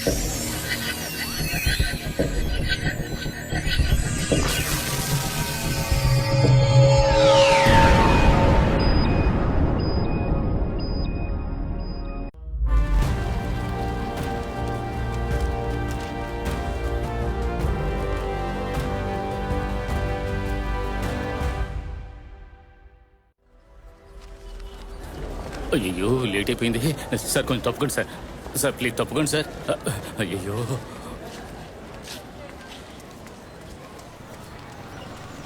అయ్యో లేట్ అయిపోయింది సార్, కొంచెం తప్పుకోండి సార్. సార్ ప్లీజ్ తప్పుకోండి సార్. అయ్యో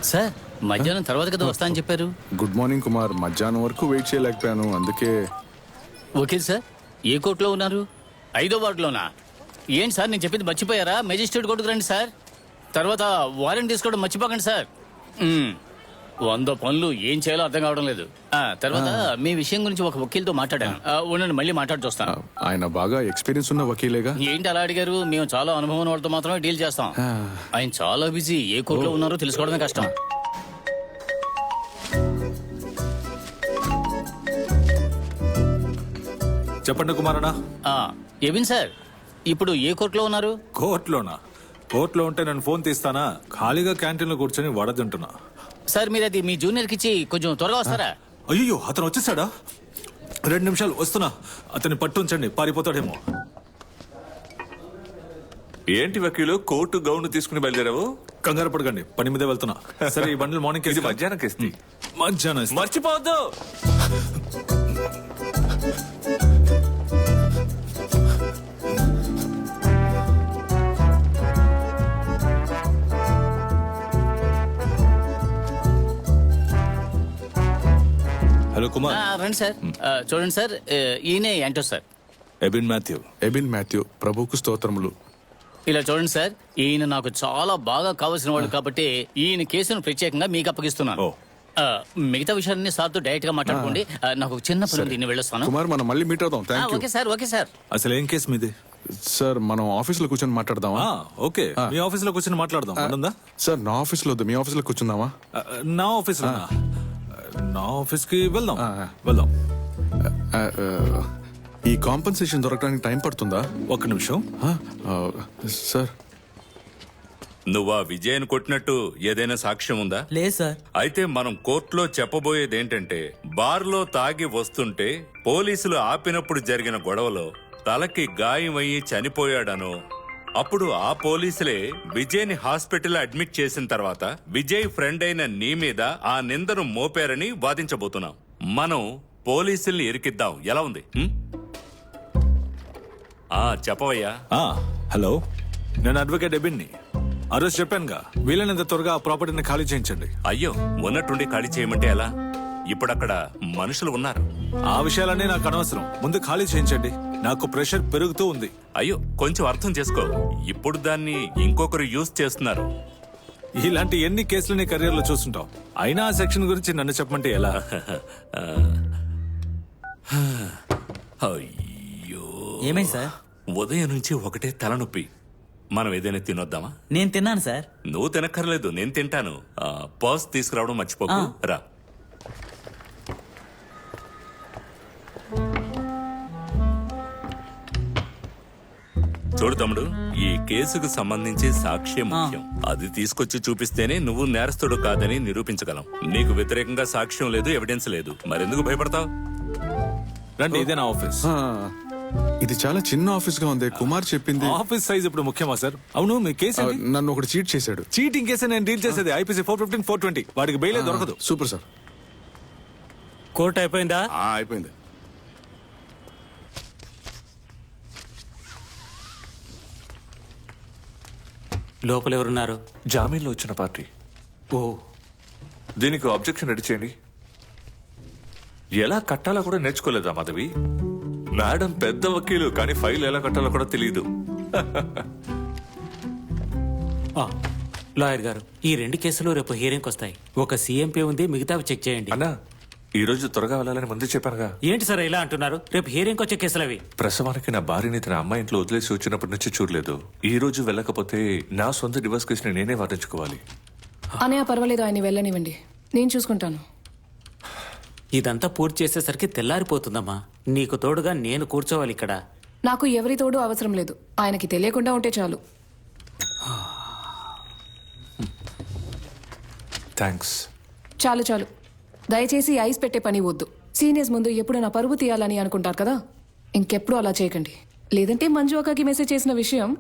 సార్, మధ్యాహ్నం తర్వాత కదా వస్తా అని చెప్పారు. Good morning Kumar. మధ్యాహ్నం వరకు వెయిట్ చేయలేకపోయాను, అందుకే. Okay sir. ఏ కోర్టులో ఉన్నారు? 5వ వార్డులోనా? ఏంటి సార్ నేను చెప్పింది మర్చిపోయారా? మెజిస్ట్రేట్ కోర్టుకు రండి సార్. తర్వాత వారెంట్ తీసుకోవడం మర్చిపోకండి సార్. 100 పనులు ఏం చేయాలో అర్థం కావడం లేదు. తర్వాత మీ విషయం గురించి ఒక వకీల్తో మాట్లాడాను. ఉండండి, మళ్ళీ మాట్లాడి చూస్తాను. ఆయన బాగా ఎక్స్పీరియన్స్ ఉన్న వకీలేగా? ఏంటి అలా అడిగారు? మేము చాలా అనుభవం వాళ్ళతో మాత్రమే డీల్ చేస్తాం. ఆయన చాలా బిజీ, ఏ కోర్టులో ఉన్నారో తెలుసుకోవడమే కష్టం. చెప్పండి కుమారనా. ఎవిన్ సార్, ఇప్పుడు ఏ కోర్టులో ఉన్నారు? కోర్టులోనా? కోర్టులో ఉంటే నేను ఫోన్ తీస్తానా? ఖాళీగా క్యాంటీన్లో కూర్చొని వడదంటున్నా. సార్ మీరు అది మీ జూనియర్కి ఇచ్చి కొంచెం త్వరగా వస్తారా? అయ్యో, అతను వచ్చేసాడా? 2 నిమిషాలు వస్తున్నా. అతన్ని పట్టుంచండి, పారిపోతాడేమో. ఏంటి వకీలు, కోర్టు గౌన్ తీసుకుని బయలుదేరావు? కంగారు పడకండి, పని మీదే వెళ్తున్నా. సరే, ఈ బండిల్ మార్నింగ్ ఇది మధ్యాహ్నం కేస్తి. మధ్యాహ్నం మర్చిపోవద్దు. హలో కుమార్. రండి సార్. చూడండి సార్, ఈయనే యాంటో సార్. ఎబిన్ మాథ్యూ. ప్రభువుకు స్తోత్రములు. ఇలా చూడండి సార్, ఈయన నాకు చాలా బాగా కావాల్సిన వాడు కాబట్టి ఈయన కేసును ప్రత్యేకంగా మీకు అప్పగిస్తున్నాను. మిగతా విషయాన్ని సార్తో డైరెక్ట్ గా మాట్లాడుకోండి. నాకు ఒక చిన్న పని దీన్ని వెళ్ళొస్తాను. కుమార్, మనం మళ్ళీ మీట్ అవుదాం. Okay sir. Okay sir. అసలు ఏం కేసు మీది? సార్, మనం ఆఫీస్ లో కూర్చొని మాట్లాడదామా? ఓకే, మీ ఆఫీస్ లో కూర్చొని మాట్లాడదాం. ఉందా సార్? నా ఆఫీస్ లో వద్దు, మీ ఆఫీస్ లో కూర్చుందామా? నా ఆఫీస్ లో? నా ఆఫీస్ కి వెళ్దాం. ఈ కాంపెన్సేషన్ దొరకడానికి టైం పడుతుందా? 1 నిమిషం. సార్, నువ్వా విజయన్ కొట్టినట్టు ఏదైనా సాక్ష్యం ఉందా? లేదు సార్. అయితే మనం కోర్టులో చెప్పబోయేది ఏంటంటే, బార్లో తాగి వస్తుంటే పోలీసులు ఆపినప్పుడు జరిగిన గొడవలో తలకి గాయం అయ్యి చనిపోయాడనో, అప్పుడు ఆ పోలీసులే విజయ్ని హాస్పిటల్ అడ్మిట్ చేసిన తర్వాత విజయ్ ఫ్రెండ్ అయిన నీ మీద ఆ నిందను మోపారని వాదించబోతున్నాం. మనం పోలీసుల్ని ఇరికిద్దాం. ఎలా ఉంది? చెప్పవయ్యా. హలో, నేను అడ్వకేట్ ఎబిన్ని. ఆ రోజు చెప్పానుగా, వీలైనంత త్వరగా ఆ ప్రాపర్టీని ఖాళీ చేయించండి. అయ్యో, ఉన్నట్టుండి ఖాళీ చేయమంటే ఎలా? ఇప్పుడక్కడ మనుషులు ఉన్నారు. ఆ విషయాలన్నీ నాకు అనవసరం. ముందు ఖాళీ చేయించండి. నాకు ప్రెషర్ పెరుగుతూ ఉంది. అయ్యో, కొంచెం అర్థం చేసుకో. ఇప్పుడు దాన్ని ఇంకొకరు యూజ్ చేస్తున్నారు. ఇలాంటి ఎన్ని కేసులు నీ కెరీర్ లో చూస్తుంటావు. అయినా ఆ సెక్షన్ గురించి నన్ను చెప్పమంటే ఎలా? అయ్యో, ఏమైంది సార్? ఉదయం నుంచి ఒకటే తలనొప్పి. మనం ఏదైనా తినొద్దామా? నేను తిన్నాను సార్. నువ్వు తినక్కర్లేదు, నేను తింటాను. పర్స్ తీసుకురావడం మర్చిపోకు. రా. చూడు తమ్ముడు, ఈ కేసుకు సంబంధించి సాక్ష్యం ముఖ్యం. అది తీసుకొచ్చి చూపిస్తేనే నువ్వు నేరస్తుడు కాదని నిరూపించగలం. నీకు వ్యతిరేకంగా సాక్ష్యం లేదు, ఎవిడెన్స్ లేదు, మరెందుకు భయపడతావు? రండి, ఇదే నా ఆఫీస్. ఇది చాలా చిన్న ఆఫీస్ గా ఉంది. కుమార్ చెప్పింది. ఆఫీస్ సైజ్ ఇప్పుడు ముఖ్యమా సార్? అవును, మీ కేసు నన్ను ఒకటి చీట్ చేశాడు. చీటింగ్ కేసు నేను డీల్ చేసేది ఐపీసీ 415, 420. వాడికి బెయిలే దొరకదు. Super sir. కోర్టు అయిపోయిందా? అయిపోయింది. లోపల ఎవరున్నారు? జామీన్లో వచ్చిన పార్టీ. ఓ, దీనికి అబ్జెక్షన్ రెడీ చేయండి. ఎలా కట్టాలో కూడా నేర్చుకోలేదా మాధవి? మేడం పెద్ద వకీలు, కానీ ఫైల్ ఎలా కట్టాలో కూడా తెలియదు. లాయర్ గారు, ఈ 2 కేసులు రేపు హియరింగ్ వస్తాయి. ఒక సీఎంపీ ఉంది, మిగతావి చెక్ చేయండి. అన్నా, ఈ రోజు త్వరగా వెళ్ళాలని ముందు చెప్పానుగా. ఏంటి సార్ ఇలా అంటున్నారు? రేపు హియరింగ్ వచ్చే కేసులు అవి. ప్రసవానికి నా భార్యని తన అమ్మాయి ఇంట్లో వదిలేసి వచ్చినప్పటి నుంచి చూడలేదు. ఈ రోజు వెళ్ళకపోతే నా సొంత డివోర్స్ కేసుని నేనే వాదించుకోవాలి. అనయ్య పర్వాలేదు, ఆయన వెళ్ళనివ్వండి, నేను చూసుకుంటాను. ఇదంతా పూర్తి చేసేసరికి తెల్లారిపోతుందమ్మా. నీకు తోడుగా నేను కూర్చోవాలి ఇక్కడ. నాకు ఎవరి తోడు అవసరం లేదు. ఆయనకి తెలియకుండా ఉంటే చాలు. థ్యాంక్స్. చాలు చాలు. దయచేసి ఐస్ పెట్టే పని వద్దు. సీనియర్స్ ముందు ఎప్పుడు నా పరువు తీయాలని అనుకుంటారు కదా, ఇంకెప్పుడు అలా చేయకండి. లేదంటే మంజు అక్కకి మెసేజ్ చేసిన విషయం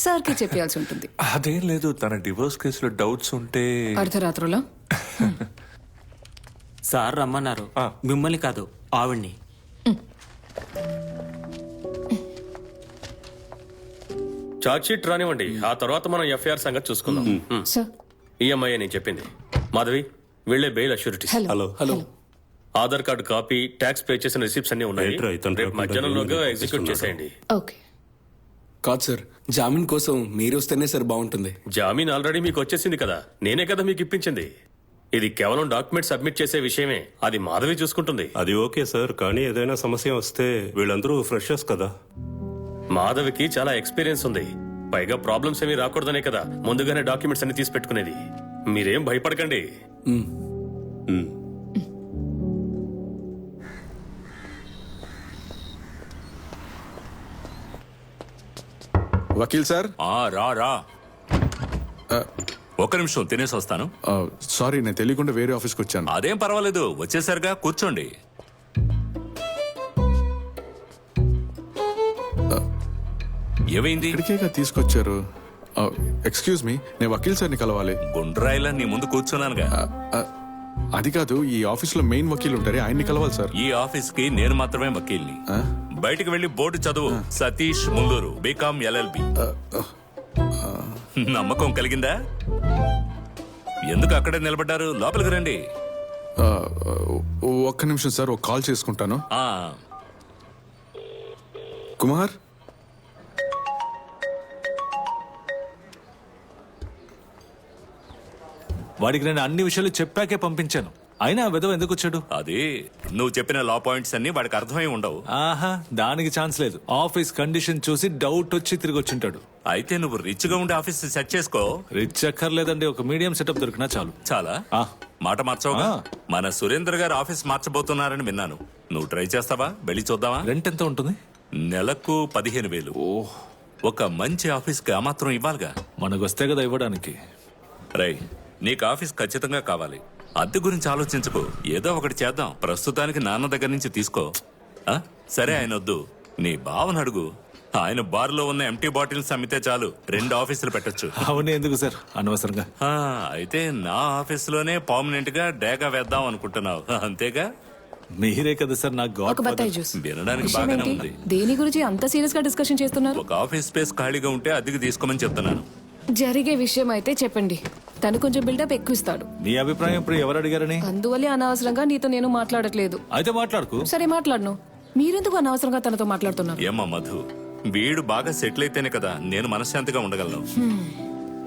సార్కి చెప్పాల్సి ఉంటుంది. అదేం లేదు, తన డివోర్స్ కేసులో డౌట్స్ ఉంటే. అర్ధరాత్రులా? సార్ రమ్మన్నారు. మిమ్మల్ని కాదు, ఆవిడ్ని. చార్జ్ షీట్ రానివ్వండి, ఆ తర్వాత మనం ఎఫ్ఐఆర్ సంగతి చూసుకుందాం. సార్. ఈఎంఐ నేను చెప్పింది. మాధవి, వీళ్ళే bail assurity. Hello hello. Aadhaar card copy, tax pay చేసిన రిసిప్ట్స్ అన్ని ఉన్నాయి. రేపు మధ్యాహ్నంలోగా ఎగ్జిక్యూట్ చేసేయండి. ఓకే. కాదు సార్, జామీన్ కోసం మీరు వస్తేనే సార్ బాగుంటుంది. జామీన్ ఆల్రెడీ మీకు వచ్చేసింది కదా, నేనే కదా మీకు ఇప్పించింది. ఇది కేవలం డాక్యుమెంట్ సబ్మిట్ చేసే విషయమే, అది మాధవి చూసుకుంటుంది. అది ఓకే సార్, కానీ ఏదైనా సమస్య వస్తే వీళ్ళందరూ ఫ్రెషర్స్ కదా. మాధవికి చాలా ఎక్స్పీరియన్స్ ఉంది. పైగా ప్రాబ్లమ్స్ ఏమీ రాకూడదనే కదా ముందుగానే డాక్యుమెంట్స్ అన్ని తీసి పెట్టుకునేది. మీరేం భయపడకండి. వకీల్ సార్. రా రా, ఒక్క నిమిషం తినేసి వస్తాను. సారీ, నేను తెలియకుండా వేరే ఆఫీస్కి వచ్చాను. అదేం పర్వాలేదు, వచ్చేసరిగా కూర్చోండి. ఏమైంది? ఇక్కడికేగా తీసుకొచ్చారు. ఎక్స్క్యూజ్ మీ, నేను వకీల్ సార్ని కలవాలి. గుండ్రాయిలా నీ ముందు కూర్చున్నానుగా. అది కాదు, ఈ ఆఫీస్లో మెయిన్ వకీల్ ఉంటారే, ఆయన్ని కలవాలి సార్. ఈ ఆఫీస్ కి నేను మాత్రమే వకీల్ని. బయటికి వెళ్లి బోర్డు చదువు. Satish Mulluru, B Com LLB. నమ్మకం కలిగిందా? ఎందుకు అక్కడే నిలబడ్డారు? లోపలికి రండి. ఒక్క నిమిషం సార్, ఒక కాల్ చేసుకుంటాను. ఆ కుమార్. వాడికి నేను అన్ని విషయాలు చెప్పాకే పంపించాను, అయినా విధవ ఎందుకు వచ్చాడు? అది నువ్వు చెప్పిన లా పాయింట్స్ అన్ని వాడికి అర్థమై ఉండవు. ఆహా, దానికి ఛాన్స్ లేదు. ఆఫీస్ కండిషన్ చూసి డౌట్ వచ్చి తిరిగి వచ్చింటాడు. అయితే నువ్వు రిచ్ గా ఉండే ఆఫీస్ సెట్ చేసుకో. రిచ్ అక్కర్లేదండి, ఒక మీడియం సెటప్ దొరికినా చాలు. చాలా మాట మార్చవుగా. మన సురేంద్ర గారు ఆఫీస్ మార్చబోతున్నారని విన్నాను. నువ్వు ట్రై చేస్తావా? వెళ్ళి చూద్దామా? రెంట్ ఎంత ఉంటుంది? నెలకు 15,000. ఒక మంచి ఆఫీస్ కి ఆ మాత్రం ఇవ్వాలిగా. మనకు వస్తే కదా ఇవ్వడానికి. రై, నీకు ఆఫీస్ ఖచ్చితంగా కావాలి. అద్దె గురించి ఆలోచించుకో, ఏదో ఒకటి చేద్దాం. ప్రస్తుతానికి నాన్న దగ్గర నుంచి తీసుకో. సరే, ఆయన వద్దు, నీ బావను అడుగు. ఆయన బార్లో ఉన్న ఎంటీ బాటిల్స్ అమ్మితే చాలు, 2 ఆఫీసులు పెట్టొచ్చు. అవన్నీ ఎందుకు సార్ అనవసరంగా? అయితే నా ఆఫీసులోనే పర్మనెంట్ గా డేగా వేద్దాం అనుకుంటున్నావు, అంతేగా? మీరే కదా సార్ నాకు ఒక బత్తాయి జ్యూస్. వినడానికి విషయం బాగానే ఏంటి? ఉంది. దేని గురించి అంత సీరియస్ గా డిస్కషన్ చేస్తున్నారు? ఒక ఆఫీస్ స్పేస్ ఖాళీగా ఉంటే అద్దెకి తీసుకోమని చెప్తున్నాను. జరిగే విషయం అయితే చెప్పండి. తను కొంచెం బిల్డప్ ఎక్కువ ఇస్తాడు. నీ అభిప్రాయం ఇప్పుడు ఎవరు అడిగారని? అందువల్లే అనవసరంగా నీతో నేను మాట్లాడట్లేదు. అయితే మాట్లాడుకు. సరే, మాట్లాడను. మీరెందుకు అనవసరంగా తనతో మాట్లాడుతున్నారు? ఏమ్మా మధు, వీడు బాగా సెటిల్ అయితేనే కదా నేను మనశ్శాంతిగా ఉండగలను.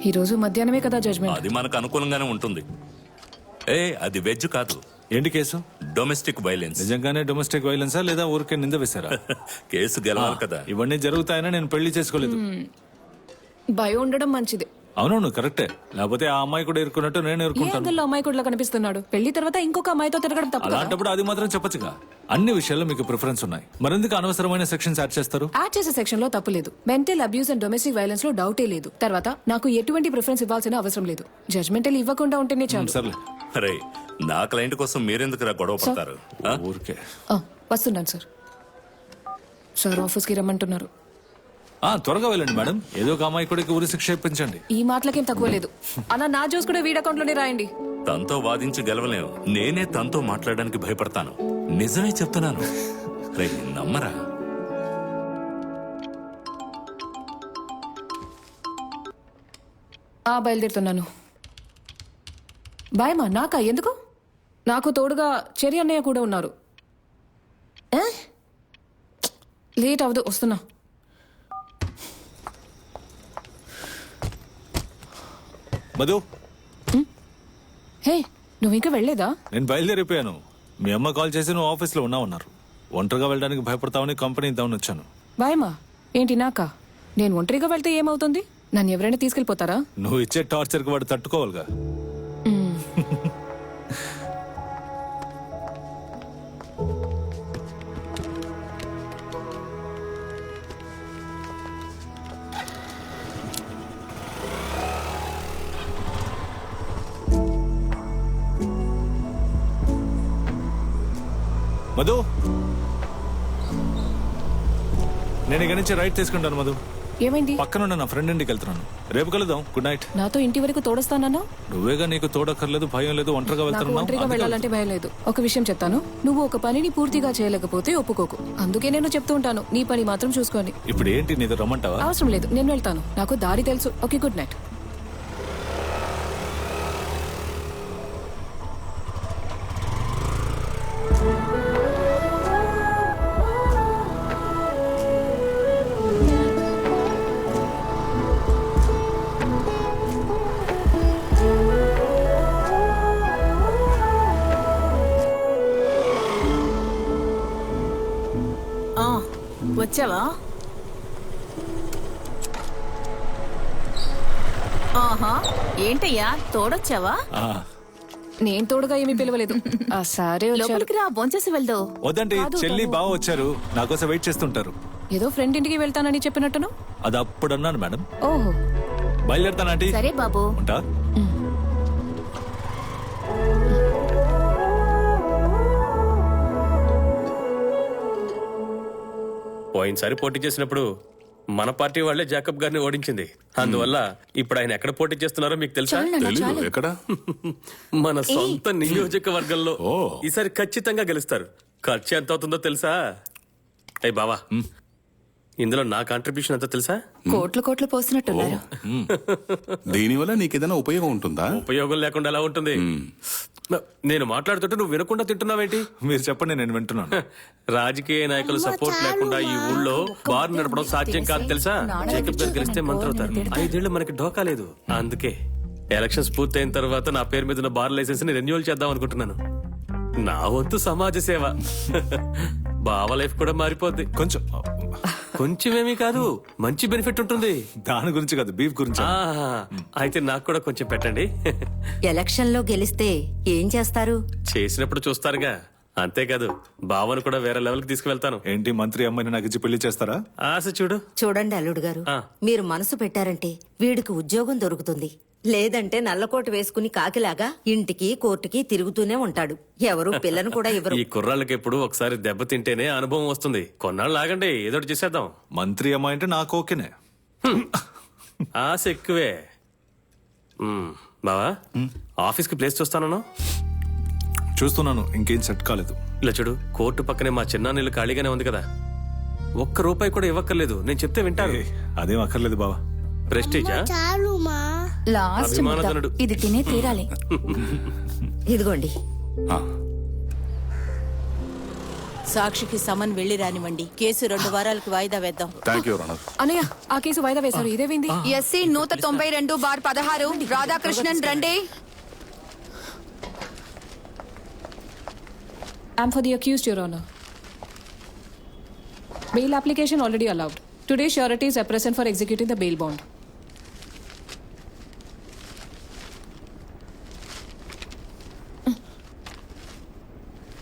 ఈ రోజు మధ్యాహ్నమే కదా జడ్జ్మెంట్. అది మనకు అనుకూలంగానే ఉంటుంది. అది వెజ్ కాదు. ఏంటి కేసు? Domestic violence. నిజంగానే డొమెస్టిక్ వైలెన్సా లేదా ఊరికే నింద వేశారా? కేసు గెలవాలి కదా. ఇవన్నీ జరుగుతాయని నేను పెళ్లి చేసుకోలేదు. భయం ఉండడం మంచిది. అవునవును, కరెక్టే. లేకపోతే ఆ అమ్మాయి కూడా ఎరుకున్నట్టు నేను ఏ ఎరుకుంటాను. యాంగిల్లో అమ్మాయి కూడా కనిపిస్తున్నాడు? పెళ్లి తర్వాత ఇంకొక అమ్మాయితో తిరగడం తప్పు కదా? అలాంటప్పుడు అది మాత్రం చెప్పొచ్చుగా. అన్ని విషయాల్లో మీకు ప్రిఫరెన్స్ ఉన్నాయి, మరెందుకు అనవసరమైన సెక్షన్స్ యాడ్ చేస్తారు? యాడ్ చేసే సెక్షన్ లో తప్పు లేదు. Mental abuse and domestic violence లో డౌటే లేదు. తర్వాత నాకు ఎటువంటి ప్రిఫరెన్స్ ఇవ్వాల్సిన అవసరం లేదు. జడ్జ్మెంటల్ ఇవ్వకుండా ఉంటేనే చాలు. సర్లే. రే, నా క్లయింట్ కోసం మీరెందుకు గొడవ పడతారు? ఊరికే. వస్తున్నాను సార్. సార్ ఆఫీస్కి రమ్మంటున్నారు. త్వరగా వెళ్ళండి మేడం. ఏదో ఒక అమ్మాయి కూడా ఊరి శిక్ష ఇప్పించండి. ఈ మాటలకేం తక్కువ లేదు. అలా నా జోస్ కూడా వీడి అకౌంట్ లోనే రాయండి. తనతో వాదించి గెలవలేవు. నేనే తనతో మాట్లాడడానికి భయపడతాను. నిజమే చెప్తున్నాను. రే, నమ్మరా? బయలుదేరుతున్నాను. బాయ్ మా. నాకా? ఎందుకు? నాకు తోడుగా చెరి అన్నయ్య కూడా ఉన్నారు. లేట్ అవదు, వస్తున్నా. మధు, హే, నువ్వు ఇంకా వెళ్ళలేదా? నేను బయలుదేరిపోయాను. మీ అమ్మ కాల్ చేసి నువ్వు ఆఫీస్లో ఉన్నావన్నారు. ఒంటరిగా వెళ్ళడానికి భయపడతావని కంపెనీ ఇద్దామని వచ్చాను. బాయమ్మా. ఏంటి నాకా? నేను ఒంటరిగా వెళ్తే ఏమవుతుంది? నన్ను ఎవరైనా తీసుకెళ్ళిపోతారా? నువ్వు ఇచ్చే టార్చర్కి వాడు తట్టుకోవాలిగా. మధు, నేను ఇక్కడి నుంచి రైట్ తీసుకుంటాను మధు. ఏమైంది? పక్కన నా ఫ్రెండ్ ఇంటికి వెళ్తున్నాను. రేపు కలుద్దాం. Good night. నాతో ఇంటి వరకు తోడొస్తానన్నా? నువ్వేగా నీకు తోడక్కర్లేదు, భయం లేదు, ఒంటరిగా నాకు ఒంటరిగా వెళ్తున్నావు. వెళ్ళాలంటే భయం లేదు. ఒక విషయం చెప్తాను, నువ్వు ఒక పనిని పూర్తిగా చేయలేకపోతే ఒప్పుకోకు. అందుకే నేను చెప్తూ ఉంటాను, నీ పని మాత్రం చూసుకోండి. ఇప్పుడు ఏంటి నీతో రమ్మంటావా? అవసరం లేదు, నేను వెళ్తాను. నాకు దారి తెలుసు. Okay, good night. వచ్చావా? ఆహా, ఏంటయ్యా తోడొచ్చావా? నేను తోడుగా ఏమీ పిలవలేదు. సరే, లోపలికి రా, భోంచేసి వెళ్దు. వద్దండి, చెల్లి బావ వచ్చారు, నా కోసం వెయిట్ చేస్తుంటారు. ఏదో ఫ్రెండ్ ఇంటికి వెళ్తానని చెప్పినట్టును. అది అప్పుడు అన్నాను మేడం. ఓహో, బయలుదేరుతానంటీ. సరే బాబు. ఉంటా. పోయినసారి పోటీ చేసినప్పుడు మన పార్టీ వాళ్లే జాకబ్ గారిని ఓడించింది. అందువల్ల ఇప్పుడు ఆయన ఎక్కడ పోటీ చేస్తున్నారో మీకు తెలుసా? ఎక్కడ? మన సొంత నియోజకవర్గంలో. ఈసారి ఖచ్చితంగా గెలుస్తారు. ఖర్చు ఎంత అవుతుందో తెలుసా? అయ్యి బావా, ఇందులో నా కాంట్రిబ్యూషన్ ఎంతో తెలుసా? కోట్లు పోసినట్టున్నారు. దీనివల్ల నీకేదైనా ఉపయోగం ఉంటుందా? ఉపయోగం లేకుండా ఎలా ఉంటుంది? నేను మాట్లాడుతుంటే నువ్వు వినకుండా తింటున్నావేంటి? మీరు చెప్పండి, నేను వింటున్నాను. రాజకీయ నాయకుల సపోర్ట్ లేకుండా ఈ ఊళ్ళో బార్ నడపడం సాధ్యం కాదు తెలుసా? జేకబ్ గారు గెలిస్తే మంత్రి అవుతారు. 5 ఏళ్ళు మనకి ఢోకా లేదు. అందుకే ఎలక్షన్స్ పూర్తయిన తర్వాత నా పేరు మీద ఉన్న బార్ లైసెన్స్ ని రెన్యూవల్ చేద్దాం అనుకుంటున్నాను. నా వంతు సమాజ సేవ. బావ లైఫ్ కూడా మారిపోద్ది. కొంచెమేమీ కాదు, మంచి బెనిఫిట్ ఉంటుంది. దాని గురించి కాదు, బీఫ్ గురించి. అయితే నాకు కూడా కొంచెం పెట్టండి. ఎలక్షన్ లో గెలిస్తే ఏం చేస్తారు? చేసినప్పుడు చూస్తారుగా. అంతేకాదు, బావను కూడా వేరే లెవెల్ కి తీసుకువెళ్తాను. ఏంటి, మంత్రి అమ్మాయిని నాకు ఇచ్చి పెళ్లి చేస్తారా? ఆశ చూడు. చూడండి అల్లుడు గారు, మీరు మనసు పెట్టారంటే వీడికి ఉద్యోగం దొరుకుతుంది. లేదంటే నల్లకోట వేసుకుని కాకిలాగా ఇంటికి కోర్టుకి తిరుగుతూనే ఉంటాడు. ఎవరు పిల్లను కూడా ఇవ్వరు. ఈ కుర్రాళ్ళకి ఎప్పుడు ఒకసారి దెబ్బ తింటేనే అనుభవం వస్తుంది. కొన్నాళ్ళు ఆగండి, ఏదో చేసేద్దాం. మంత్రి అమ్మాయి అంటే నాకు ఓకేనే. ఆశ ఎక్కువే. బావా, ఆఫీస్ కి ప్లేస్ చూస్తాను. చూస్తున్నాను, ఇంకేం సెట్ కాలేదు. ఇలా చూడు, కోర్టు పక్కనే మా చిన్నాన్నీళ్ళు ఖాళీగానే ఉంది కదా. ₹1 కూడా ఇవ్వక్కర్లేదు, నేను చెప్తే వింటాను. అదేం అక్కర్లేదు బావా. ప్రెస్టీజా? అభిమానధనుడు. ఇది తినే తీరాలి. ఇదిగోండి. సాక్షికి సమన్ వెళ్లి రానివ్వండి. కేసు 2 వారాలకు వాయిదా వేద్దాం. అన్నయ్య, ఆ కేసు వాయిదా వేశారు. ఇదేవింది? ఎస్సీ 192/16 రాధాకృష్ణన్ రండి. I'm for the accused, Your Honor. Bail application already allowed. Today, sureties are present for executing the bail bond.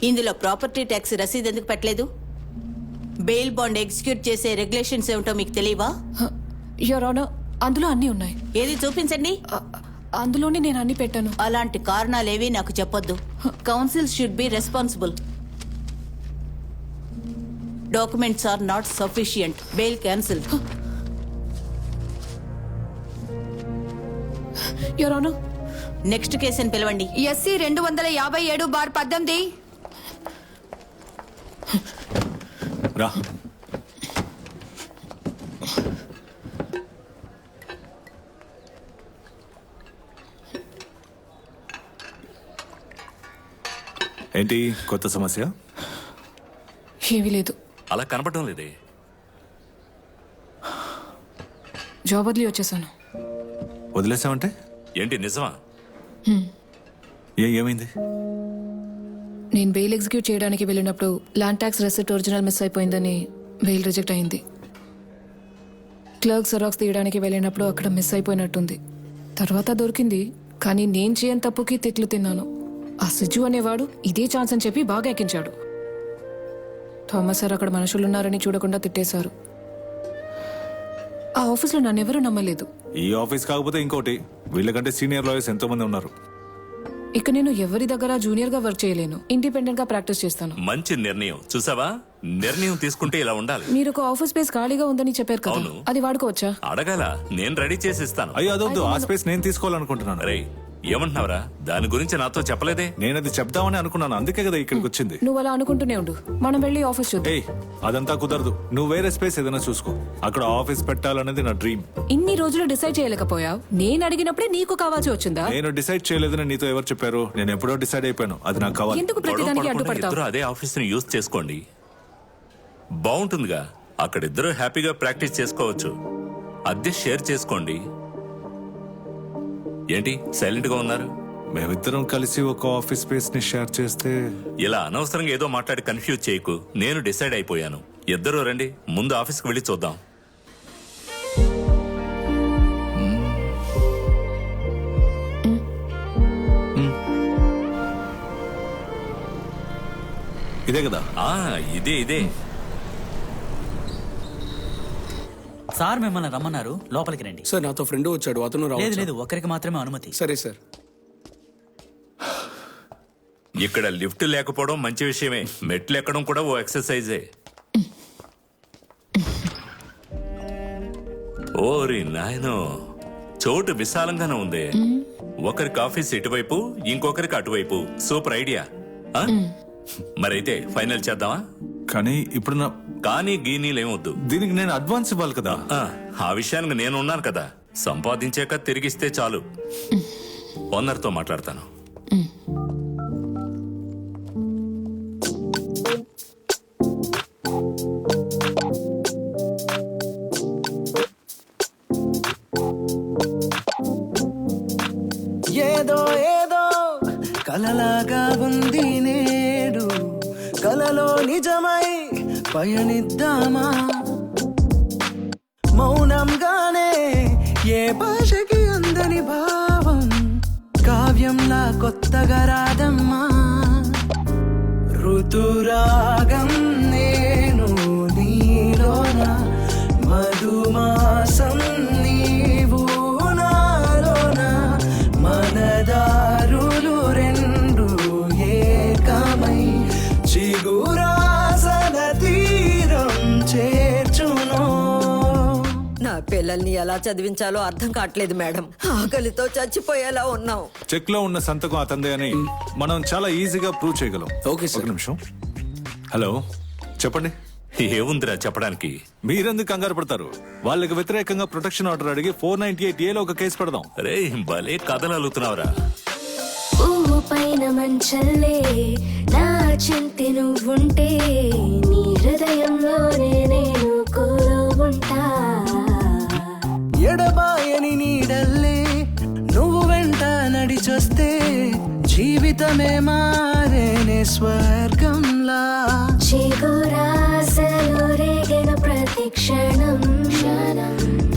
ఇందులో ప్రాపర్టీ ట్యాక్స్ రసీదు ఎందుకు పెట్టలేదు? బెయిల్ బాండ్ ఎగ్జిక్యూట్ చేసే రెగ్యులేషన్స్ ఏమిటో మీకు తెలియవా? Your Honor, అందులో అన్నీ ఉన్నాయి. ఏది చూపించండి. అందులోనే నేను అన్ని పెట్టాను. అలాంటి కారణాలేవి నాకు చెప్పొద్దు. Counsel should be responsible. Documents are not sufficient. Bail cancel. Your Honor, next కేసుని పిలవండి. ఎస్సీ 257/18 రా. ఏంటి కొత్త సమస్య? ఏమీ లేదు. అలా కనపడటం లేదే. జాబ్ వదిలి వచ్చేసాను. వదిలేసామంటే ఏంటి, నిజమా? ఏమైంది? నేను బెయిల్ ఎగ్జిక్యూట్ చేయడానికి వెళ్ళినప్పుడు land tax receipt original miss అయిపోయిందని బెయిల్ రిజెక్ట్ అయింది. క్లర్క్ జెరాక్స్ తీయడానికి వెళ్ళినప్పుడు అక్కడ మిస్ అయిపోయినట్టుంది. తర్వాత దొరికింది, కానీ నేను చేయని తప్పుకి తిట్లు తిన్నాను. ఆ సిజు అనేవాడు ఇదే ఛాన్స్ అని చెప్పి బాగా ఎక్కించాడు. థామస్ సార్ అక్కడ మనుషులున్నారని చూడకుండా తిట్టేశారు. ఆ ఆఫీస్లో నన్నెవరూ నమ్మలేదు. ఈ ఆఫీస్ కాకపోతే ఇంకోటి, వీళ్ళకంటే సీనియర్ లాయర్స్ ఎంతో మంది ఉన్నారు. ఇక నేను ఎవరి దగ్గర జూనియర్ గా వర్క్ చేయలేను. ఇండిపెండెంట్ గా ప్రాక్టీస్ చేస్తాను. మంచి నిర్ణయం. చూసావా, నిర్ణయం తీసుకుంటే ఇలా ఉండాలి. మీరు ఒక ఆఫీస్ స్పేస్ ఖాళీగా ఉందని చెప్పారు కదా, అవును. అది వాడుకోవచ్చా? అడగాల, నేను రెడీ చేసి ఇస్తాను. అయ్యో అదొద్దు, ఆ స్పేస్ నేను తీసుకోవాలనుకుంటున్నాను. రే, ఏమంటున్నావురా? దాని గురించి నాతో చెప్పలేదే. నేను అది చెప్దామని అనుకున్నాను, అందుకే కదా ఇక్కడికి వచ్చింది. నువ్వు అలా అనుకుంటూనే ఉండు, మనం వెళ్ళి ఆఫీస్ చూద్దాం. ఏయ్, అదంతా కుదరదు. నువ్వు వేరే స్పేస్ ఏదైనా చూసుకో. అక్కడ ఆఫీస్ పెట్టాలనేది నా డ్రీమ్. ఇన్ని రోజులు డిసైడ్ చేయలేకపోయావు. నేను అడిగినప్పుడే నీకు కావాల్సి వచ్చిందా? నేను డిసైడ్ చేయలేదని నీతో ఎవరు చెప్పారు? నేను ఎప్పుడో డిసైడ్ అయిపోయాను, అది నాకు కావాలి. ఎందుకు ప్రతిదానికి గొడవ పడకుండా అడ్డుపడతావు? ఇద్దరు అదే ఆఫీస్ ని యూజ్ చేసుకోండి, బాగుంటుందిగా. అక్కడ ఇద్దరు హ్యాపీగా ప్రాక్టీస్ చేసుకోవచ్చు. అద్దె షేర్ చేసుకోండి. ఏంటి సైలెంట్ గా ఉన్నారు? మేమిద్దరం కలిసి ఒక ఆఫీస్ స్పేస్ ని షేర్ చేస్తే. ఇలా అనవసరంగా ఏదో మాట్లాడి కన్ఫ్యూజ్ చేయకు. నేను డిసైడ్ అయిపోయాను. ఇద్దరు రండి, ముందు ఆఫీస్కి వెళ్ళి చూద్దాం. ఇదే కదా? ఇదే. సార్ మిమ్మల్ని రమ్మన్నారు, లోపలికి రండి. సార్ నాతో ఫ్రెండ్ వచ్చాడు, అతను రావచ్చు. లేదు, ఒకరికి మాత్రమే అనుమతి. సరే సార్. ఇక్కడ లిఫ్ట్ లేకపోవడం మంచి విషయమే. మెట్లు ఎక్కడం కూడా ఓ ఎక్సర్సైజే. ఓరి నాయనో, చోటు విశాలంగానే ఉంది. ఒకరికి ఆఫీస్ ఇటువైపు, ఇంకొకరికి అటువైపు. Super idea. మరైతే ఫైనల్ చేద్దామా? కానీ ఇప్పుడు నా కానీ గీనీలేమొద్దు. దీనికి నేను అడ్వాన్స్ ఇవ్వాలి కదా. ఆ విషయానికి నేను ఉన్నాను కదా. సంపాదించాక తిరిగిస్తే చాలు. ఓనర్తో మాట్లాడతాను. ఏదో ఏదో కలలాగా ఉంది నేడు, కలలో నిజమై పయనిద్దామా? మౌనంగానే ఏ భాషకి అందని భావం, కావ్యంలా కొత్తగా రాదమ్మా. ఋతురాగం నేను నీలోన, మధుమాసం నీవు నాలోన, మనదారులు రెండు ఏకమై చిగురాసన తీరం చేర్చును. నా పిల్లల్ని ఎలా చదివించాలో అర్థం కావట్లేదు మేడం. ఆకలితో చచ్చిపోయేలా ఉన్నాం. చెక్ లో ఉన్న సంతకం అతందే అని మనం చాలా ఈజీగా ప్రూవ్ చేయగలం. Okay sir. ఒక నిమిషం. హలో, చెప్పండి. ఏముందిరా చెప్పడానికి? మీరెందుకు కంగారు పడతారు? వాళ్ళకి వ్యతిరేకంగా ప్రొటెక్షన్ ఆర్డర్ అడిగి 498A లో ఒక కేసు పెడదాం. రే, భలే కథలు అలుగుతున్నావురా. ఊవు పైన మంచల్లే నా చింతి నువ్వుంటే, నీ హృదయంలోనే నేను కోరుకుంటా. ఎడబాయని నీడల్లే నువ్వు వెంట నడిచొస్తే, జీవితమే మారేనే స్వర్గంలా. చిగురాసలు రేగిన ప్రతి క్షణం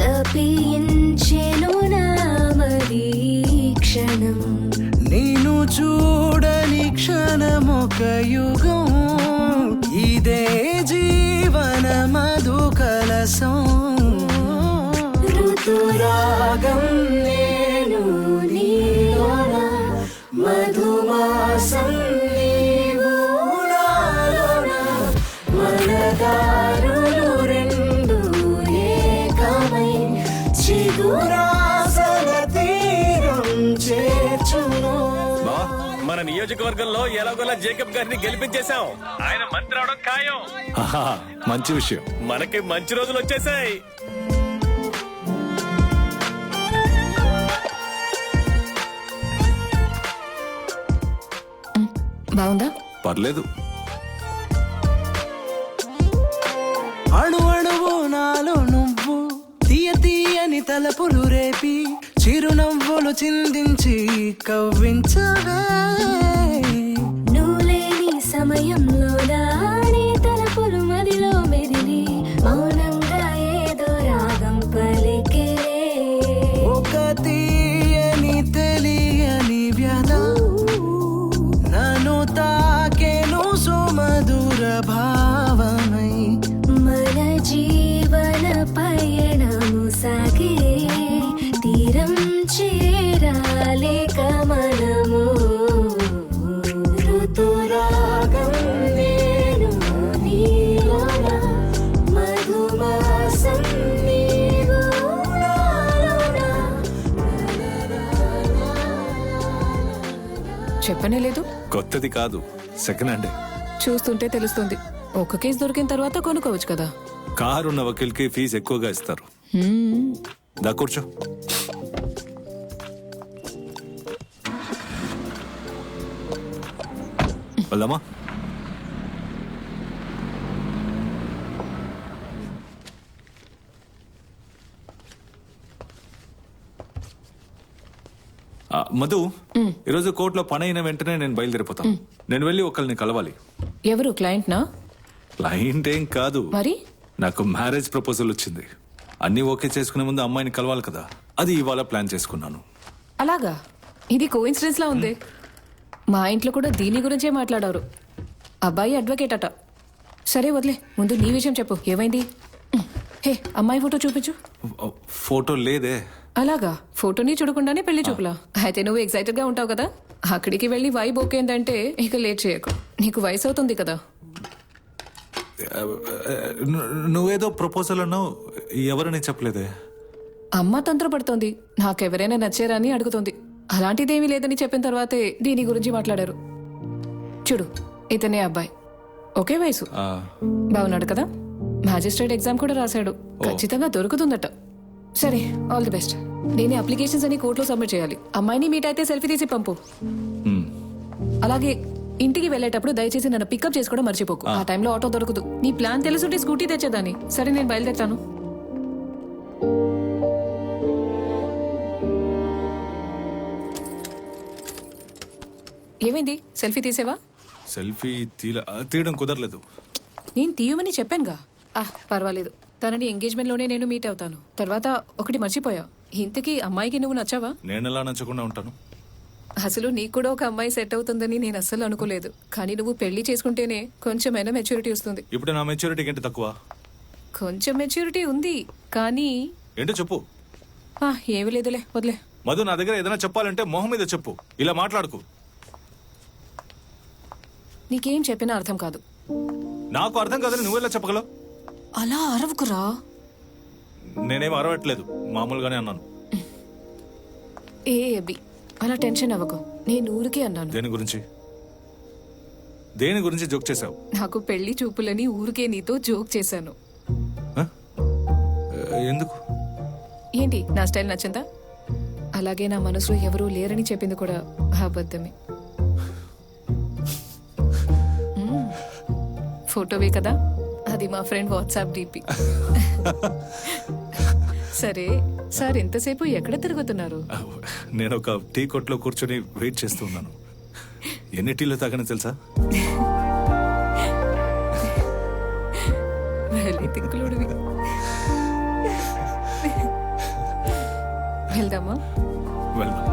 తప్పించెను నామది క్షణం. నేను చూడని క్షణమొక యుగం, ఇదే జీవన మధు కలసం. ఋతురాగం నేను నీలోన, మధుమాసం నీవు నాలోన, మనదారులు రెండు ఏకమై చిగురాసన తీరం చేర్చును. మన నియోజకవర్గంలో ఎలాగోలా జేకబ్ గారిని గెలిపించేశాం. ఆయన మంత్రి అవడం ఖాయం. ఆహా, మంచి విషయం. మనకి మంచి రోజులు వచ్చేసాయి. బాగుందా? పర్లేదు. అణు అణువు నాలో నువ్వు, తీయ తీయని తలపులు రేపి, చిరునవ్వులు చిందించి కవ్వించవే. నువ్వు లేని సమయంలో నాని తలపులు మదిలో మెదిలి, మౌనంగా ఏదో రాగం పలికే. ఒక తీయని తెలియని వ్యధ నన్ను తాకెను సుమధుర భావమై. మన జీవన పయనము సాగే, తీరం చేరాలేక మనము. చెప్పనే లేదు. కొత్తది కాదు, సెకండ్ హ్యాండ్. చూస్తుంటే తెలుస్తుంది. ఒక కేసు దొరికిన తర్వాత కొనుక్కోవచ్చు కదా. కారు ఉన్న వకీల్కి ఫీజు ఎక్కువగా ఇస్తారు. దా కూర్చో. వెళ్దామా? మధు, ఈరోజు కోర్టులో పని అయిన వెంటనే నేను బయలుదేరిపోతాను. నేను వెళ్ళి ఒకరిని కలవాలి. ఎవరు? క్లయింట్ నా? క్లయింట్ ఏం కాదు, మరి నాకు మ్యారేజ్ ప్రపోజల్ వచ్చింది. అన్ని ఓకే చేసుకునే ముందు అమ్మాయిని కలవాలి కదా, అది ఇవాళ ప్లాన్ చేసుకున్నాను. అలాగా? ఇది కోఇన్సిడెన్స్ లా ఉంది. మా ఇంట్లో కూడా దీని గురించే మాట్లాడారు. అబ్బాయి అడ్వకేట్ అట. సరే వదిలే, ముందు నీ విషయం చెప్పు. ఏమైంది? హే, అమ్మాయి ఫోటో చూపించు. ఫోటో లేదే. అలాగా? ఫోటోని చూడకుండానే పెళ్లి చూపులా? అయితే నువ్వు ఎక్సైటెడ్ గా ఉంటావు కదా. అక్కడికి వెళ్ళి వైబ్ ఓకే ఏంటంటే ఇక లేట్ చేయకు. నీకు వయసు అవుతుంది కదా. నువ్వేదో ప్రపోజల్ అన్నావు, ఎవరని చెప్పలేదే. అమ్మ తంత్రపడుతోంది. నాకెవరైనా నచ్చారా అని అడుగుతోంది. అలాంటిదేమీ లేదని చెప్పిన తర్వాతే దీని గురించి మాట్లాడారు. చూడు, ఇతనే అబ్బాయి, ఒకే వయసు, బాగున్నాడు కదా. మ్యాజిస్ట్రేట్ ఎగ్జామ్ కూడా రాశాడు. ఖచ్చితంగా దొరుకుతుందట. సరే, ఆల్ ది బెస్ట్. నేను అప్లికేషన్స్ అని కోర్టులో సబ్మిట్ చేయాలి. అమ్మాయిని మీట్ అయితే సెల్ఫీ తీసి పంపు. అలాగే ఇంటికి వెళ్ళేటప్పుడు దయచేసి నన్ను పికప్ చేసుకోవడం మర్చిపోకు. ఆ టైంలో ఆటో దొరకదు. నీ ప్లాన్ తెలుసుంటే స్కూటీ తెచ్చేదాన్ని. సరే, నేను బయలుదేరుతాను. ఏమైంది? సెల్ఫీ తీసేవా? సెల్ఫీ తీయడం కుదరలేదు. నేను తీయమని చెప్పానుగా. పర్వాలేదు. తనని ఎంగేజ్మెంట్ లోనే నేను మీట్ అవుతాను. తర్వాత ఒకటి మర్చిపోయా. ఇంతకీ అమ్మాయికి నువ్వు నచ్చావా? నేను ఎలా నచ్చకుండా ఉంటాను? అసలు నీకు కూడా ఒక అమ్మాయి సెట్ అవుతుందని నేను అస్సలు అనుకోలేదు. కానీ నువ్వు పెళ్లి చేసుకుంటేనే కొంచెమైనా మెచ్యూరిటీ వస్తుంది. ఇప్పుడు నా మెచ్యూరిటీకి ఏంటి తక్కువ? కొంచెం మెచ్యూరిటీ ఉంది, కానీ ఏంటో చెప్పు. ఏమీ లేదులే, వదిలే. మధు, నా దగ్గర ఏదైనా చెప్పాలంటే మొహం మీద చెప్పు, ఇలా మాట్లాడుకు. నీకేం చెప్పినా అర్థం కాదు. నాకు అర్థం కాదని నువ్వెలా చెప్పగలవు? అలా అరవకురా. నేనేం అరవట్లేదు, మామూలుగానే అన్నాను. ఏ అబ్బి, అలా టెన్షన్ అవ్వకు. నేను ఊరికే అన్నాను. దేని గురించి జోక్ చేశావు? నాకు పెళ్లి చూపులని ఊరికే నీతో జోక్ చేశాను. ఎందుకు? ఏంటి, నా స్టైల్ నచ్చిందా? అలాగే నా మనసులో ఎవరూ లేరని చెప్పింది కూడా అబద్ధమే. ఫోటోవే కదా, అది మా ఫ్రెండ్ వాట్సాప్ డిపి. సరే సార్, ఎంతసేపు ఎక్కడ తిరుగుతున్నారు? నేను ఒక టీ కొట్లో కూర్చొని వెయిట్ చేస్తూ ఉన్నాను. ఎన్ని టీలు తాగని తెలుసా? తింకులోడివి. వెళ్దామా? వెళ్దాం.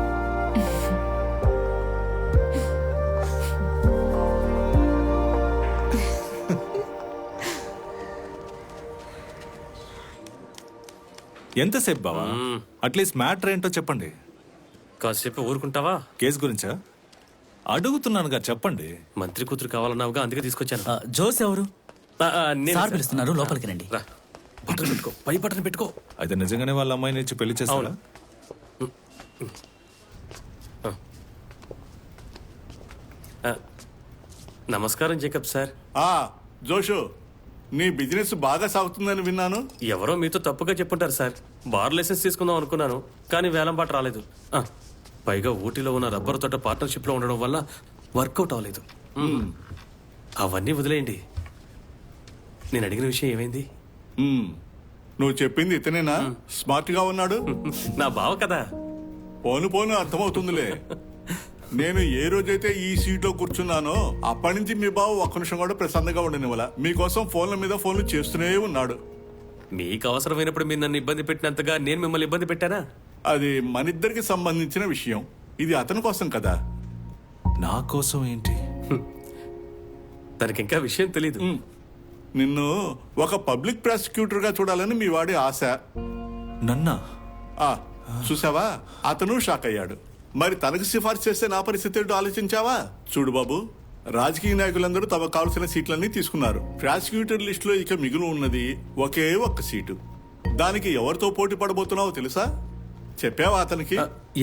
ఎంతసేపు బావా? అట్లీస్ట్ మ్యాటర్ ఏంటో చెప్పండి. కాసేపు ఊరుకుంటావా? కేసు గురించా? అడుగుతున్నానుగా, చెప్పండి. మంత్రి కూతురు కావాలన్నావుగా, అందుకే తీసుకొచ్చాను. జోస్ ఎవరు? సార్ పిలుస్తున్నారు, లోపలికి రండి. బటన్ పెట్టుకో, పై బటన్ పెట్టుకో. అయితే నిజంగానే వాళ్ళ అమ్మాయిని ఇచ్చి పెళ్లి చేస్తావా? నమస్కారం జేకబ్ సార్. జోషు, నీ బిజినెస్ బాగా సాగుతుందని విన్నాను. ఎవరో మీతో తప్పుగా చెప్పుంటారు సార్. బార్ లైసెన్స్ తీసుకుందాం అనుకున్నాను, కానీ వేలం పాట రాలేదు. పైగా ఊటీలో ఉన్న రబ్బర్ తోట పార్ట్నర్షిప్ లో ఉండడం వల్ల వర్కౌట్ అవ్వలేదు. అవన్నీ వదిలేయండి. నేను అడిగిన విషయం ఏమైంది? నువ్వు చెప్పింది ఇతనేనా? స్మార్ట్ గా ఉన్నాడు. నా బావ కదా. పోను పోను అర్థమవుతుందిలే. నేను ఏ రోజైతే ఈ సీట్లో కూర్చున్నానో అప్పటి నుంచి మీ బావ ఒక్క నిమిషం కూడా ప్రశాంతంగా ఉండనివ్వాల. మీకోసం ఫోన్ల మీద ఫోన్లు చేస్తూనే ఉన్నాడు. మీకు అవసరమైనప్పుడు మీరు నన్ను ఇబ్బంది పెట్టినంతగా నేను మిమ్మల్ని ఇబ్బంది పెట్టానా? అది మనిద్దరికి సంబంధించిన విషయం. ఇది అతని కోసం కదా. నా కోసం ఏంటి? తనకి ఇంకా విషయం తెలీదు. నిన్ను ఒక పబ్లిక్ ప్రాసిక్యూటర్ గా చూడాలని మీ వాడి ఆశ. నన్నా? చూసావా, అతను షాక్ అయ్యాడు. మరి తనకు సిఫార్సు చేస్తే నా పరిస్థితి ఏంటో ఆలోచించావా? చూడు బాబు, రాజకీయ నాయకులందరూ తమకు కావాల్సిన సీట్లన్నీ తీసుకున్నారు. ప్రాసిక్యూటర్ లిస్ట్ లో ఇక మిగులు ఉన్నది ఒకే ఒక్క సీటు. దానికి ఎవరితో పోటీ పడబోతున్నావో తెలుసా? చెప్పావా అతనికి?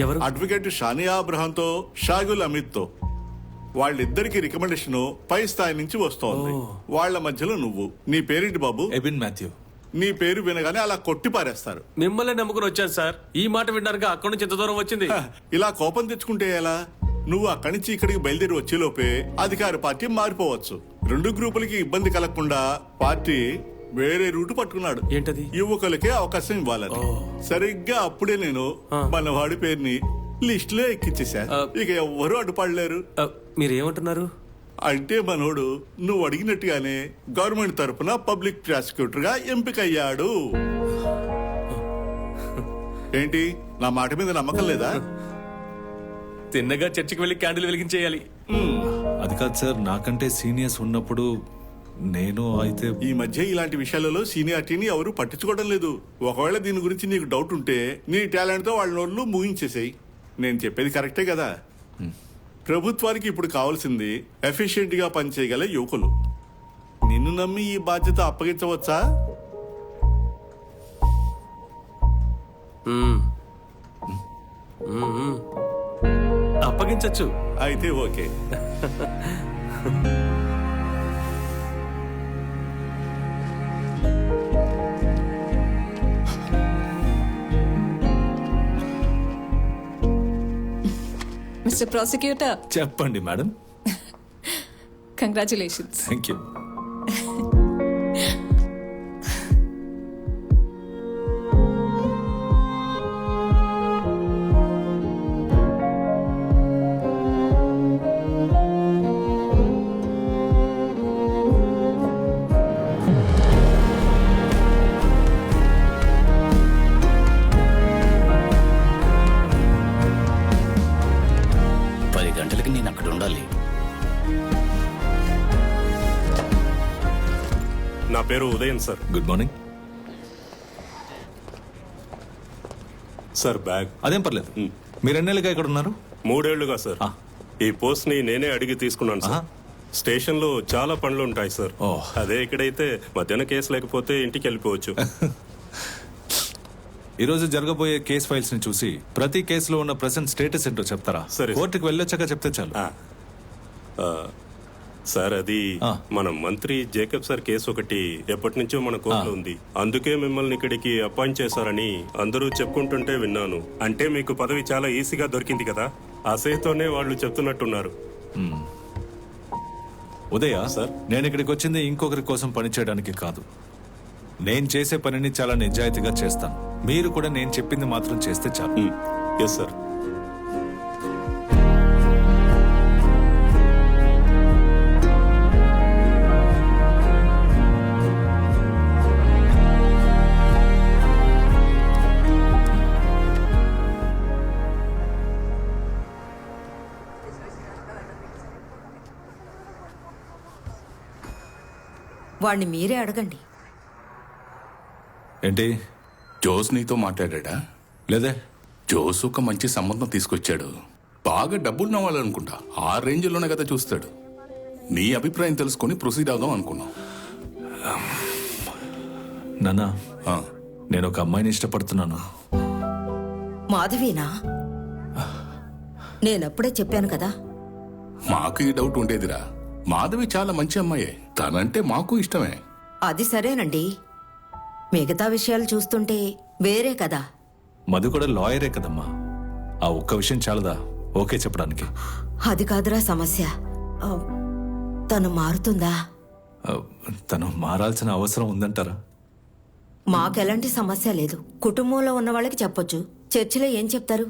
ఎవరు? అడ్వకేట్ షానియా అబ్రహాంతో, షాగుల్ అమిత్ తో. వాళ్ళిద్దరికి రికమెండేషన్ పై స్థాయి నుంచి వస్తోంది. వాళ్ళ మధ్యలో నువ్వు. నీ పేరేంటి బాబు? ఎబిన్ మాథ్యూ. నీ పేరు వినగానే అలా కొట్టి పారేస్తారు. మిమ్మల్ని నమ్ముకుని వచ్చాను సార్. ఈ మాట వినడానికి అక్కడి నుంచి ఎంత దూరం వచ్చింది. ఇలా కోపం తెచ్చుకుంటే ఎలా? నువ్వు అక్కడి నుంచి ఇక్కడికి బయలుదేరి వచ్చేలోపే అధికార పార్టీ మారిపోవచ్చు. రెండు గ్రూపులకి ఇబ్బంది కలగకుండా పార్టీ వేరే రూటు పట్టుకున్నాడు. ఏంటది? యువకులకే అవకాశం ఇవ్వాలని. సరిగ్గా అప్పుడే నేను మనవాడి పేరుని లిస్ట్ లో ఎక్కించేశా. ఇక ఎవ్వరూ అడ్డుపడలేరు. మీరేమంటున్నారు? అంటే మనోడు నువ్వు అడిగినట్టుగానే గవర్నమెంట్ తరఫున పబ్లిక్ ప్రాసిక్యూటర్ గా ఎంపికయ్యాడు. ఏంటి, నా మాట మీద నమ్మకం లేదా? తిన్నగా చర్చికి వెళ్లి క్యాండిల్ వెలిగించేయాలి. అది కాదు సార్, నాకంటే సీనియర్స్ ఉన్నప్పుడు నేను అయితే. ఈ మధ్య ఇలాంటి విషయాలలో సీనియారిటీని ఎవరు పట్టించుకోవడం లేదు. ఒకవేళ దీని గురించి నీకు డౌట్ ఉంటే నీ టాలెంట్ తో వాళ్ళ నోళ్ళు ముగించేసాయి. నేను చెప్పేది కరెక్టే కదా? ప్రభుత్వానికి ఇప్పుడు కావాల్సింది ఎఫిషియెంట్ గా పనిచేయగల యువకులు. నిన్ను నమ్మి ఈ బాధ్యత అప్పగించవచ్చా? అప్పగించచ్చు. అయితే ఓకే. Mister prosecutor. చెప్పండి మేడం. కంగ్రాచులేషన్స్. Thank you. నేను అక్కడ ఉండాలి. నా పేరు ఉదయం sir. Good morning sir. Bag అదేం పర్లేదు. మీరు ఎన్నేళ్ళుగా ఇక్కడ ఉన్నారు? 3 ఏళ్లుగా సార్. ఈ పోస్ట్ ని నేనే అడిగి తీసుకున్నాను సార్. స్టేషన్ లో చాలా పనులు ఉంటాయి సార్. అదే ఇక్కడైతే మధ్యాహ్నం కేసు లేకపోతే ఇంటికి వెళ్ళిపోవచ్చు. ఈ రోజు జరగబోయే కేసు ఫైల్స్ ని చూసి ప్రతి కేసులో ఉన్న ప్రెసెంట్ స్టేటస్ ఏంటో చెప్తారా? కోర్టుకు వెళ్ళొచ్చాక చెప్తే చాలు. సార్, అది మన మంత్రి జేకబ్ సార్ కేసు ఒకటి ఎప్పటి నుంచో మన కోర్టులో ఉంది. అందుకే మిమ్మల్ని ఇక్కడికి అపాయింట్ చేశారని అందరూ చెప్పుకుంటుంటే విన్నాను. అంటే మీకు పదవి చాలా ఈజీగా దొరికింది కదా, అసేతోనే వాళ్ళు చెప్తున్నట్టున్నారు. ఉదయ సార్, నేను ఇక్కడికి వచ్చింది ఇంకొకరి కోసం పనిచేయడానికి కాదు. నేను చేసే పనిని చాలా నిజాయితీగా చేస్తాను. మీరు కూడా నేను చెప్పింది మాత్రం చేస్తే చాలు. Yes sir. వాణ్ణి మీరే అడగండి. ఏంటి, జోస్ నీతో మాట్లాడా? లేదే. జోస్ ఒక మంచి సంబంధం తీసుకొచ్చాడు. బాగా డబ్బులు నవ్వాలనుకుంటా. ఆ రేంజ్లోనే కదా చూస్తాడు. నీ అభిప్రాయం తెలుసుకొని ప్రొసీడ్ అవుదాం అనుకున్నాం. నాన్నా, నేను ఒక అమ్మాయిని ఇష్టపడుతున్నాను. మాధవీనా? నేనప్పుడే చెప్పాను కదా. మాకు ఈ డౌట్ ఉండేదిరా. మాధవి చాలా మంచి అమ్మాయే. తనంటే మాకు ఇష్టమే. అది సరేనండి, మిగతా విషయాలు చూస్తుంటే వేరే కదా. మధు కూడా లాయరే కదమ్మా. ఆ ఒక్క విషయం చాలదా ఓకే చెప్పడానికి? అది కాదురా సమస్య. తను మారుతుందా? తను మారాల్సిన అవసరం ఉందంటారా? మాకెలాంటి సమస్య లేదు. కుటుంబంలో ఉన్న వాళ్ళకి చెప్పొచ్చు. చర్చిలో ఏం చెప్తారు?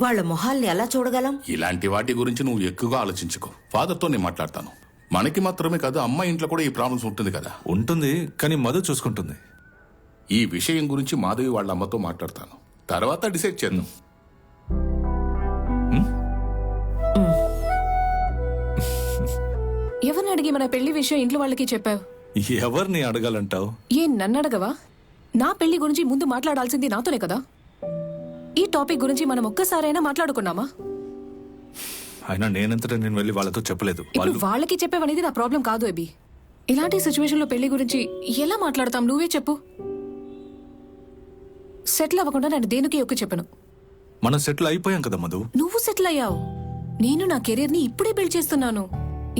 వాళ్ళ మొహాల్ని ఎలా చూడగలం? ఇలాంటి వాటి గురించి నువ్వు ఎక్కువగా ఆలోచించుకో. ఫాదర్తో నేను మాట్లాడతాను. మనకి మాత్రమే కాదు, అమ్మాయి ఇంట్లో కూడా ఈ ప్రాబ్లమ్స్ ఉంటుంది కదా. ఉంటుంది, కానీ మధు చూసుకుంటుంది. ఈ విషయం గురించి మాధవి వాళ్ళ అమ్మతో మాట్లాడతాను. తర్వాత డిసైడ్ చేద్దాం. ఎవరిని అడిగి మన పెళ్లి విషయం ఇంట్లో వాళ్ళకి చెప్పావు? ఎవరిని అడగాలంటావు? ఏ నన్ను అడగవా? నా పెళ్లి గురించి ముందు మాట్లాడాల్సింది నాతోనే కదా. ఈ టాపిక్ గురించి మనం ఒక్కసారైనా మాట్లాడుకున్నామా? అయినా నేనంతటా నేను వెళ్ళి వాళ్ళతో చెప్పలేదు. ఇప్పుడు వాళ్ళకి చెప్పేవనేది నా ప్రాబ్లం కాదు అబి. ఇలాంటి సిచ్యువేషన్ లో పెళ్లి గురించి ఎలా మాట్లాడతాం? నువ్వే చెప్పు. సెటిల్ అవ్వకుండా నేను దేనికి ఒక్క చెప్పను. మనం సెటిల్ అయిపోయాం కదా మధు. నువ్వు సెటిల్ అయ్యావు, నేను నా కెరీర్ ని ఇప్పుడే బిల్డ్ చేస్తున్నాను.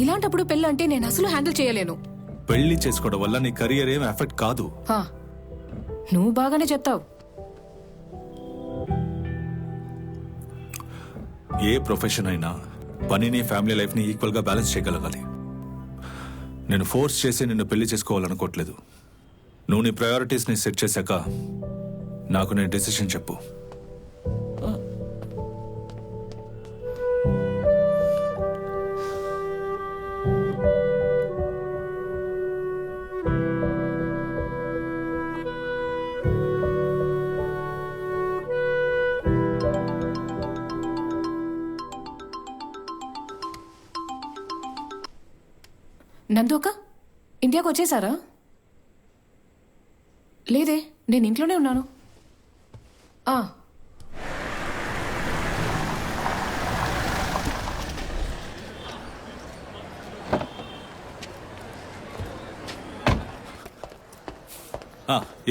ఇలాంటప్పుడు పెళ్ళంటే నేను అసలు హ్యాండిల్ చేయలేను. పెళ్లి చేసుకోవడం వల్ల నీ కెరియర్ ఏం ఎఫెక్ట్ కాదు. హా, నువ్వు బాగానే చెప్తావు. ఏ ప్రొఫెషన్ అయినా పనిని ఫ్యామిలీ లైఫ్ ని ఈక్వల్ గా బ్యాలెన్స్ చేయగలగాలి. నేను ఫోర్స్ చేసి నిన్ను పెళ్లి చేసుకోవాలనుకోవట్లేదు. నువ్వు నీ ప్రయారిటీస్ ని సెట్ చేశాక నాకు నేను డెసిషన్ చెప్పు. నందోక ఇండియాకి వచ్చేసారా? లేదే, నేను ఇంట్లోనే ఉన్నాను.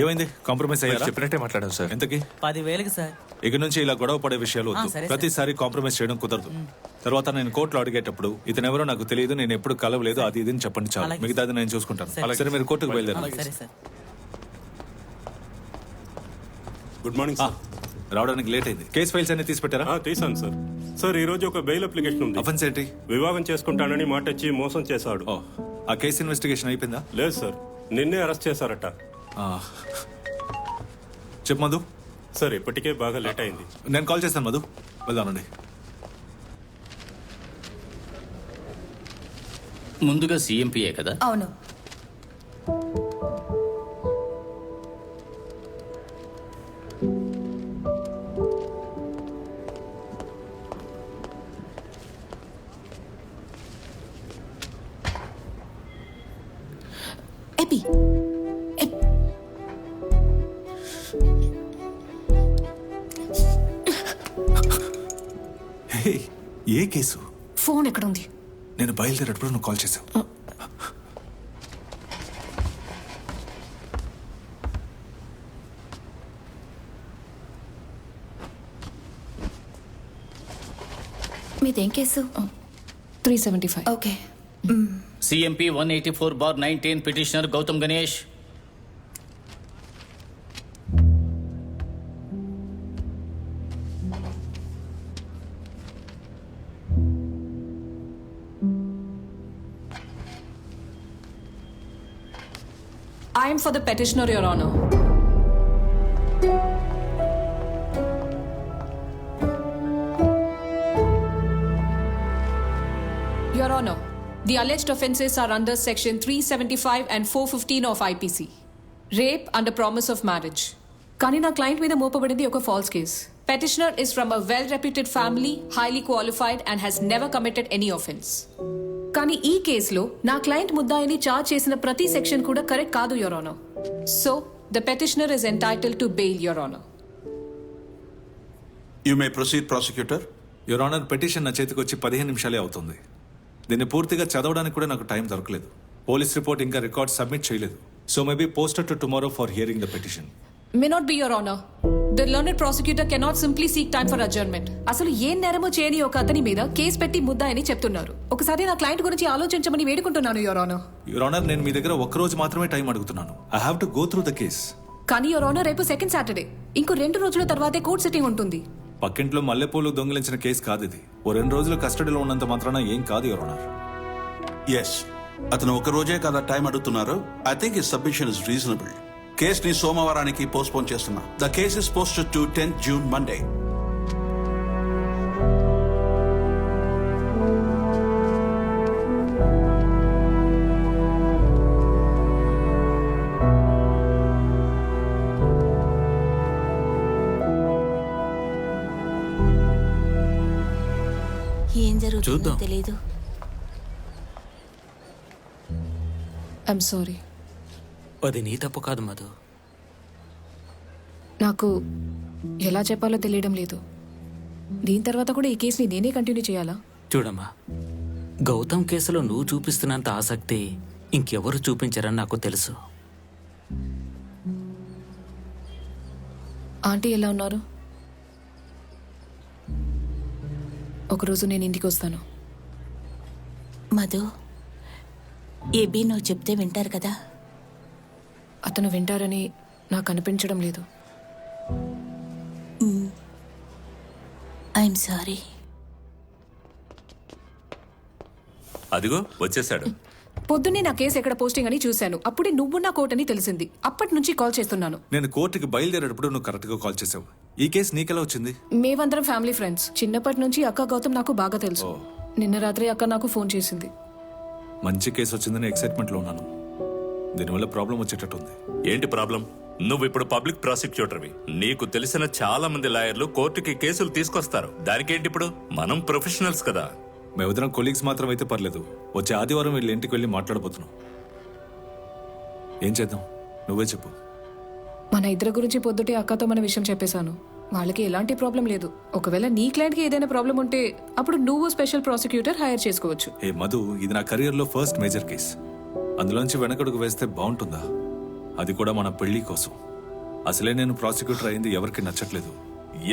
ఏమైంది? కాంప్రమైజ్ అయ్యారా? చెప్పినట్టే మాట్లాడాను సార్. ఎంతకి? 10,000కి సార్. ఇక నుంచి ఇలా గొడవ పడే విషయాలు వద్దు. సరే, ప్రతిసారి కాంప్రమైజ్ చేయడం కుదరదు. తర్వాత నేను కోర్టులో అడిగేటప్పుడు ఇతనెవరో నాకు తెలియదు, నేను ఎప్పుడు కలవలేదు, అది ఇది అని చెప్పండి చాలు. అలాగే మిగతాది నేను చూసుకుంటాను. సరే, మీరు కోర్టుకు బయలుదేరండి. సరే సార్. Good morning sir. రావడానికి లేట్ అయింది. కేసు ఫైల్స్ అన్ని తీసి పెట్టారా? తీసాను సార్. సార్ ఈ రోజు ఒక బెయిల్ అప్లికేషన్ ఉంది. అఫెన్స్ ఏంటి? వివాహం చేసుకుంటానని మాట ఇచ్చి మోసం చేశాడు. ఆ కేసు ఇన్వెస్టిగేషన్ అయిపోయిందా? లేదు సార్, నిన్నే అరెస్ట్ చేశారట. చెప్పు మధు. సార్ ఇప్పటికే బాగా లేట్ అయింది. నేను కాల్ చేస్తాను మధు, వెళ్దానండి. ముందుగా సీఎంపీఏ కదా? అవును. ఏ కేసు? ఫోన్ ఎక్కడుంది? నేను బయలుదేరేటప్పుడు నువ్వు కాల్ చేసావు. మీదేం case? 375. Okay. CMP 184/19 petitioner Gautam Ganesh. I am for the petitioner, Your Honor. Your Honor, the alleged offences are under Section 375 and 415 of IPC. Rape under promise of marriage. కానీ నా క్లయింట్ మీద మోపబడింది ఒక falls case. Petitioner is from a well-reputed family, highly qualified and has never committed any offence. కానీ ఈ కేసులో నా client ముద్దాయిని charge చేసిన ప్రతి సెక్షన్ కూడా కరెక్ట్ కాదు, your honour. So the petitioner is entitled to bail, your honour. You may proceed prosecutor. Your honour, petition నా చేతికి వచ్చి 15 నిమిషాలే అవుతుంది. దీన్ని పూర్తిగా చదవడానికి కూడా నాకు టైం దొరకలేదు. పోలీస్ రిపోర్ట్ ఇంకా రికార్డ్ సబ్మిట్ చేయలేదు. So maybe posted to tomorrow for hearing the petition. May not be, your honour. The learned prosecutor cannot simply seek time for adjournment. అసలు ఏం నేరమో చేయని ఒక అతని మీద కేసు పెట్టి ముద్దాయని చెప్తున్నారు. ఒకసారి నా క్లయింట్ గురించి ఆలోచించమని వేడుకుంటున్నాను, యువర్ ఆనర్. యువర్ ఆనర్, నేను మీ దగ్గర ఒక్క రోజు మాత్రమే టైం అడుగుతున్నాను. I have to go through the case. కానీ యువర్ ఆనర్, రేపు సెకండ్ సాటర్డే, ఇంకో 2 రోజుల తర్వాతే కోర్ట్ సిట్టింగ్ ఉంటుంది. పక్కింట్లో మల్లెపూలు దొంగిలించిన కేసు కాదు ఇది. ఓ 2 రోజులు కస్టడీలో ఉన్నంత మాత్రాన ఏం కాదు, యువర్ ఆనర్. ఎస్, అతను ఒక రోజే కదా టైం అడుగుతున్నారు. I think his submission is reasonable. కేసుని సోమవారానికి పోస్ట్పోన్ చేస్తున్నా. The case is posted to 10th June Monday. ఏం జరుగుతుందో తెలీదు. I'm sorry. అది నీ తప్పు కాదు మధు. నాకు ఎలా చెప్పాలో తెలియడం లేదు. దీని తర్వాత కూడా ఈ కేసుని నేనే కంటిన్యూ చేయాలా? చూడమ్మా, గౌతమ్ కేసులో నువ్వు చూపిస్తున్నంత ఆసక్తి ఇంకెవరు చూపించరని నాకు తెలుసు. ఆంటీ ఎలా ఉన్నారు? ఒక ఒకరోజు నేను ఇంటికి వస్తాను. మధు, ఏబీ నువ్వు చెప్తే వింటారు కదా? అతను వింటారని నాకు అనిపించడం లేదు. I'm sorry. అదిగో వచ్చేసాడు. పొద్దున్నే నా కేసు ఎక్కడ పోస్టింగ్ అని చూశాను. అప్పుడే నువ్వు నా కోర్ట్ అని తెలిసింది. అప్పటి నుంచి కాల్ చేస్తున్నాను. నేను కోర్టుకి బయలుదేరేటప్పుడు నువ్వు కరెక్ట్గా కాల్ చేసావు. ఈ కేసు నీకెలా వచ్చింది? మేమందరం ఫ్యామిలీ ఫ్రెండ్స్. చిన్నప్పటి నుంచి అక్క గౌతమ్ నాకు బాగా తెలుసు. నిన్న రాత్రి అక్క నాకు ఫోన్ చేసింది. మంచి కేసు వచ్చిందని ఎక్సైట్మెంట్లో ఉన్నాను. దీనివల్ల ప్రాబ్లం వచ్చేటట్టుంది. ఏంటి ప్రాబ్లం? నువ్వు ఇప్పుడు పబ్లిక్ ప్రాసిక్యూటర్వి. నీకు తెలిసిన చాలా మంది లాయర్లు కోర్టుకి కేసులు తీసుకొస్తారు. దానికేంటి ఇప్పుడు? మనం ప్రొఫెషనల్స్ కదా. మేమిద్దరం కొలీగ్స్ మాత్రం అయితే పర్లేదు. వచ్చే ఆదివారం వీళ్ళ ఇంటికి వెళ్ళి మాట్లాడబోతున్నాం. ఏం చేద్దాం నువ్వే చెప్పు. మన ఇద్దరి గురించి పొద్దుటే అక్కతో మన విషయం చెప్పేశాను. వాళ్ళకి ఎలాంటి ప్రాబ్లం లేదు. ఒకవేళ నీ క్లయింట్కి ఏదైనా ప్రాబ్లం ఉంటే అప్పుడు నువ్వు స్పెషల్ ప్రాసిక్యూటర్ హైర్ చేసుకోవచ్చు. ఏ మధు, ఇది నా కెరియర్లో ఫస్ట్ మేజర్ కేస్. అందులోంచి వెనకడుగు వేస్తే బాగుంటుందా? అది కూడా మన పెళ్లి కోసం. అసలే నేను ప్రాసిక్యూటర్ అయింది ఎవరికి నచ్చట్లేదు.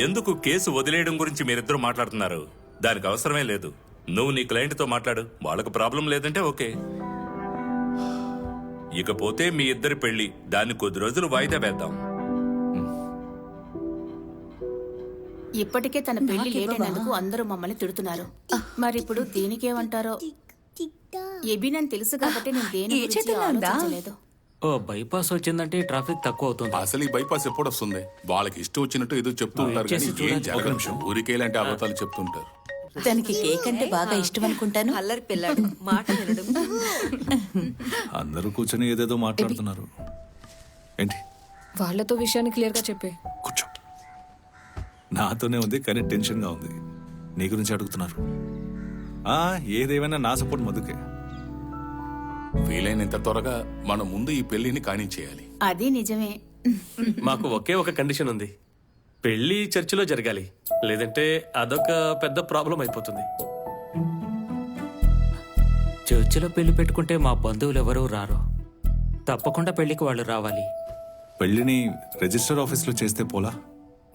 ఎందుకు కేసు వదిలేయడం గురించి మీరిద్దరు మాట్లాడుతున్నారు? దానికి అవసరమే లేదు. నువ్వు నీ క్లయింట్తో మాట్లాడు. వాళ్ళకు ప్రాబ్లం లేదంటే ఓకే. ఇకపోతే మీ ఇద్దరి పెళ్లి, దాన్ని కొద్ది రోజులు వాయిదా వేద్దాం. ఇప్పటికే తన పెళ్లి లేట్ అయినందుకు అందరూ మమ్మల్ని తిడుతున్నారు. మరి ఇప్పుడు దీనికేమంటారో? ఏబీ నన్ను తెలుసు కాబట్టి నేను దేని గురించి ఆలోచించలేదు. ఓ బైపాస్ వచ్చిందంటే ట్రాఫిక్ తక్కువ అవుతుంది. అసలు ఈ బైపాస్ ఎప్పుడు వస్తుంది? వాళ్ళకి ఇష్టం వచ్చినట్టు ఏదో చెప్తూ ఉంటారు కానీ ఏం జరగదు. ఊరికే ఇలాంటి అబద్ధాలు చెప్తుంటారు. తనకి కేక్ అంటే బాగా ఇష్టం అనుకుంటాను. అల్లరి పిల్లాడు, మాట వినడు. అందరూ కూర్చొని ఏదేదో మాట్లాడుతున్నారు. ఏంటి? వాళ్ళతో విషయాన్ని క్లియర్ గా చెప్పే. నాతోనే ఉంది కానీ టెన్షన్ గా ఉంది. నీ గురించి అడుగుతున్నారు. ఏదేమైనా నా సపోర్ట్ మధుకే. వీలైనంత త్వరగా మనం ముందు ఈ పెళ్లిని కానిచ్చేయాలి. అది నిజమే. మాకు ఒకే ఒక కండిషన్ ఉంది. పెళ్లి చర్చిలో జరగాలి, లేదంటే అదొక పెద్ద ప్రాబ్లం అయిపోతుంది. చర్చిలో పెళ్లి పెట్టుకుంటే మా బంధువులు ఎవరూ రారు. తప్పకుండా పెళ్లికి వాళ్ళు రావాలి. పెళ్లిని రిజిస్టర్ ఆఫీస్లో చేస్తే పోలా?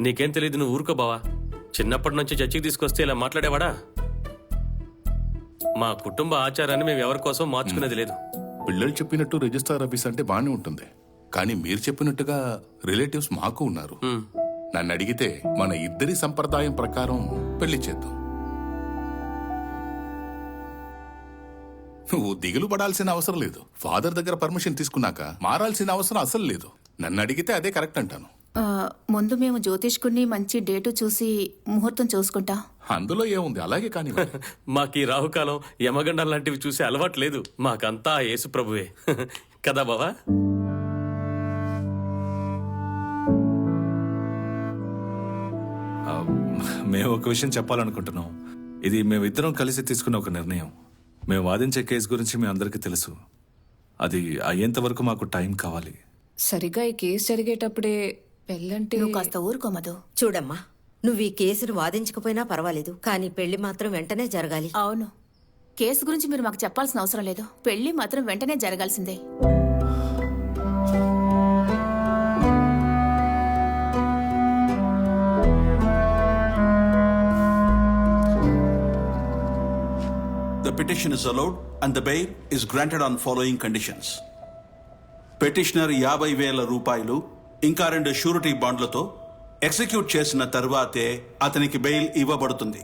నీకేం తెలియదు, నువ్వు ఊరుకో బావా. చిన్నప్పటి నుంచి చర్చికి తీసుకొస్తే ఇలా మాట్లాడేవాడా? మా కుటుంబ ఆచారాన్ని మేము ఎవరి కోసం మార్చుకునేది లేదు. పిల్లలు చెప్పినట్టు రిజిస్టర్ ఆఫీస్ అంటే బాగానే ఉంటుంది, కానీ మీరు చెప్పినట్టుగా రిలేటివ్స్ మాకు ఉన్నారు. నన్ను అడిగితే మన ఇద్దరి సంప్రదాయం ప్రకారం పెళ్లి చేద్దాం. నువ్వు దిగులు పడాల్సిన అవసరం లేదు. ఫాదర్ దగ్గర పర్మిషన్ తీసుకున్నాక మారాల్సిన అవసరం అసలు లేదు. నన్ను అడిగితే అదే కరెక్ట్ అంటాను. ముందు మేము జ్యోతిష్కుని మంచి డేటు చూసి ముహూర్తం చూసుకుంటా. అందులో ఏముంది, అలాగే కానీ మాకు ఈ రాహుకాలం యమగండం లాంటివి చూసి అలవాటు లేదు. మాకంతా యేసు ప్రభువే కదా బావా. మేము ఒక విషయం చెప్పాలనుకుంటున్నాం. ఇది మేమిద్దరం కలిసి తీసుకున్న ఒక నిర్ణయం. మేము వాదించే కేసు గురించి మీ అందరికీ తెలుసు. అది అయ్యేంత వరకు మాకు టైం కావాలి. సరిగ్గా ఈ కేసు జరిగేటప్పుడే పెళ్ళంటే నువ్వు కాస్త ఊరుకోమదు. చూడమ్మా, నువ్వు ఈ కేసును వాదించకపోయినా పర్వాలేదు, కానీ పెళ్లి మాత్రం వెంటనే జరగాలి. అవును, కేసు గురించి మీరు మాకు చెప్పాల్సిన అవసరం లేదు. పెళ్లి మాత్రం వెంటనే జరగాల్సిందే. The petition is allowed and the bail is granted on following conditions. Petitioner 50,000 రూపాయలు ఇంకా 2 షూరిటీ బాండ్లతో ఎగ్జిక్యూట్ చేసిన తర్వాతే అతనికి బెయిల్ ఇవ్వబడుతుంది.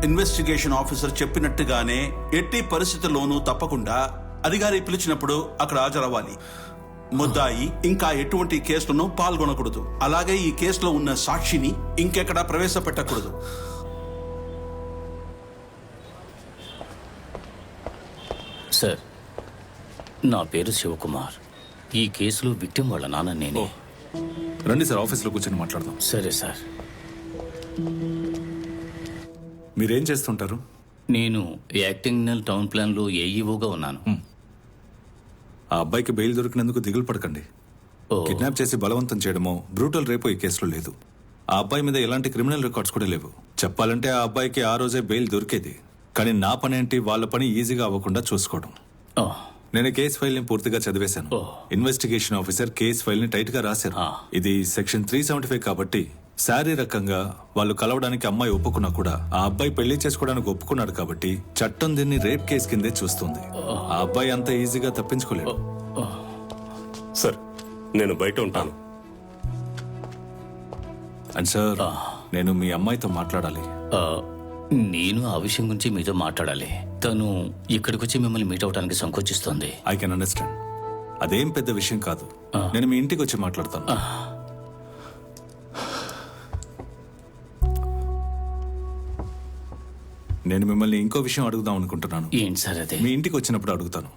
ఇన్వెస్టిగేషన్ ఆఫీసర్ చెప్పినట్టుగానే ఎట్టి పరిస్థితుల్లోనూ తప్పకుండా అధికారి పిలిచినప్పుడు అక్కడ హాజరవ్వాలి. ముద్దాయి ఇంకా ఎటువంటి కేసులను పాల్గొనకూడదు. అలాగే ఈ కేసులో ఉన్న సాక్షిని ఇంకెక్కడా ప్రవేశపెట్టకూడదు. సార్, నా పేరు శివకుమార్. ఈ కేసులో విక్టిమ్ వాళ్ళ నాన్న నేనే. రండి సార్, ఆఫీస్లో కూర్చొని మాట్లాడదాం. సరే సార్. మీరేం చేస్తుంటారు? నేను యాక్టింగ్ టౌన్ ప్లాన్లో ఏఈఓగా ఉన్నాను. ఆ అబ్బాయికి బెయిల్ దొరికినందుకు దిగులు పడకండి. కిడ్నాప్ చేసి బలవంతం చేయడమో బ్రూటల్ రేపో ఈ కేసులో లేదు. ఆ అబ్బాయి మీద ఎలాంటి క్రిమినల్ రికార్డ్స్ కూడా లేవు. చెప్పాలంటే ఆ అబ్బాయికి ఆ రోజే బెయిల్ దొరికేది. కానీ నా పని ఏంటి, వాళ్ళ పని ఈజీగా అవ్వకుండా చూసుకోవడం. నేను కేసు ఫైల్ ని పూర్తిగా చదివేశాను. ఇన్వెస్టిగేషన్ ఆఫీసర్ కేసు ఫైల్ ని టైట్ గా రాశారు. ఇది సెక్షన్ 375 కాబట్టి శారీరకంగా వాళ్ళు కలవడానికి అమ్మాయి ఒప్పుకున్నా కూడా ఆ అబ్బాయి పెళ్లి చేసుకోవడానికి ఒప్పుకున్నాడు కాబట్టి చట్టం దీన్ని రేప్ కేసు కిందే చూస్తుంది. ఆ అబ్బాయి అంత ఈజీగా తప్పించుకోలేడు. సార్ నేను బయట ఉంటాను. అండ్ సార్, నేను మీ అమ్మాయితో మాట్లాడాలి. నేను ఆ విషయం గురించి మీతో మాట్లాడాలి. తను ఇక్కడికి వచ్చి మిమ్మల్ని మీట్ అవడానికి సంకోచిస్తోంది. I can understand. అదేం పెద్ద విషయం కాదు. నేను మీ ఇంటికి వచ్చి మాట్లాడతాను. నేను మిమ్మల్ని ఇంకో విషయం అడుగుదాం అనుకుంటున్నాను. ఏంటి సార్ అదే? మీ ఇంటికి వచ్చినప్పుడు అడుగుతాను.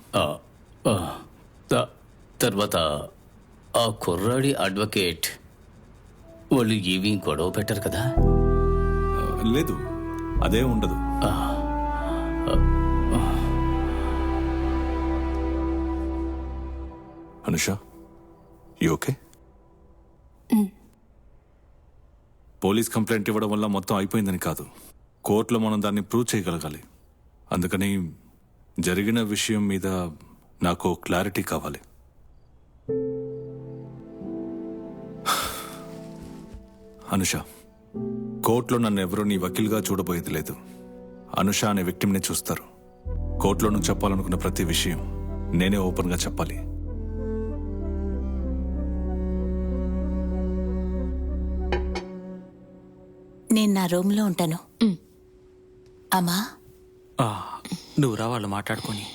తర్వాత ఆ కుర్రాడి అడ్వకేట్ వాళ్ళు ఏమీ గొడవ పెట్టారు కదా? లేదు, అదే ఉండదు. Anusha, you okay? Police complaint ఇవ్వడం వల్ల మొత్తం అయిపోయిందని కాదు, కోర్టులో మనం దాన్ని ప్రూవ్ చేయగలగాలి. అందుకని జరిగిన విషయం మీద నాకు క్లారిటీ కావాలి. అనుష, కోర్టులో నన్ను ఎవరూ నీ వకీల్గా చూడబోయేది లేదు. అనుష అనే విక్టిమ్ని చూస్తారు. కోర్టులో నువ్వు చెప్పాలనుకున్న ప్రతి విషయం నేనే ఓపెన్గా చెప్పాలి. నేను నా రూమ్లో ఉంటాను. అమ్మా, నువ్వు రా, వాళ్ళు మాట్లాడుకొని.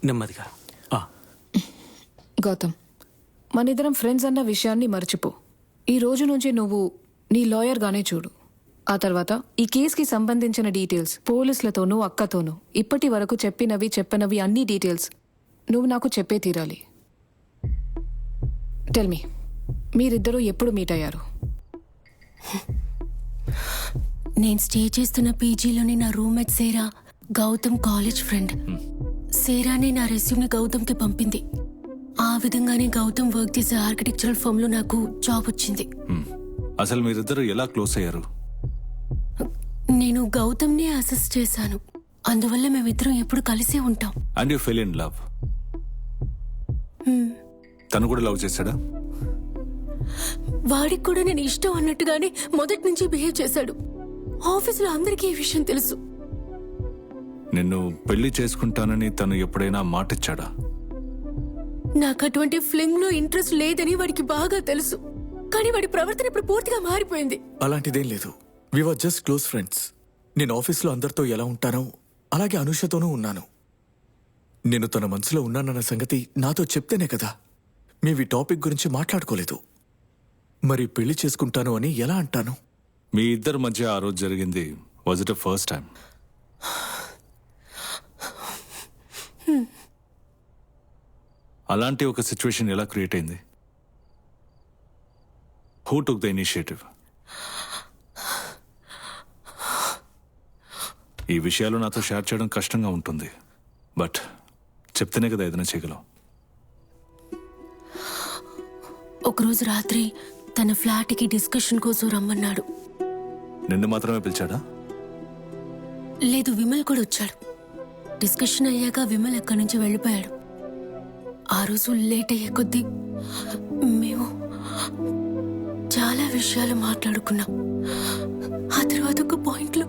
నెమ్మదిగా. గౌతమ్, మనిద్దరం ఫ్రెండ్స్ అన్న విషయాన్ని మర్చిపో. ఈ రోజు నుంచి నువ్వు నీ లాయర్గానే చూడు. ఆ తర్వాత ఈ కేసుకి సంబంధించిన డీటెయిల్స్ పోలీసులతోనూ అక్కతోనూ ఇప్పటి వరకు చెప్పనవి అన్ని డీటెయిల్స్ నువ్వు నాకు చెప్పే తీరాలి. టెల్ మీ, మీరిద్దరూ ఎప్పుడు మీట్ అయ్యారు? నేను స్టే చేస్తున్న పీజీలోని నా రూమ్మేట్ సేరా, గౌతమ్ కాలేజ్ ఫ్రెండ్. సేరానే నా రెస్యూమ్ని గౌతమ్కి పంపింది. ఆ విధంగానే గౌతమ్ వర్క్ చేసే ఆర్కిటెక్చరల్ ఫర్మ్ లో నాకు జాబ్ వచ్చింది. అసలు మీరిద్దరు ఎలా క్లోజ్ అయ్యారు? నేను గౌతమ్ని అసిస్ట్ చేశాను, అందువల్ల మేమిద్దరం ఎప్పుడు కలిసే ఉంటాం. And you fell in love. తను కూడా లవ్ చేశాడా? వాడికి కూడా నేను ఇష్టం అన్నట్టుగానే మొదటి నుంచి బిహేవ్ చేశాడు. ఆఫీసులో అందరికీ ఈ విషయం తెలుసు. నిన్ను పెళ్లి చేసుకుంటానని తను ఎప్పుడైనా మాటిచ్చాడా? నాకు అటువంటి ఫ్లింగ్ లో ఇంట్రెస్ట్ లేదని వాడికి బాగా తెలుసు, కానీ వాడి ప్రవర్తన ఇప్పుడు పూర్తిగా మారిపోయింది. అలాంటిదేం లేదు. వి వర్ జస్ట్ క్లోజ్ ఫ్రెండ్స్. నేను ఆఫీస్లో అందరితో ఎలా ఉంటానో అలాగే అనుషతోనూ ఉన్నాను. నేను తన మనసులో ఉన్నానన్న సంగతి నాతో చెప్తేనే కదా మేవి టాపిక్ గురించి మాట్లాడుకోలేదు. మరి పెళ్లి చేసుకుంటాను అని ఎలా అంటాను? మీ ఇద్దరి మధ్య ఆ రోజు జరిగింది వాజ్ ఇట్ ఫస్ట్ టైం? అలాంటి ఒక సిచ్యువేషన్ ఎలా క్రియేట్ అయింది? Who took the initiative? ఈ విషయాలు నాతో షేర్ చేయడం కష్టంగా ఉంటుంది, బట్ చెప్తేనే కదా ఏదైనా చేయగలం. ఒకరోజు రాత్రి తన ఫ్లాట్కి డిస్కషన్ కోసం రమ్మన్నాడు. నిన్ను మాత్రమే పిలిచాడా? లేదు, విమల్ కూడా వచ్చాడు. డిస్కషన్ అయ్యాక విమల్ అక్కడి నుంచి వెళ్ళిపోయాడు. ఆ రోజు లేట్ అయ్యే కొద్దీ మేము చాలా విషయాలు మాట్లాడుకున్నాం. ఆ తర్వాత ఒక పాయింట్లో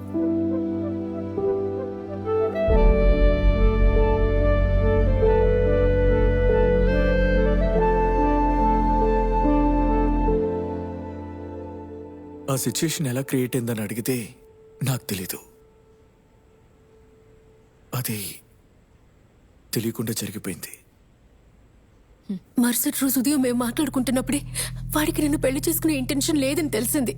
ఆ సిచ్యుయేషన్ ఎలా క్రియేట్ అయిందని అడిగితే నాకు తెలీదు. అది తెలియకుండా జరిగిపోయింది. మరుసటి రోజు ఉదయం మేము మాట్లాడుకుంటున్నప్పుడే వాడికి నన్ను పెళ్లి చేసుకునే ఇంటెన్షన్ లేదని తెలిసింది.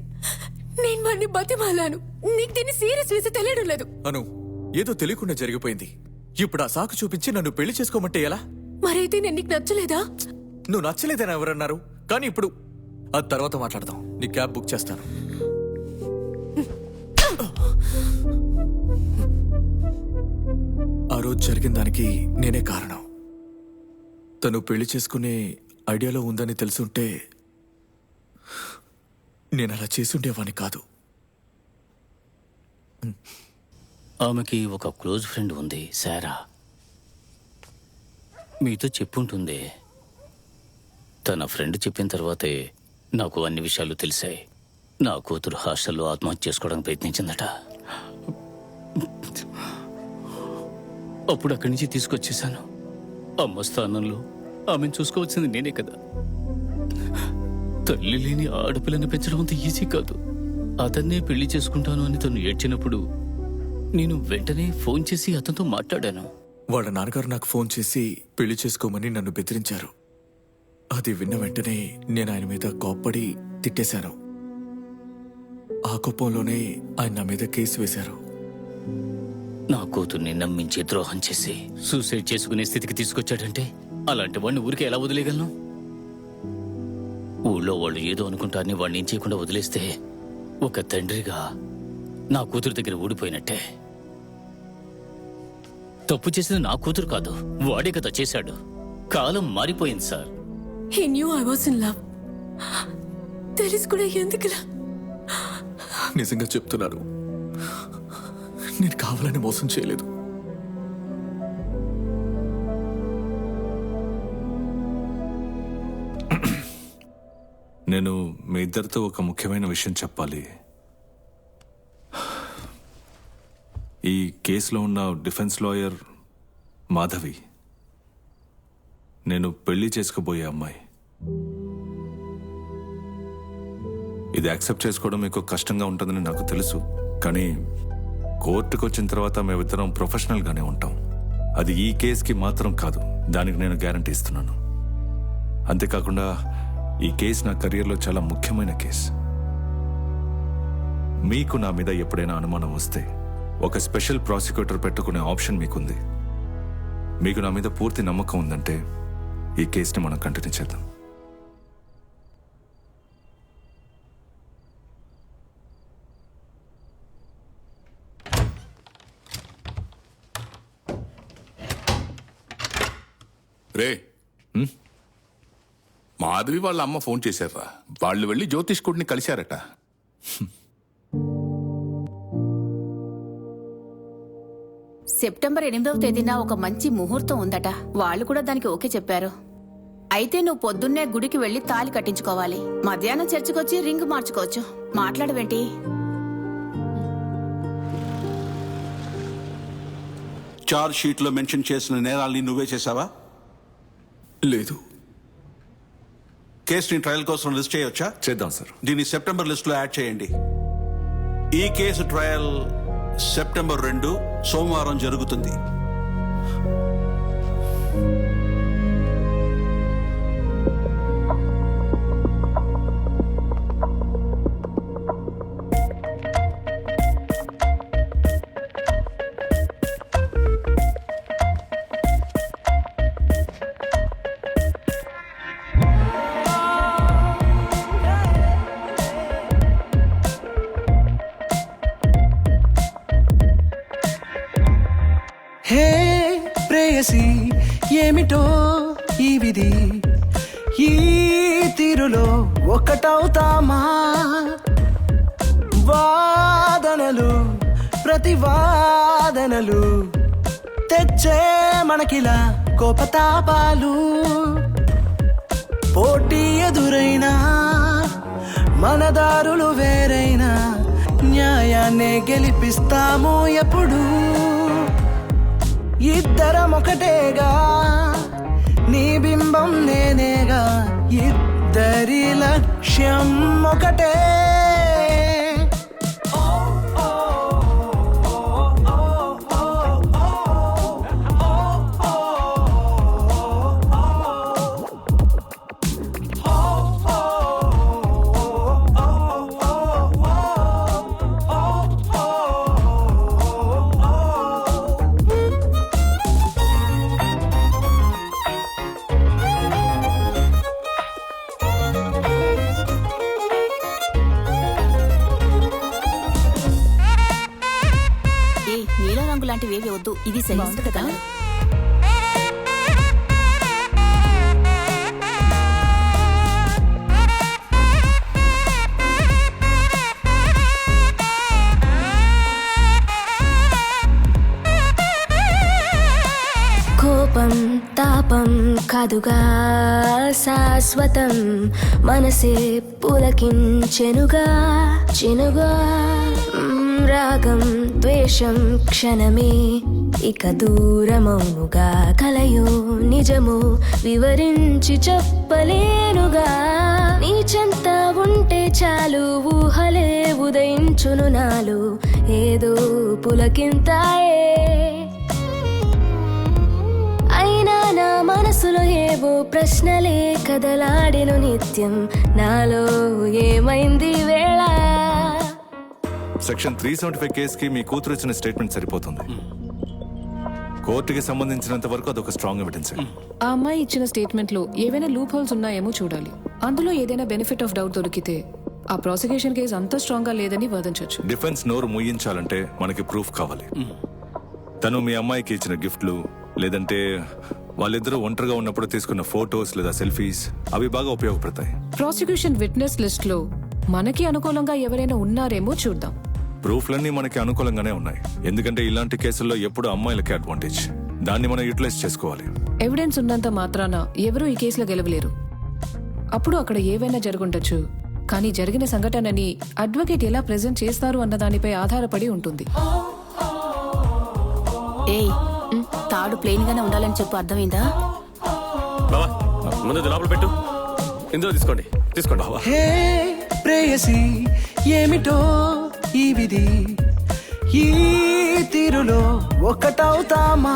నేను వాడిని బతిమాలాను. నీకు దీన్ని సీరియస్ వేసి తెలియడం లేదు. అను, ఏదో తెలియకుండా జరిగిపోయింది. ఇప్పుడు ఆ సాకు చూపించి నన్ను పెళ్లి చేసుకోమంటే ఎలా? మరైతే నేను నీకు నచ్చలేదా? నువ్వు నచ్చలేదని ఎవరన్నారు? కానీ ఇప్పుడు ఆ తర్వాత మాట్లాడదాం. నీ క్యాబ్ బుక్ చేస్తాను. ఆ రోజు జరిగిన దానికి నేనే కారణం. తను పెళ్లి చేసుకునే ఐడియాలో ఉందని తెలుసుంటే నేను అలా చేసుండేవాణ్ణి కాదు. ఆమెకి ఒక క్లోజ్ ఫ్రెండ్ ఉంది, సారా. మీతో చెప్పుంటుంది. తన ఫ్రెండ్ చెప్పిన తర్వాతే నాకు అన్ని విషయాలు తెలిసాయి. నా కూతురు హాస్టల్లో ఆత్మహత్య చేసుకోవడానికి ప్రయత్నించిందట. అప్పుడు అక్కడి నుంచి తీసుకొచ్చేసాను. అమ్మ స్థానంలో ఆమెను చూసుకోవాల్సింది నేనే కదా. తల్లి లేని ఆడపిల్లని పెంచడం అంత ఈజీ కాదు. అతన్నే పెళ్లి చేసుకుంటాను అని తను ఏడ్చినప్పుడు నేను వెంటనే ఫోన్ చేసి అతనితో మాట్లాడాను. వాళ్ళ నాన్నగారు నాకు ఫోన్ చేసి పెళ్లి చేసుకోమని నన్ను బెదిరించారు. అది విన్న వెంటనే నేను ఆయన మీద కోప్పడి తిట్టేశాను. ఆ కోపంలోనే ఆయన నా మీద కేసు వేశారు. నా కూతుర్ని నమ్మించి ద్రోహం చేసి సూసైడ్ చేసుకునే స్థితికి తీసుకొచ్చాడంటే అలాంటి వాడిని ఊరికే ఎలా వదిలేయగలను? ఊళ్ళో వాళ్ళు ఏదో అనుకుంటారని వాడిని ఏం చేయకుండా వదిలేస్తే ఒక తండ్రిగా నా కూతురు దగ్గర ఊడిపోయినట్టే. తప్పు చేసింది నా కూతురు కాదు, వాడే కదా చేశాడు. కాలం మారిపోయింది sir. He knew I was in love. తెలిసి కూడా ఎందుకులా? నిజంగా చెప్తున్నాను, నేను కావాలని మోసం చేయలేదు. నేను మీ ఇద్దరితో ఒక ముఖ్యమైన విషయం చెప్పాలి. ఈ కేసులో ఉన్న డిఫెన్స్ లాయర్ మాధవి నేను పెళ్లి చేసుకోబోయే అమ్మాయి. ఇది యాక్సెప్ట్ చేసుకోవడం మీకు కష్టంగా ఉంటుందని నాకు తెలుసు. కానీ కోర్టుకు వచ్చిన తర్వాత మేమిద్దరం ప్రొఫెషనల్గానే ఉంటాం. అది ఈ కేసుకి మాత్రం కాదు, దానికి నేను గ్యారంటీ ఇస్తున్నాను. అంతేకాకుండా ఈ కేసు నా కెరియర్లో చాలా ముఖ్యమైన కేసు. మీకు నా మీద ఎప్పుడైనా అనుమానం వస్తే ఒక స్పెషల్ ప్రాసిక్యూటర్ పెట్టుకునే ఆప్షన్ మీకుంది. మీకు నా మీద పూర్తి నమ్మకం ఉందంటే ఈ కేసుని మనం కంటిన్యూ చేద్దాం. రే, మాధవి వాళ్ళ అమ్మ ఫోన్ చేశారా? వాళ్ళు వెళ్ళి జ్యోతిష్కుడిని కలిశారట. సెప్టెంబర్ 8వ తేదీన ఒక మంచి ముహూర్తం ఉందట. వాళ్ళు కూడా దానికి ఓకే చెప్పారు. అయితే నువ్వు పొద్దున్నే గుడికి వెళ్లి తాళి కట్టించుకోవాలి. మధ్యాహ్నం చర్చికొచ్చి రింగ్ మార్చుకోవచ్చు. మాట్లాడవేంటి? చార్జ్ షీట్లో మెన్షన్ చేసిన నేరాల్ని నువ్వే చేశావా? లేదు. కేసుని ట్రయల్ కోసం లిస్ట్ చేయొచ్చా? చేద్దాం సార్. దీన్ని సెప్టెంబర్ లిస్ట్ లో యాడ్ చేయండి. ఈ కేసు ట్రయల్ సెప్టెంబర్ 2 సోమవారం జరుగుతుంది. హే ప్రేయసి, ఏమిటో ఈ విధి, ఈ తీరులో ఒక్కటవుతామా? వాదనలు ప్రతివాదనలు తెచ్చే మనకిలా కోపతాపాలు. పోటీ ఎదురైనా మన దారులు వేరైనా న్యాయాన్నే గెలిపిస్తాము ఎప్పుడు. ఇద్దరం ఒకటేగా, నీ బింబం నేనేగా, ఇద్దరి లక్ష్యం ఒకటే. నీలం రంగు లాంటివి ఏవి వద్దు. ఇది సరిగ్గా కదా. కోపం తాపం కాదుగా శాశ్వతం మనసే పులకించెనుగా చినుగా రాగం ద్వేషం క్షణమే ఇక దూరమౌనుగా కలయో నిజమో వివరించి చెప్పలేనుగా నీ చెంత ఉంటే చాలు ఊహలే ఉదయించును నాలు ఏదో పులకింతాయే అయినా నా మనసులో ఏవో ప్రశ్నలే కదలాడెను నిత్యం నాలో ఏమైంది వేళ. సెక్షన్ 375 కేసుకి మీ కూతురు ఇచ్చిన స్టేట్మెంట్ సరిపోతుంది. కోర్టుకి సంబంధించినంత వరకు అదొక స్ట్రాంగ్ ఎవిడెన్స్. ఆ అమ్మాయి ఇచ్చిన స్టేట్మెంట్ లో ఏవైనా లూప్ హోల్స్ ఉన్నాయేమో చూడాలి. అందులో ఏదైనా బెనిఫిట్ ఆఫ్ డౌట్ దొరికితే ఆ ప్రాసిక్యూషన్ కేసు అంత స్ట్రాంగ్ గా లేదని వాదించొచ్చు. డిఫెన్స్ నోరు ముయ్యించాలంటే మనకి ప్రూఫ్ కావాలి. తను మీ అమ్మాయికి ఇచ్చిన గిఫ్ట్లు లేదంటే వాళ్ళిద్దరూ ఒంటరిగా ఉన్నప్పుడు తీసుకున్న ఫోటోస్ లేదా సెల్ఫీస్ అవి బాగా ఉపయోగపడతాయి. ప్రాసిక్యూషన్ విట్నెస్ లిస్ట్ లో మనకి అనుకూలంగా ఎవరైనా ఉన్నారేమో చూద్దాం. ప్రూఫ్లన్నీ మనకి అనుకూలంగానే ఉన్నాయి. ఎందుకంటే ఇలాంటి కేసుల్లో ఎప్పుడు అమ్మాయిలకి అడ్వాంటేజ్. దాన్ని మనం యూటిలైజ్ చేసుకోవాలి. ఎవిడెన్స్ ఉన్నంత మాత్రాన ఎవరూ ఈ కేసులో గెలవలేరు. అప్పుడు అక్కడ ఏవైనా జరుగుండొచ్చు, కానీ జరిగిన సంఘటనని అడ్వకేట్ ఎలా ప్రెజెంట్ చేస్తారు అన్న దానిపై ఆధారపడి ఉంటుంది. ఏయ్ తాడు ప్లెయిన్ గానే ఉండాలని చెప్పు, అర్థమైందా? బావా ముందు లోపల పెట్టు. ఇందులో తీసుకోండి తీసుకోండి. హే ప్రేయసి ఏమిటో ఈ విధి, ఈ తీరులో ఒకటవుతామా?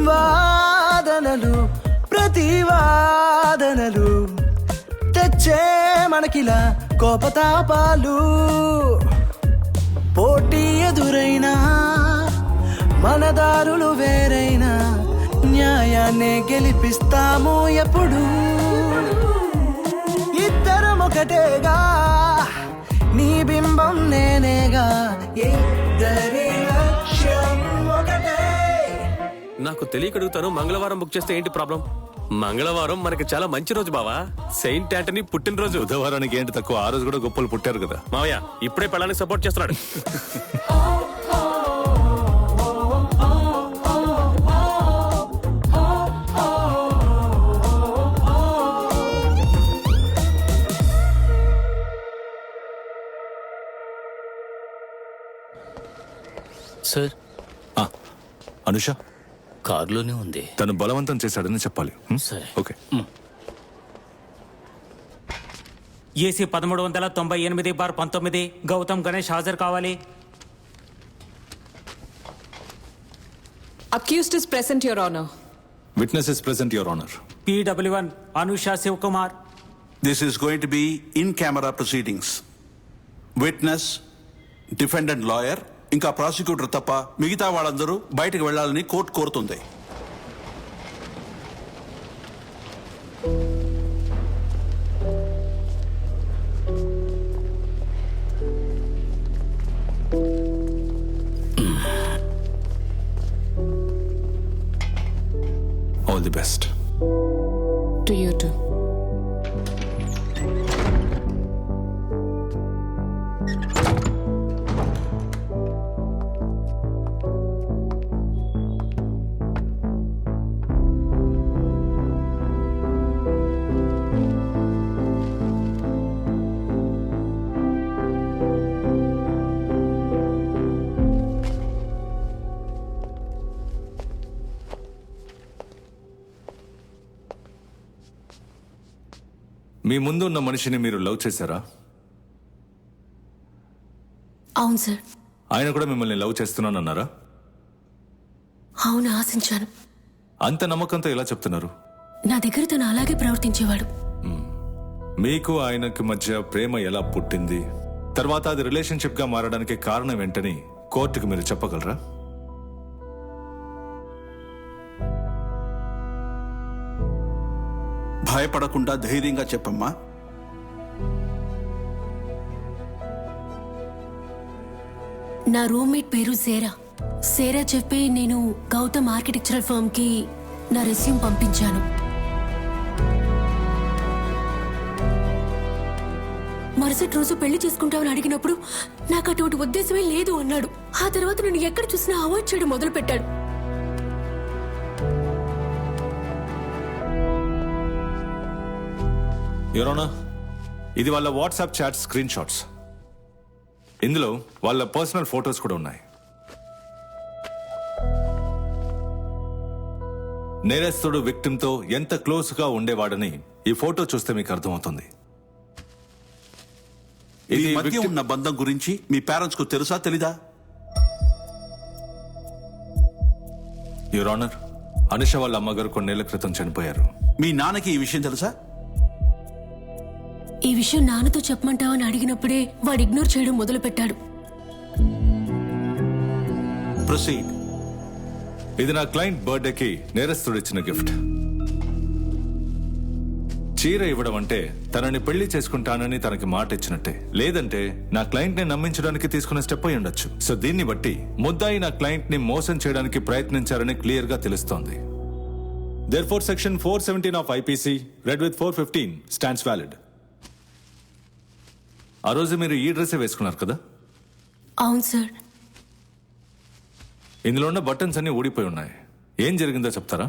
వాదనలు ప్రతివాదనలు తెచ్చే మనకిలా కోపతాపాలు. పోటీ ఎదురైనా మన దారులు వేరైనా న్యాయాన్ని గెలిపిస్తాము ఎప్పుడు. ఇద్దరం ఒకటేగా నీ బింబం నేనేగా ఇద్దరి లక్ష్యం ఒకటే. నాకు తెలియకడుగుతాను, మంగళవారం బుక్ చేస్తే ఏంటి ప్రాబ్లం? మంగళవారం మనకి చాలా మంచి రోజు బావా. సెయింట్ ఆంటనీ పుట్టినరోజు. బుధవారానికి ఏంటి తక్కువ? ఆ రోజు కూడా గొప్పలు పుట్టారు కదా మావయ్య. ఇప్పుడే పెళ్ళానికి సపోర్ట్ చేస్తున్నాడు. సార్ అనుష కారులోనే ఉంది. తను బలవంతం చేశాడని చెప్పాలి. సరే ఓకే. ఏసీ 1398/19 గౌతమ్ గణేష్ హాజరు కావాలి. Accused is present your honour. Witness is present your honour. PW1 Anusha Sivakumar. This is going to be in-camera proceedings. Witness, defendant lawyer, ఇంకా ప్రాసిక్యూటర్ తప్ప మిగతా వాళ్ళందరూ బయటకు వెళ్లాలని కోర్టు కోరుతుంది. All the best. To you too. మీ ముందు ఉన్న మనిషిని మీరు లవ్ చేశారా? అవును సార్. ఆయన కూడా మిమ్మల్ని లవ్ చేస్తున్నానన్నారా? అవును, ఆశించాను. అంత నమ్మకంతో ఎలా చెప్తున్నారు? నా దగ్గర తను అలాగే ప్రవర్తించేవాడు. మీకు ఆయనకి మధ్య ప్రేమ ఎలా పుట్టింది, తర్వాత అది రిలేషన్షిప్ గా మారడానికి కారణం ఏంటని కోర్టుకు మీరు చెప్పగలరా? భయపడకుండా ధైర్యంగా చెప్పమ్మా. నా రూమ్మేట్ పేరు సేరా. సేరా చెప్పి నేను గౌతమ్ ఆర్కిటెక్చరల్ ఫర్మ్ కి నా రెస్యూమ్ పంపించాను. మరుసటి రోజు పెళ్లి చేసుకుంటామని అడిగినప్పుడు నాకు అటువంటి ఉద్దేశమే లేదు అన్నాడు. ఆ తర్వాత నన్ను ఎక్కడ చూసినా అవాయిడ్ చేయడం మొదలు పెట్టాడు. యువర్ ఇది వాళ్ళ వాట్సాప్ చాట్ స్క్రీన్ షాట్స్. ఇందులో వాళ్ళ పర్సనల్ ఫొటోస్ కూడా ఉన్నాయి. నేరస్తుడు విక్టిమ్తో ఎంత క్లోజ్గా ఉండేవాడని ఈ ఫోటో చూస్తే మీకు అర్థమవుతుంది. ఈ మధ్య ఉన్న బంధం గురించి మీ పేరెంట్స్ కు తెలుసా తెలీదా? యువర్ ఆనర్, అనుష వాళ్ళ అమ్మగారు కొన్నేళ్ల క్రితం చనిపోయారు. మీ నాన్నకి ఈ విషయం తెలుసా? ఈ విషయం నాన్నతో చెప్పమంటావని అడిగినప్పుడే వాడు ఇగ్నోర్ చేయడం మొదలు పెట్టాడు. ప్రొసీడ్. ఇది నా క్లయింట్ బర్త్డేకి నేరస్తుడు ఇచ్చిన గిఫ్ట్. చీర ఇవ్వడం అంటే తనని పెళ్లి చేసుకుంటానని తనకి మాట ఇచ్చినట్టే. లేదంటే నా క్లయింట్ ని నమ్మించడానికి తీసుకున్న స్టెప్ అయి ఉండొచ్చు. సో దీన్ని బట్టి ముద్దాయి నా క్లయింట్ ని మోసం చేయడానికి ప్రయత్నించారని క్లియర్ గా తెలుస్తోంది. Therefore, section 417 of IPC, read with 415, stands valid. ఆ రోజు మీరు ఈ డ్రెస్ వేసుకున్నారు కదా? అవును సార్. ఇందులో ఉన్న బటన్స్ అన్ని ఊడిపోయి ఉన్నాయి. ఏం జరిగిందో చెప్తారా?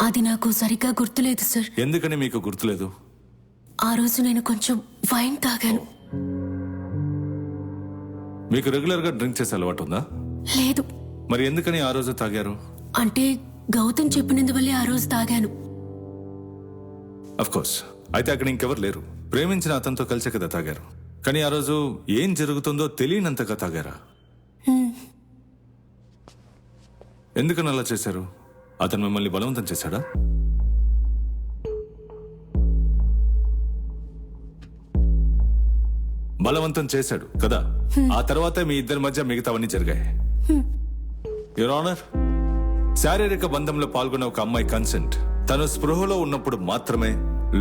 అది నాకు సరిగ్గా గుర్తులేదు సార్. ఎందుకని మీకు గుర్తులేదు? ఆ రోజు నేను కొంచెం వైన్ తాగాను. మీకు రెగ్యులర్ గా డ్రింక్ చేసే అలవాటు ఉందా? లేదు. మరి ఎందుకని ఆ రోజు తాగారు? అంటే గౌతమ్ చెప్పినందువల్లే ఆ రోజు తాగాను. Of course. అయితే అక్కడ ఇంకెవరు లేరు. ప్రేమించిన అతనితో కలిసే కదా తాగారు. కానీ ఆ రోజు ఏం జరుగుతుందో తెలియనంతగా తాగారా? ఎందుకని అలా చేశారు? అతను మిమ్మల్ని బలవంతం చేశాడా? బలవంతం చేశాడు కదా? ఆ తర్వాత మీ ఇద్దరి మధ్య మిగతావన్నీ జరిగాయి. యువర్ ఆనర్, శారీరక బంధంలో పాల్గొన్న ఒక అమ్మాయి కన్సెంట్ తను స్పృహలో ఉన్నప్పుడు మాత్రమే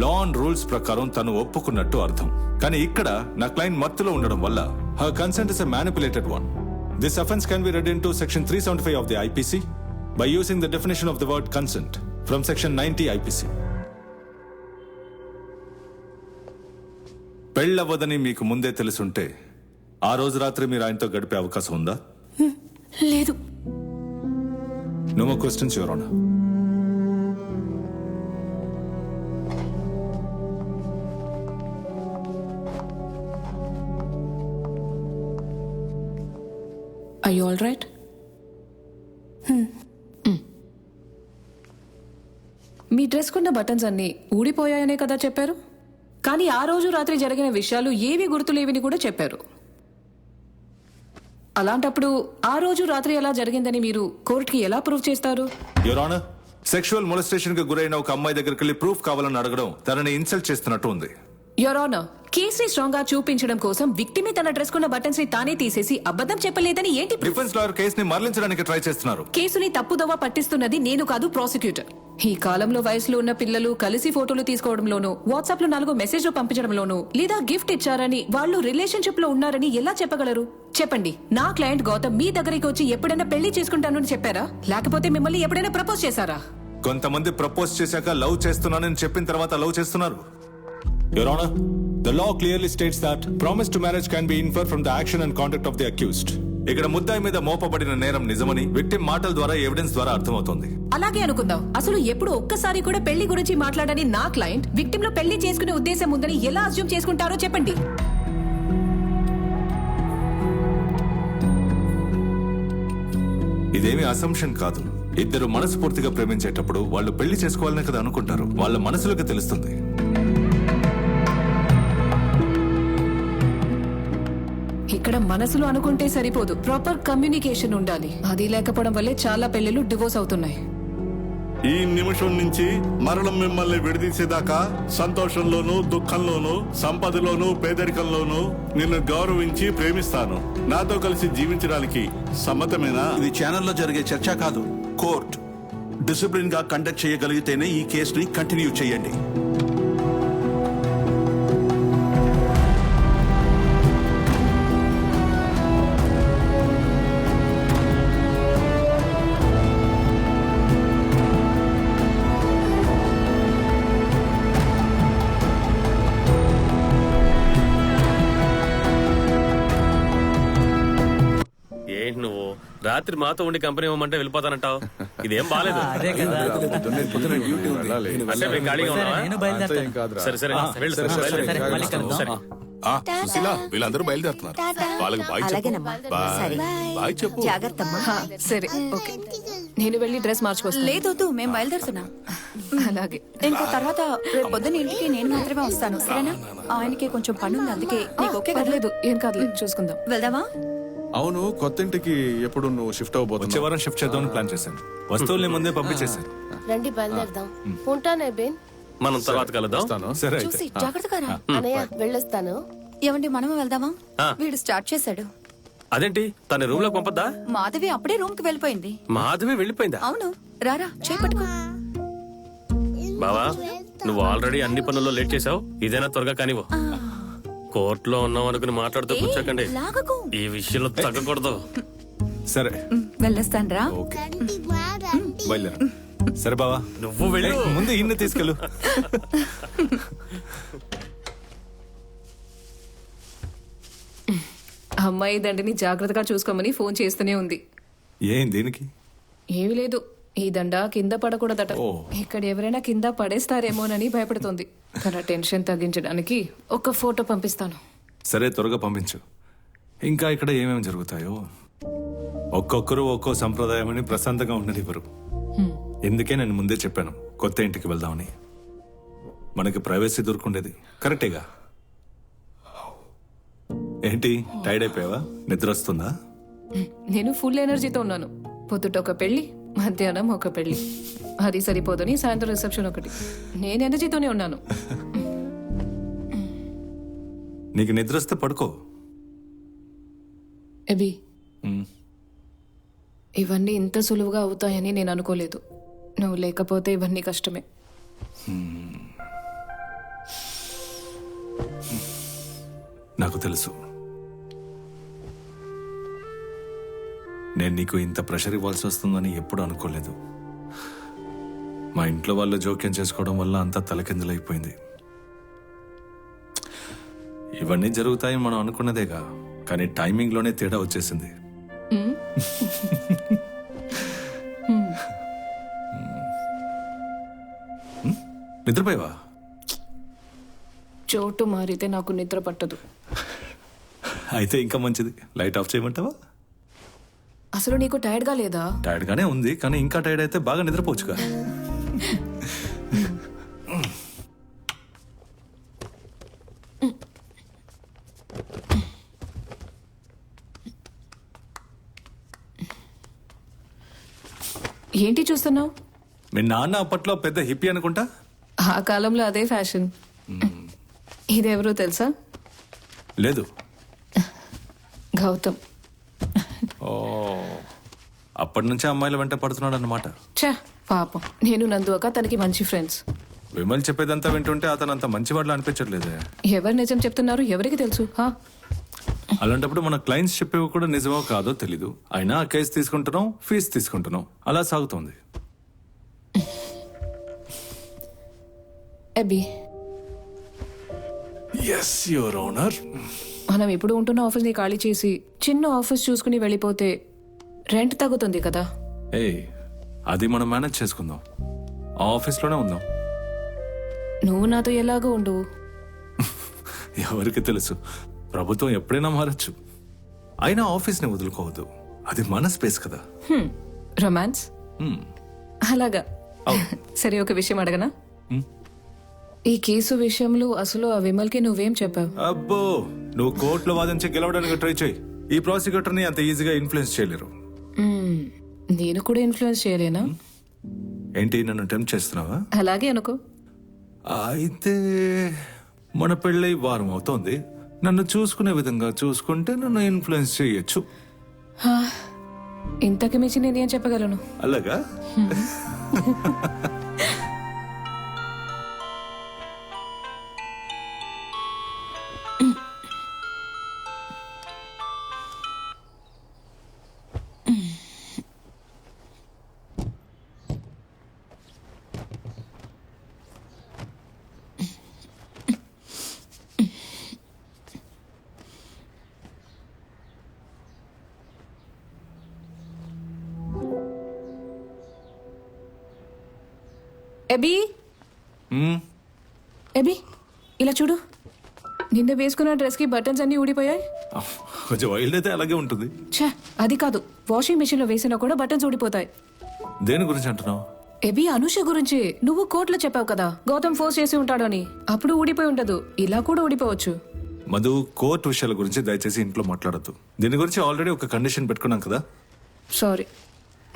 లా అండ్ రూల్స్ ప్రకారం తను ఒప్పుకున్నట్టు అర్థం. కానీ ఇక్కడ నా క్లయింట్ మత్తులో ఉండడం వల్ల her consent is a manipulated one. This offense can be read into section 375 of the IPC by using the definition of the word consent from section 90 IPC. పెళ్ళవ్వదని మీకు ముందే తెలుసుంటే ఆ రోజు రాత్రి మీరు ఆయనతో గడిపే అవకాశం ఉందా? లేదు. No more questions, Your Honor. Are you all right? Me dress కున్న బటన్స్ అన్ని ఊడిపోయాయనే కదా చెప్పారు. కానీ ఆ రోజు రాత్రి జరిగిన విషయాలు ఏవి గుర్తులేవిని కూడా చెప్పారు. అలాంటప్పుడు ఆ రోజు రాత్రి ఎలా జరిగిందని మీరు కోర్టుకి ఎలా ప్రూవ్ చేస్తారు? యువర్ ఆనర్, సెక్షువల్ మొలెస్టేషన్ కి గురైన ఒక అమ్మాయి దగ్గరికి వెళ్ళి ప్రూఫ్ కావాలని అడగడం తనని ఇన్సల్ట్ చేస్తున్నట్టు ఉంది. యువర్ ఆనర్, కేసుని స్ట్రాంగ్ గా చూపించడం కోసం విక్టిమే తన డ్రెస్ కున్న బటన్స్ ని తానే తీసేసి అబద్ధం చెప్పలేదని ఏంటి? డిఫెన్స్ లాయర్ కేసుని మరలించడానికి ట్రై చేస్తున్నారు. కేసుని తప్పుదోవ పట్టిస్తున్నది నేను కాదు, ప్రాసిక్యూటర్. ఈ కాలంలో వయసులో ఉన్న పిల్లలు కలిసి ఫోటోలు తీసుకోవడంలోనూ, వాట్సాప్ లో 4 మెసేజ్లు పంపించడంలోనూ, లేదా గిఫ్ట్ ఇచ్చారని వాళ్ళు రిలేషన్షిప్ లో ఉన్నారని ఎలా చెప్పగలరు? చెప్పండి, నా క్లయింట్ గౌతమ్ మీ దగ్గరికి వచ్చి ఎప్పుడైనా పెళ్లి చేసుకుంటానని చెప్పారా? లేకపోతే మిమ్మల్ని ఎప్పుడైనా ప్రపోజ్ చేశారా? కొంతమంది ప్రపోజ్ చేశాక లవ్ చేస్తున్నానని చెప్పిన తర్వాత లవ్ చేస్తున్నారు. Your Honor, the law clearly states that promise to marriage can be inferred from the action and conduct of the accused. ఇక్కడ ముద్దాయి మీద మోపబడిన నేరం నిజమని విక్టిమ్ మాటల ద్వారా ఎవిడెన్స్ ద్వారా అర్థమవుతోంది. అలాగే అనుకుందాం. అసలు ఎప్పుడు ఒక్కసారి కూడా పెళ్లి గురించి మాట్లాడని నా క్లయింట్ విక్టిమ్ లో పెళ్లి చేసుకునే ఉద్దేశం ఉందని ఎలా అజ్యూమ్ చేసుకుంటారో చెప్పండి. ఇదేమీ అసంప్షన్ కాదు. ఇద్దరు మనస్ఫూర్తిగా ప్రేమించేటప్పుడు వాళ్ళు పెళ్లి చేసుకోవాలనే కదా అనుకుంటారు. వాళ్ళ మనసులకు తెలుస్తుంది. ఇక్కడ మనసులో అనుకుంటే సరిపోదు, ప్రాపర్ కమ్యూనికేషన్ ఉండాలి. అది లేకపోవడం వల్లే చాలా పెళ్లిళ్ళు డివోర్స్ అవుతున్నాయి. ఈ నిమిషం నుంచి మరణం మిమ్మల్ని విడదీసేదాకా సంతోషంలోనూ, దుఃఖంలోనూ, సంపదలోనూ, పేదరికంలోనూ నిన్ను గౌరవించి ప్రేమిస్తాను. నాతో కలిసి జీవించడానికి సమ్మతమేనా? ఇది ఛానల్లో జరిగే చర్చ కాదు, కోర్ట్. డిసిప్లిన్ గా కండక్ట్ చేయగలిగితేనే ఈ కేసుని కంటిన్యూ చేయండి. ఏంటి నువ్వు రాత్రి మాతో ఉండి కంపెనీ ఇవ్వమంటే వెళ్ళిపోతానంటావు ఇదేం బాలేదు. అదే కదా. అంటే మేము ఖాళీగా ఉన్నావా? నేను బయలుదేరుతాను. సరే సరే వెళ్ళు, సరే, మళ్ళీ కలుద్దాం. సరే. సుశీల, వీళ్ళందరూ బయలుదేరుతున్నారు. వాళ్ళకి బాయ్ చెప్పు. అలాగేనమ్మా. బాయ్ బాయ్ చెప్పు. జాగ్రత్తమ్మా. సరే ఓకే, నేను వెళ్ళి డ్రెస్ మార్చుకొస్తాను. లేదు మేము బయలుదేరుతున్నాం. అలాగే. ఇంకా తర్వాత రేపు పొద్దున్న ఇంటికి నేను మాత్రమే వస్తాను, సరేనా? ఆయనకి కొంచెం పని ఉంది, అందుకే నీకు ఓకే కదా? పర్లేదు, ఏం కాదు, చూసుకుందాం. వెళ్దామా? అవును, కొత్త ఇంటికి ఎప్పుడు నువ్వు షిఫ్ట్ వచ్చే అవబోతున్నావు? వారం షిఫ్ట్ చేద్దామని ప్లాన్ చేశాను. వస్తువుల్ని ముందే పంపించేశాను. రండి బయలుదేరదాం. ఉంటానే బేన్. మనం తర్వాత కలుద్దాం. సరే అయితే. చూసి జాగ్రత్తగా రా. అనయ్య వెళ్ళొస్తాను. ఏమండి మనము వెళ్దామా? వీడు స్టార్ట్ చేశాడు. అదేంటి తన రూమ్ లోకి పంపద్దా? మాధవి అప్పుడే రూమ్ కి వెళ్ళిపోయింది. మాధవి వెళ్ళిపోయిందా? అవును, రారా చేపట్టుకో. బావా నువ్వు ఆల్రెడీ అన్ని పనుల్లో లేట్ చేసావు, ఇదేనా త్వరగా కానివ్వు. కోర్టులో ఉన్నాం అనుకుని మాట్లాడుతూ కూర్చోకండి, లాగకు. ఈ విషయంలో తగ్గకూడదు. సరే వెళ్ళొస్తాను రా. బయలుదేరా. సరే బావా, నువ్వు వెళ్ళి ముందు ఇన్ని తీసుకెళ్ళు. అమ్మాయి దండని జాగ్రత్తగా చూసుకోమని ఫోన్ చేస్తూనే ఉంది. ఏం దేనికి? ఏమీ లేదు, ఈ దండ కింద పడకూడదట. ఇక్కడ ఎవరైనా కింద పడేస్తారేమోనని భయపడుతోంది. తన టెన్షన్ తగ్గించడానికి ఒక ఫోటో పంపిస్తాను. సరే త్వరగా పంపించు. ఇంకా ఇక్కడ ఏమేమి జరుగుతాయో. ఒక్కొక్కరు ఒక్కో సంప్రదాయం అని ప్రశాంతంగా ఉండనివ్వరు. ఎందుకే నేను ముందే చెప్పాను కొత్త ఇంటికి వెళ్దామని. మనకి ప్రైవసీ దొరుకుండేది. కరెక్టేగా? ఏంటి టైర్డ్ అయిపోయావా? నిద్ర వస్తుందా? నేను ఫుల్ ఎనర్జీతో ఉన్నాను. పొద్దుట ఒక పెళ్లి, మధ్యాహ్నం ఒక పెళ్లి, అది సరిపోదని సాయంత్రం రిసెప్షన్ ఒకటి. నేను ఎనర్జీతోనే ఉన్నాను. నీకు నిద్ర వస్తే పడుకో. ఎబి, ఇవన్నీ ఇంత సులువుగా అవుతాయని నేను అనుకోలేదు. నువ్వు లేకపోతే ఇవన్నీ కష్టమే. నాకు తెలుసు. నేను నీకు ఇంత ప్రెషర్ ఇవ్వాల్సి వస్తుందని ఎప్పుడు అనుకోలేదు. మా ఇంట్లో వాళ్ళు జోక్యం చేసుకోవడం వల్ల అంతా తలకిందులైపోయింది. ఇవన్నీ జరుగుతాయి మనం అనుకున్నదేగా, కానీ టైమింగ్లోనే తేడా వచ్చేసింది. నిద్రపోయావా? చోటు మారితే నాకు నిద్ర పట్టదు. అయితే ఇంకా మంచిది. లైట్ ఆఫ్ చేయమంటావా? అసలు నీకు టైర్డ్గా లేదా? టైర్డ్ గానే ఉంది, కానీ ఇంకా టైర్డ్ అయితే బాగా నిద్రపోవచ్చుగా. ఏంటి చూస్తున్నావు? మీ నాన్న అప్పట్లో పెద్ద హిప్పీ అనుకుంటా. ఆ కాలంలో అదే ఫ్యాషన్. ఇదెవరో తెలుసా? లేదు. గౌతమ్. ఓ, అప్పటి నుంచే అమ్మాయిల వెంట పడుతున్నాడు అన్నమాట. ఛా, పాపం. నేను నందు అక్క తనకి మంచి ఫ్రెండ్స్. విమల్ చెప్పేదంతా వింటుంటే అతను అంత మంచివాళ్ళు అనిపించట్లేదే. ఎవరు నిజం చెప్తున్నారు ఎవరికి తెలుసు? అలాంటప్పుడు మన క్లయింట్స్ చెప్పేవి కూడా నిజమో కాదో తెలీదు. అయినా ఆ కేసు తీసుకుంటున్నాం, ఫీజు తీసుకుంటున్నాం, అలా సాగుతోంది. అబ్బి, ఎస్ యువర్ ఓనర్. మనం ఇప్పుడు ఉంటున్న ఆఫీస్ని ఖాళీ చేసి చిన్న ఆఫీస్ చూసుకుని వెళ్ళిపోతే రెంట్ తగ్గుతుంది కదా. ఏ, అది మనం మేనేజ్ చేసుకుందాం. ఆ ఆఫీస్లోనే ఉందాం. నువ్వు నాతో ఎలాగో ఉండు. ఎవరికి తెలుసు, ప్రభుత్వం ఎప్పుడైనా మారచ్చు. అయినా ఆఫీస్ని వదులుకోవద్దు, అది మన స్పేస్ కదా. రొమాన్స్ అలాగా. సరే, ఒక విషయం అడగనా? ఈ కేసు విషయంలో అసలు ఆ విమల్కి నువ్వేం చెప్పావు? అబ్బో, నువ్వు కోర్టులో వాదించి గెలవడానికి ట్రై చేయి. ఈ ప్రాసిక్యూటర్ని అంత ఈజీగా ఇన్ఫ్లుయెన్స్ చేయలేరు. నేను కూడా ఇన్ఫ్లుయెన్స్ చేయలేనా? ఏంటి, నన్ను టెంప్ట్ చేస్తున్నావా? అలాగే అనుకో. అయితే మన పెళ్ళై వారం అవుతోంది. నన్ను చూసుకునే విధంగా చూసుకుంటే నన్ను ఇన్ఫ్లుయెన్స్ చేయొచ్చు. ఇంతకు మించి నేనేం చెప్పగలను? అలాగా? ఎబీ ఎబీ ఇలా చూడు, నిన్న వేసుకున్న డ్రెస్ కి బటన్స్ అన్ని ఊడిపోయాయి. కొంచెం వైల్డ్ అయితే అలాగే ఉంటుంది. ఛే, అది కాదు, వాషింగ్ మెషిన్ లో వేసినా కూడా బటన్స్ ఊడిపోతాయి. దేని గురించి అంటున్నావు? ఎబీ, అనుష గురించి. నువ్వు కోర్టులో చెప్పావు కదా గౌతమ్ ఫోర్స్ చేసి ఉంటాడు అని. అప్పుడు ఊడిపోయి ఉండదు, ఇలా కూడా ఊడిపోవచ్చు. మధు, కోర్టు విషయాల గురించి దయచేసి ఇంట్లో మాట్లాడద్దు. దీని గురించి ఆల్రెడీ ఒక కండిషన్ పెట్టుకున్నాం కదా. సారీ,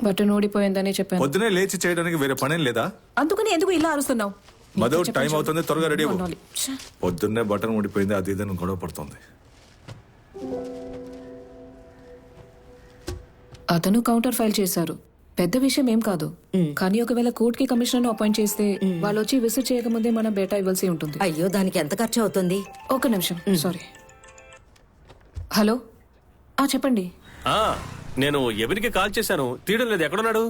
బటన్ ఊడిపోయిందని చెప్పాను. పొద్దునే లేచి చేయడానికి వేరే పనేం లేదా? అందుకని ఎందుకు ఇలా అరుస్తున్నావు? మధు, టైం అవుతుంది, త్వరగా రెడీ అవ్వు. అనాలి. ఛే. పొద్దున్నే బటన్ ఊడిపోయింది అది ఇదని గొడవ పడుతుంది. అతను కౌంటర్ ఫైల్ చేశారు, పెద్ద విషయం ఏం కాదు. కానీ ఒకవేళ కోర్ట్ కి కమిషనర్ అపాయింట్ చేస్తే వాళ్ళు వచ్చి విజిట్ చేయకముందే మనం బేటా ఇవ్వాల్సి ఉంటుంది. అయ్యో, దానికి ఎంత ఖర్చు అవుతుంది? ఒక నిమిషం, సారీ. హలో, చెప్పండి. నేను ఎవరికి కాల్ చేశాను, తీయడం లేదు. ఎక్కడున్నాడు?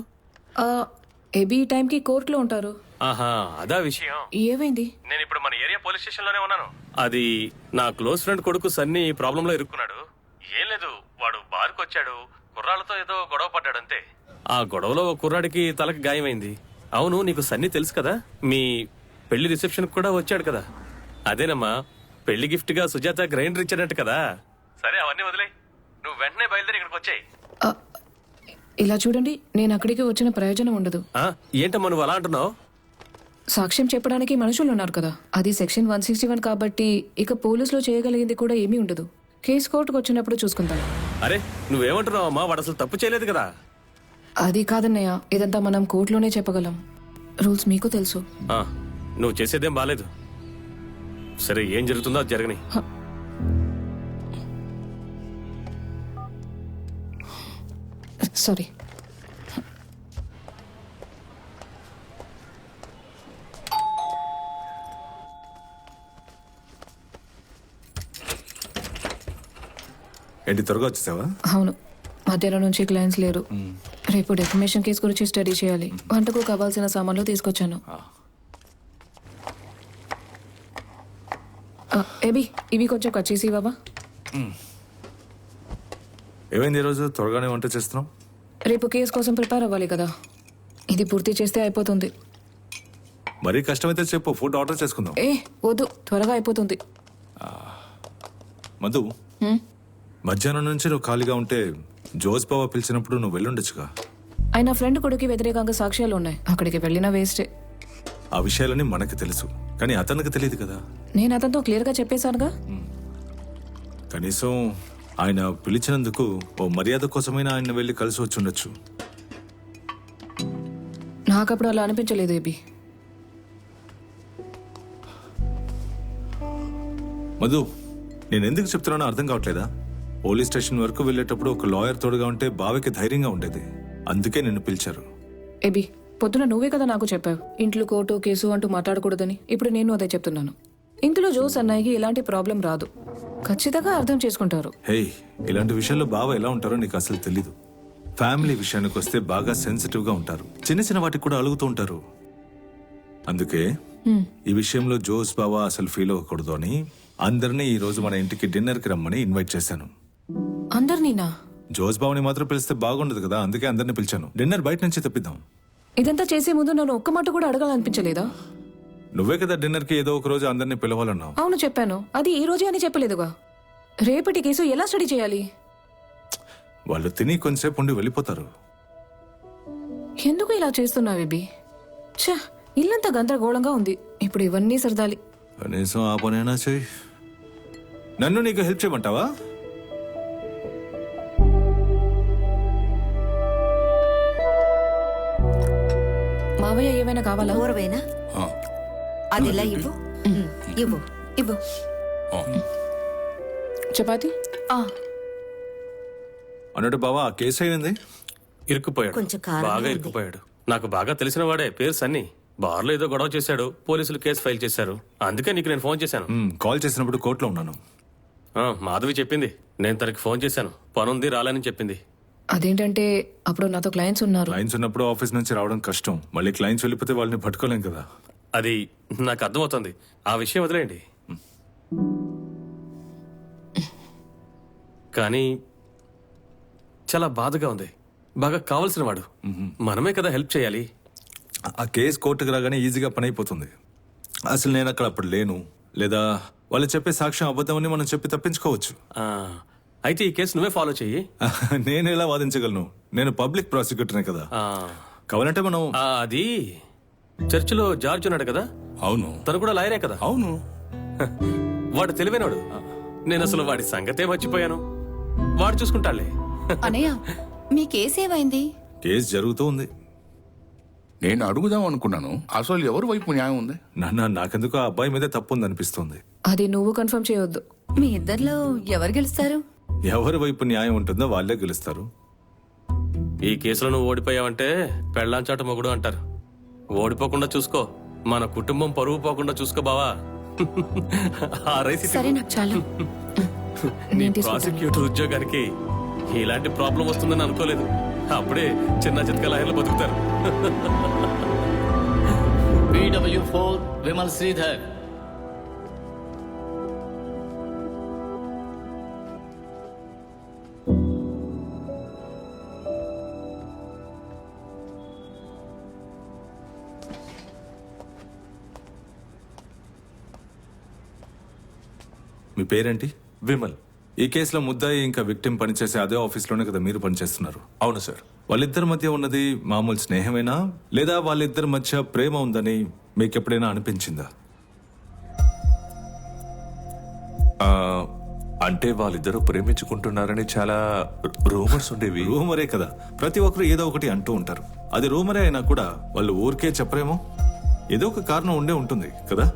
ఎబీ ఈ టైంకి కోర్టులో ఉంటారు. ఆహా, అదా విషయం. ఏమైంది? నేను ఇప్పుడు మన ఏరియా పోలీస్ స్టేషన్ లోనే ఉన్నాను. అది నా క్లోజ్ ఫ్రెండ్ కొడుకు సన్నీ ప్రాబ్లం లో ఇరుక్కున్నాడు. ఏం లేదు, వాడు బార్కు వచ్చాడు, కుర్రాళ్ళతో ఏదో గొడవ పడ్డాడు అంతే. ఆ గొడవలో ఒక కుర్రాడికి తలకి గాయమైంది. అవును, నీకు సన్నీ తెలుసు కదా, మీ పెళ్లి రిసెప్షన్ కూడా వచ్చాడు కదా. అదేనమ్మా, పెళ్లి గిఫ్ట్ గా సుజాత గ్రైండర్ ఇచ్చాడంట కదా. సరే, అవన్నీ వదిలే, నువ్వు వెంటనే బయలుదేరి ఇక్కడికి వచ్చాయి. ఇలా చూడండి, నేను అక్కడికి వచ్చిన ప్రయోజనం ఉండదు. ఏంటమ్మా నువ్వు అలా అంటున్నావు? సాక్ష్యం చెప్పడానికి మనుషులు ఉన్నారు కదా, అది సెక్షన్ 161 కాబట్టి ఇక పోలీసులో చేయగలిగింది కూడా ఏమీ ఉండదు. కేసు కోర్టుకు వచ్చినప్పుడు చూసుకుంటాను. అరే, నువ్వేమంటున్నావు అమ్మా? వాడు అసలు తప్పు చేయలేదు కదా. అది కాదన్నయ్య, ఇదంతా మనం కోర్టులోనే చెప్పగలం. రూల్స్ మీకు తెలుసు. నువ్వు చేసేదేం బాలేదు. సరే, ఏం జరుగుతుందో అది జరగని. సారీ. ఏంటి, త్వరగా వచ్చేసావా? అవును, మధ్యాహ్నం నుంచి క్లయింట్స్ లేరు. రేపు డెఫమేషన్ కేసు గురించి స్టడీ చేయాలి. వంటకు కావాల్సిన సామాన్లు తీసుకొచ్చాను. ఏబీ, ఇవి కొంచెం కట్ చేసి ఇవ్వవా? ఏమైంది ఈరోజు త్వరగానే వంట చేస్తున్నావు? రేపు కేసు కోసం ప్రిపేర్ అవ్వాలి కదా, ఇది పూర్తి చేస్తే అయిపోతుంది. మరీ కష్టమైతే చెప్పు, ఫుడ్ ఆర్డర్ చేసుకుందాం. వద్దు, త్వరగా అయిపోతుంది. మధు, మధ్యాహ్నం నుంచి నువ్వు ఖాళీగా ఉంటే జోస్ బావ పిలిచినప్పుడు నువ్వు వెళ్ళుండొచ్చుగా. ఆయన ఫ్రెండ్ కొడుకు వ్యతిరేకంగా సాక్ష్యాలు ఉన్నాయి, అక్కడికి వెళ్ళినా వేస్టే. ఆ విషయాలన్నీ మనకు తెలుసు, కానీ అతనికి తెలియదు కదా. నేను అతనితో క్లియర్గా చెప్పేశానుగా. కనీసం ఆయన పిలిచినందుకు ఓ మర్యాద కోసమైనా ఆయన వెళ్ళి కలిసి వచ్చి ఉండొచ్చు. నాకప్పుడు అలా అనిపించలేదు ఏబీ. మధు, నేను ఎందుకు చెప్తున్నానో అర్థం కావట్లేదా? పోలీస్ స్టేషన్ వరకు వెళ్ళేటప్పుడు ఒక లాయర్ తోడుగా ఉంటే బావకి ధైర్యంగా ఉండేది, అందుకే నిన్ను పిలిచారు. ఏబీ, పొద్దున నువ్వే కదా నాకు చెప్పావు ఇంట్లో కోర్టు కేసు అంటూ మాట్లాడకూడదని. ఇప్పుడు నేను అదే చెప్తున్నాను. ఇందులో జోస్ అన్నయ్యకి ఎలాంటి ప్రాబ్లం రాదు, ఖచ్చితంగా అర్థం చేసుకుంటారు. హే, ఇలాంటి విషయాల్లో బావ ఎలా ఉంటారో నీకు అసలు తెలీదు. ఫ్యామిలీ విషయానికి వస్తే బాగా సెన్సిటివ్ గా ఉంటారు, చిన్న చిన్న వాటికి కూడా అలుగుతూ ఉంటారు. అందుకే ఈ విషయంలో జోస్ బావ అసలు ఫీల్ అవ్వకూడదు అని అందరినీ ఈ రోజు మన ఇంటికి డిన్నర్ కి రమ్మని ఇన్వైట్ చేశాను. అందరినీనా? జోస్ బావని మాత్రం పిలిస్తే బాగుండదు కదా, అందుకే అందరినీ పిలిచాను. డిన్నర్ బయట నుంచి తెప్పిద్దాం. ఇదంతా చేసే ముందు నన్ను ఒక్క మాట కూడా అడగాలనిపించలేదా? నువ్వే కదా డిన్నర్ కి ఏదో ఒక రోజు అందరినీ పిలవాలన్నావు. అవును చెప్పాను, అది ఈ రోజే అని చెప్పలేదుగా. రేపటి కేసు ఎలా స్టడీ చేయాలి? వాళ్ళు తిని కొంతసేపు ఉండి వెళ్ళిపోతారు. ఎందుకు ఇలా చేస్తున్నావు బేబీ? ఛా, ఇల్లంతా గందరగోళంగా ఉంది, ఇప్పుడు ఇవన్నీ సరదాలి. కనీసం ఆ పనైనా చెయ్యి. నన్ను నీకు హెల్ప్ చేయమంటావా? మావయ్య ఏమైనా కావాలా? ఊరవేనా? అది ఇలా ఇవ్వు. ఇవ్వు ఇవ్వు. చపాతి అన్నట్టు బావా, ఆ కేసు అయింది. ఇరుక్కుపోయాడు, కొంచెం కారంగా బాగా ఉంది. ఇరుక్కుపోయాడు. నాకు బాగా తెలిసిన వాడే, పేరు సన్నీ. బార్లో ఏదో గొడవ చేశాడు, పోలీసులు కేసు ఫైల్ చేశారు. అందుకే నీకు నేను ఫోన్ చేశాను. కాల్ చేసినప్పుడు కోర్టులో ఉన్నాను. మాధవి చెప్పింది, నేను తనకి ఫోన్ చేశాను, పనుంది రాలని చెప్పింది. అదేంటంటే అప్పుడు నాతో క్లయింట్స్ ఉన్నారు. క్లయింట్స్ ఉన్నప్పుడు ఆఫీస్ నుంచి రావడం కష్టం, మళ్ళీ క్లయింట్స్ వెళ్ళిపోతే వాళ్ళని పట్టుకోలేం కదా. అది నాకు అర్థమవుతుంది, ఆ విషయం వదిలేయండి. కానీ చాలా బాధగా ఉంది. బాగా కావలసిన వాడు, మనమే కదా హెల్ప్ చేయాలి. ఆ కేసు కోర్టుకు రాగానే ఈజీగా పని అయిపోతుంది. అసలు నేను అక్కడ అప్పుడు లేను, లేదా వాళ్ళు చెప్పే సాక్ష్యం అబద్ధమని మనం చెప్పి తప్పించుకోవచ్చు. అయితే ఈ కేసు నువ్వే ఫాలో చెయ్యి. నేను ఎలా వాదించగలను? నేను పబ్లిక్ ప్రాసిక్యూటర్నే కదా. కావాలంటే మనం అది చర్చిలో జార్జ్ ఉన్నాడు కదా. అవును, తను కూడా లాయరే కదా. అవును, వాడు తెలివైనవాడు. నేను అసలు వాడి సంగతే మర్చిపోయాను. వాడు చూసుకుంటాడులే. అనయ్య, మీ కేసు ఏమైంది? కేసు జరుగుతూ ఉంది. నేను అడుగుదాం అనుకున్నాను, అసలు ఎవరి వైపు న్యాయం ఉంది? నాకెందుకు ఆ అబ్బాయి మీదే తప్పు ఉంది అనిపిస్తుంది. అది నువ్వు కన్ఫర్మ్ చేయొద్దు. మీ ఇద్దరిలో ఎవరు గెలుస్తారు? ఎవరి వైపు న్యాయం ఉంటుందో వాళ్ళే గెలుస్తారు. ఈ కేసులో నువ్వు ఓడిపోయావంటే పెళ్ళాంచాట మొగుడు అంటారు. ఓడిపోకుండా చూసుకో, మన కుటుంబం పరువు పోకుండా చూసుకో బావా. ఆ రైస్ సరే, నాకు చాలు. నీ ప్రాసిక్యూటర్ ఉద్యోగానికి ఇలాంటి ప్రాబ్లం వస్తుందని అనుకోలేదు. అప్పుడే చిన్న చితక లాయర్లు బతుకుతారు. PW4 విమల్ శ్రీధర్. మీ పేరేంటి? విమల్. ఈ కేసులో ముద్దాయి ఇంకా విక్టిమ్ పనిచేసే అదే ఆఫీస్లోనే కదా మీరు పనిచేస్తున్నారు? అవును సార్. వాళ్ళిద్దరి మధ్య ఉన్నది మామూలు స్నేహమేనా, లేదా వాళ్ళిద్దరి మధ్య ప్రేమ ఉందని మీకు ఎప్పుడైనా అనిపించిందా? అంటే వాళ్ళిద్దరూ ప్రేమించుకుంటున్నారని చాలా రూమర్స్ ఉండేవి. రూమరే కదా, ప్రతి ఒక్కరు ఏదో ఒకటి అంటూ ఉంటారు. అది రూమరే అయినా కూడా వాళ్ళు ఊరికే చెప్పరేమో, ఏదో ఒక కారణం ఉండే ఉంటుంది కదా.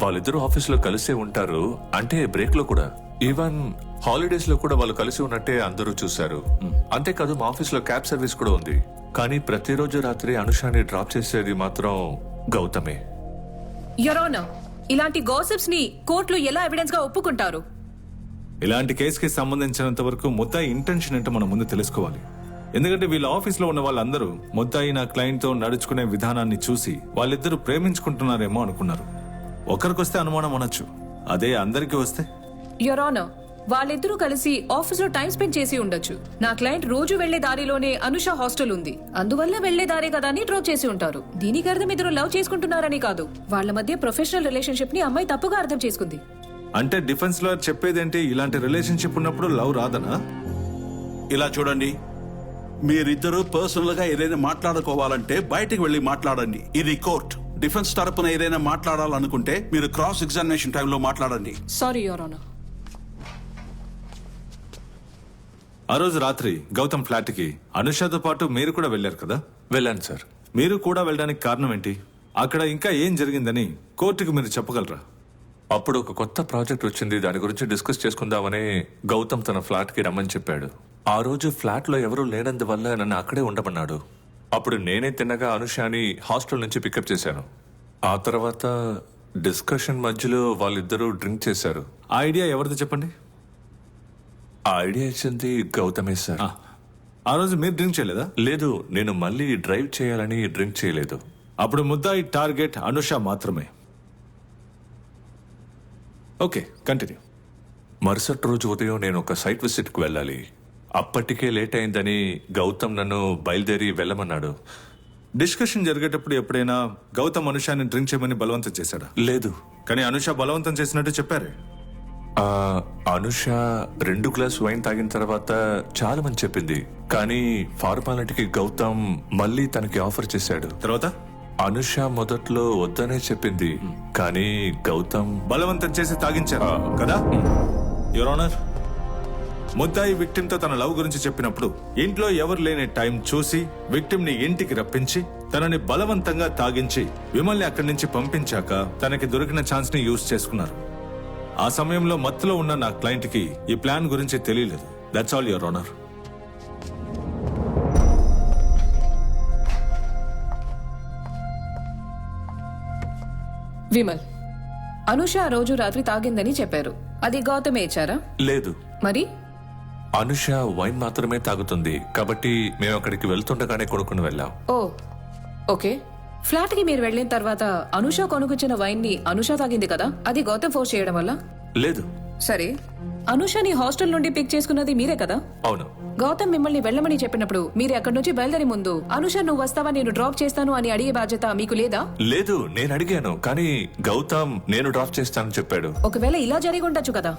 వాళ్ళిద్దరూ ఆఫీస్లో కలిసే ఉంటారు, అంటే బ్రేక్ లో కూడా, ఈవెన్ హాలిడేస్ లో కూడా వాళ్ళు కలిసి ఉన్నట్టే అందరూ చూశారు. అంతేకాదు మా ఆఫీస్ లో క్యాబ్ సర్వీస్ కూడా ఉంది. కానీ ప్రతిరోజు రాత్రి అనుషాని డ్రాప్ చేసేది మాత్రం గౌతమే. యువర్ ఆనర్, ఇలాంటి గాసిప్స్ ని కోర్టులో ఎలా ఎవిడెన్స్ గా ఒప్పుకుంటారు? ఇలాంటి కేసుకి సంబంధించినంత వరకు ముద్దాయి ఇంటెన్షన్ ఏంటో మనం ముందు తెలుసుకోవాలి. ఎందుకంటే వీళ్ళ ఆఫీస్లో ఉన్న వాళ్ళందరూ ముద్దాయి నా క్లయింట్తో నడుచుకునే విధానాన్ని చూసి వాళ్ళిద్దరూ ప్రేమించుకుంటున్నారేమో అనుకున్నారు. ఒకరికొస్తే అనుమానం అనొచ్చు, అదే అందరికీ వస్తే? యువర్ ఆనర్, వాళ్ళిద్దరూ కలిసి ఆఫీస్ లో టైం స్పెండ్ చేసి ఉండొచ్చు. నా క్లయింట్ రోజు వెళ్లే దారిలోనే అనుష హాస్టల్ ఉంది, అందువల్ల వెళ్లే దారే కదా అని డ్రాప్ చేసి ఉంటారు. దీనికి అర్థం ఇద్దరు లవ్ చేసుకుంటున్నారని కాదు, వాళ్ళ మధ్య ప్రొఫెషనల్ రిలేషన్షిప్ ని అమ్మాయి తప్పుగా అర్థం చేసుకుంది. అంటే డిఫెన్స్ లాయర్ చెప్పేదేంటి, ఇలాంటి రిలేషన్షిప్ ఉన్నప్పుడు లవ్ రాదనా? ఇలా చూడండి, మీరిద్దరూ పర్సనల్ గా ఏదైనా మాట్లాడుకోవాలంటే బయటికి వెళ్ళి మాట్లాడండి. ఇది కోర్ట్. డిఫెన్స్ తరపున ఏదైనా మాట్లాడాలనుకుంటే మీరు క్రాస్ ఎగ్జామినేషన్ టైంలో మాట్లాడండి. Sorry your honour. ఆ రోజు రాత్రి గౌతమ్ ఫ్లాట్ కి అనుషతో పాటు మీరు కూడా వెళ్ళారు కదా? వెళ్ళాను సార్. మీరు కూడా వెళ్ళడానికి కారణం ఏంటి? అక్కడ ఇంకా ఏం జరిగిందని కోర్టుకు మీరు చెప్పగలరా? అప్పుడు ఒక కొత్త ప్రాజెక్ట్ వచ్చింది, దాని గురించి డిస్కస్ చేసుకుందామని గౌతమ్ తన ఫ్లాట్ కి రమ్మని చెప్పాడు. ఆ రోజు ఫ్లాట్ లో ఎవరూ లేనందువల్ల నన్ను అక్కడే ఉండమన్నాడు. అప్పుడు నేనే తిన్నగా అనుషాని హాస్టల్ నుంచి పికప్ చేశాను. ఆ తర్వాత డిస్కషన్ మధ్యలో వాళ్ళిద్దరూ డ్రింక్ చేశారు. ఆ ఐడియా ఎవరిది చెప్పండి? ఆ ఐడియా ఇచ్చింది గౌతమే సార్. ఆ రోజు మీరు డ్రింక్ చేయలేదా? లేదు, నేను మళ్ళీ డ్రైవ్ చేయాలని డ్రింక్ చేయలేదు. అప్పుడు ముద్దాయి టార్గెట్ అనుష మాత్రమే. Okay, continue. మరుసటి రోజు ఉదయం నేను ఒక సైట్ విజిట్కి వెళ్ళాలి. అప్పటికే లేట్ అయిందని గౌతమ్ నన్ను బయలుదేరి వెళ్ళమన్నాడు. డిస్కషన్ జరిగేటప్పుడు ఎప్పుడైనా గౌతమ్ అనుషాని డ్రింక్ చేయమని బలవంతం చేశాడా? లేదు. కానీ అనుష బలవంతం చేసినట్టు చెప్పారే. అనుష 2 గ్లాస్ వైన్ తాగిన తర్వాత చాలా మంది చెప్పింది, కానీ ఫార్మాలిటీకి గౌతమ్ మళ్ళీ తనకి ఆఫర్ చేశాడు. తర్వాత అనుష మొదట్లో వద్దనే చెప్పింది, కానీ గౌతమ్ బలవంతం చేసి తాగించారు కదా? యువర్ ఆనర్, ముద్దాయి విక్టిమ్ తో తన లవ్ గురించి చెప్పినప్పుడు ఇంట్లో ఎవరు లేని టైం చూసి విక్టిమ్ ని ఇంటికి రప్పించి తనని బలవంతంగా తాగించి విమల్ని అక్కడి నుంచి పంపించాక తనకి దొరికిన ఛాన్స్ ని యూజ్ చేసుకున్నారు. ఆ సమయంలో మత్తులో ఉన్న నా క్లయింట్ కి ఈ ప్లాన్ గురించి తెలియలేదు. That's all your honour. Vimal, Anusha ఆ రోజు రాత్రి తాగిందని చెప్పారు, అది గౌతమే ఇచ్చారా? లేదు. మరి అనుష వైన్ మాత్రమే తాగుతుంది, కాబట్టి మేము అక్కడికి వెళ్తుండగానే కొనుక్కుని వెళ్ళాం. ఓ ఓకే. ఫ్లాట్ కి మీరు వెళ్ళిన తర్వాత అనుష కొనుకొచ్చిన వైన్ ని అనుష తాగింది కదా, అది గౌతమ్ ఫోర్స్ చేయడం వల్ల? లేదు. సరే, అనుషని హాస్టల్ నుండి పిక్ చేసుకున్నది మీరే కదా? అవును. గౌతమ్ మిమ్మల్ని వెళ్ళమని చెప్పినప్పుడు మీరు అక్కడి నుంచి బయలుదేరి ముందు అనుష నువ్వు వస్తావా నేను డ్రాప్ చేస్తాను అని అడిగే బాధ్యత మీకు లేదా? లేదు, నేను అడిగాను, కానీ గౌతమ్ నేను డ్రాప్ చేస్తానని చెప్పాడు. ఒకవేళ ఇలా జరిగి ఉండొచ్చు కదా,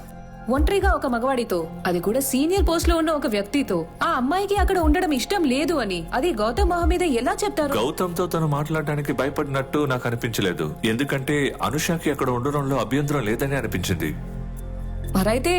ఒంటరిగా ఒక మగవాడితో, అది కూడా సీనియర్ పోస్ట్ లో ఉన్న ఒక వ్యక్తితో ఆ అమ్మాయికి అక్కడ ఉండడం ఇష్టం లేదు అని అది గౌతమ్ మొహం మీద ఎలా చెప్తారు? గౌతమ్ తో తను మాట్లాడడానికి భయపడినట్టు నాకు అనిపించలేదు, ఎందుకంటే అనుషకి అక్కడ ఉండడంలో అభ్యంతరం లేదని అనిపించింది. మరైతే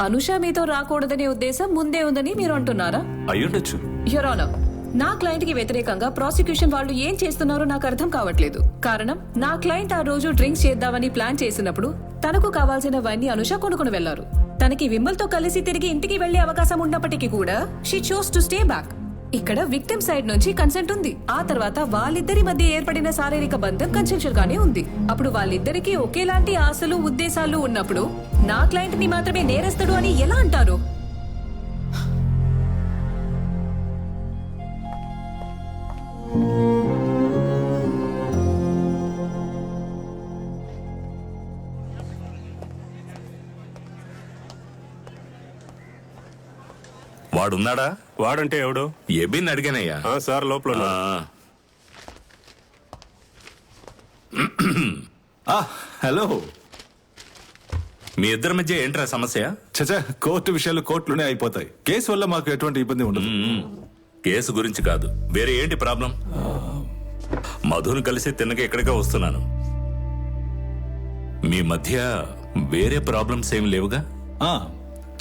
అనుష మీతో రాకూడదనే ఉద్దేశం ముందే ఉందని మీరు అంటున్నారా? అయ్యుండొచ్చు. యువర్ ఆనర్, నా క్లయింట్ కి వ్యతిరేకంగా ప్రాసిక్యూషన్ వాళ్ళు ఏం చేస్తున్నారో నాకు అర్థం కావట్లేదు. కారణం, నా క్లయింట్ ఆ రోజు డ్రింక్స్ చేద్దామని ప్లాన్ చేసినప్పుడు తనకు కావాల్సినవన్నీ అనుష కొనుక్కుని వెళ్లారు. తనకి విమల్ తో కలిసి తిరిగి ఇంటికి వెళ్లే అవకాశం ఉన్నప్పటికీ కూడా she chose to stay back. ఇక్కడ విక్టిమ్ సైడ్ నుంచి కన్సెంట్ ఉంది. ఆ తర్వాత వాళ్ళిద్దరి మధ్య ఏర్పడిన శారీరక బంధం కన్సెన్షువల్ గానే ఉంది. అప్పుడు వాళ్ళిద్దరికి ఒకేలాంటి ఆశలు ఉద్దేశాలు ఉన్నప్పుడు నా క్లయింట్ ని మాత్రమే నేరస్తుడు అని ఎలా అంటారు? వాడున్నాడా? వాడంటే ఎవడు? ఎబిన్ అడిగానయ్యా. సార్ లోపల ఉన్నా. హలో. మీ ఇద్దరి మధ్య ఏంట్రా సమస్య? చచ్చా, కోర్టు విషయాలు కోర్టులోనే అయిపోతాయి. కేసు వల్ల మాకు ఎటువంటి ఇబ్బంది ఉండదు. కేసు గురించి కాదు, వేరే ఏంటి ప్రాబ్లం? మధును కలిసి తిన్నగా ఎక్కడిగా వస్తున్నాను. మీ మధ్య వేరే ప్రాబ్లమ్స్ ఏమి లేవుగా?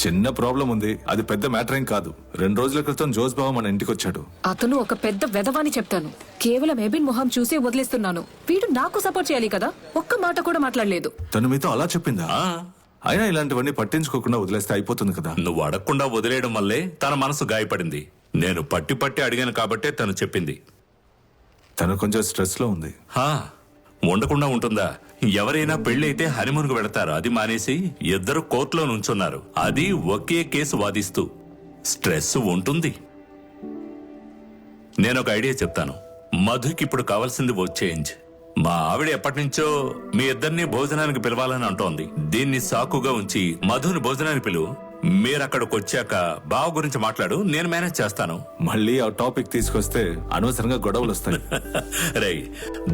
చిన్న ప్రాబ్లం ఉంది, అది పెద్ద మ్యాటర్ ఏం కాదు. 2 రోజుల క్రితం జోస్ బావ మన ఇంటికి వచ్చాడు. అతను ఒక పెద్ద వెధవాని చెప్తాను. కేవలం ఎబిన్ మొహం చూసే వదిలేస్తున్నాను. వీడు నాకు సపోర్ట్ చేయాలి కదా, ఒక్క మాట కూడా మాట్లాడలేదు. తను మీతో అలా చెప్పిందా? అయినా ఇలాంటివన్నీ పట్టించుకోకుండా వదిలేస్తే అయిపోతుంది కదా. నువ్వు అడగకుండా వదిలేయడం వల్లే తన మనసు గాయపడింది. నేను పట్టి పట్టి అడిగాను కాబట్టే తను చెప్పింది. తను కొంచెం స్ట్రెస్ లో ఉంది. ఉండకుండా ఉంటుందా? ఎవరైనా పెళ్లి అయితే హనీమూన్కు వెళతారు, అది మానేసి ఇద్దరు కోర్టులో నుంచున్నారు, అది ఒకే కేసు వాదిస్తూ. స్ట్రెస్ ఉంటుంది. నేను ఒక ఐడియా చెప్తాను. మధుకి ఇప్పుడు కావాల్సింది ఓ చేంజ్. మా ఆవిడ ఎప్పటి నుంచో మీ ఇద్దరిని భోజనానికి పిలవాలని అంటోంది. దీన్ని సాకుగా ఉంచి మధుని భోజనానికి పిలువు. మీరక్కడికి వచ్చాక బావ గురించి మాట్లాడు, నేను మేనేజ్ చేస్తాను. మళ్ళీ ఆ టాపిక్ తీసుకొస్తే అనవసరంగా గొడవలు వస్తాయి. రై,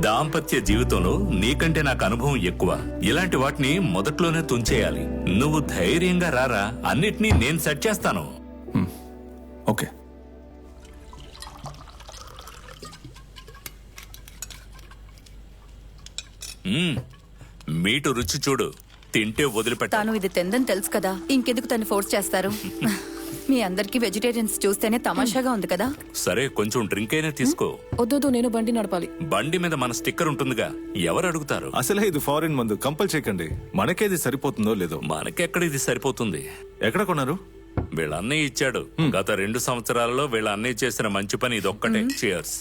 దాంపత్య జీవితంలో నీకంటే నాకు అనుభవం ఎక్కువ. ఇలాంటి వాటిని మొదట్లోనే తుంచేయాలి. నువ్వు ధైర్యంగా రారా, అన్నిటినీ నేను సెట్ చేస్తాను. ఓకే. మీటు రుచి చూడు, తింటే వదిలిపెట్ట. తాను ఇది తిందని తెలుసు కదా, ఇంకెందుకు తను ఫోర్స్ చేస్తారు? మీ అందరికి వెజిటేరియన్స్ చూస్తేనే తమాషాగా ఉంది కదా. సరే, కొంచెం డ్రింక్ అయినా తీసుకో. వద్దు, నేను బండి నడపాలి. బండి మీద మన స్టిక్కర్ ఉంటుందిగా, ఎవరు అడుగుతారు? అసలే ఇది ఫారిన్ మందు, కంపల్ చేయకండి. మనకేది సరిపోతుందో లేదో. మనకెక్కడ ఇది సరిపోతుంది? ఎక్కడ కొన్నారు? వీళ్ళ అన్నయ్య ఇచ్చాడు. గత 2 సంవత్సరాలలో వీళ్ళ అన్నయ్య చేసిన మంచి పని ఇదొక్కటే. చియర్స్.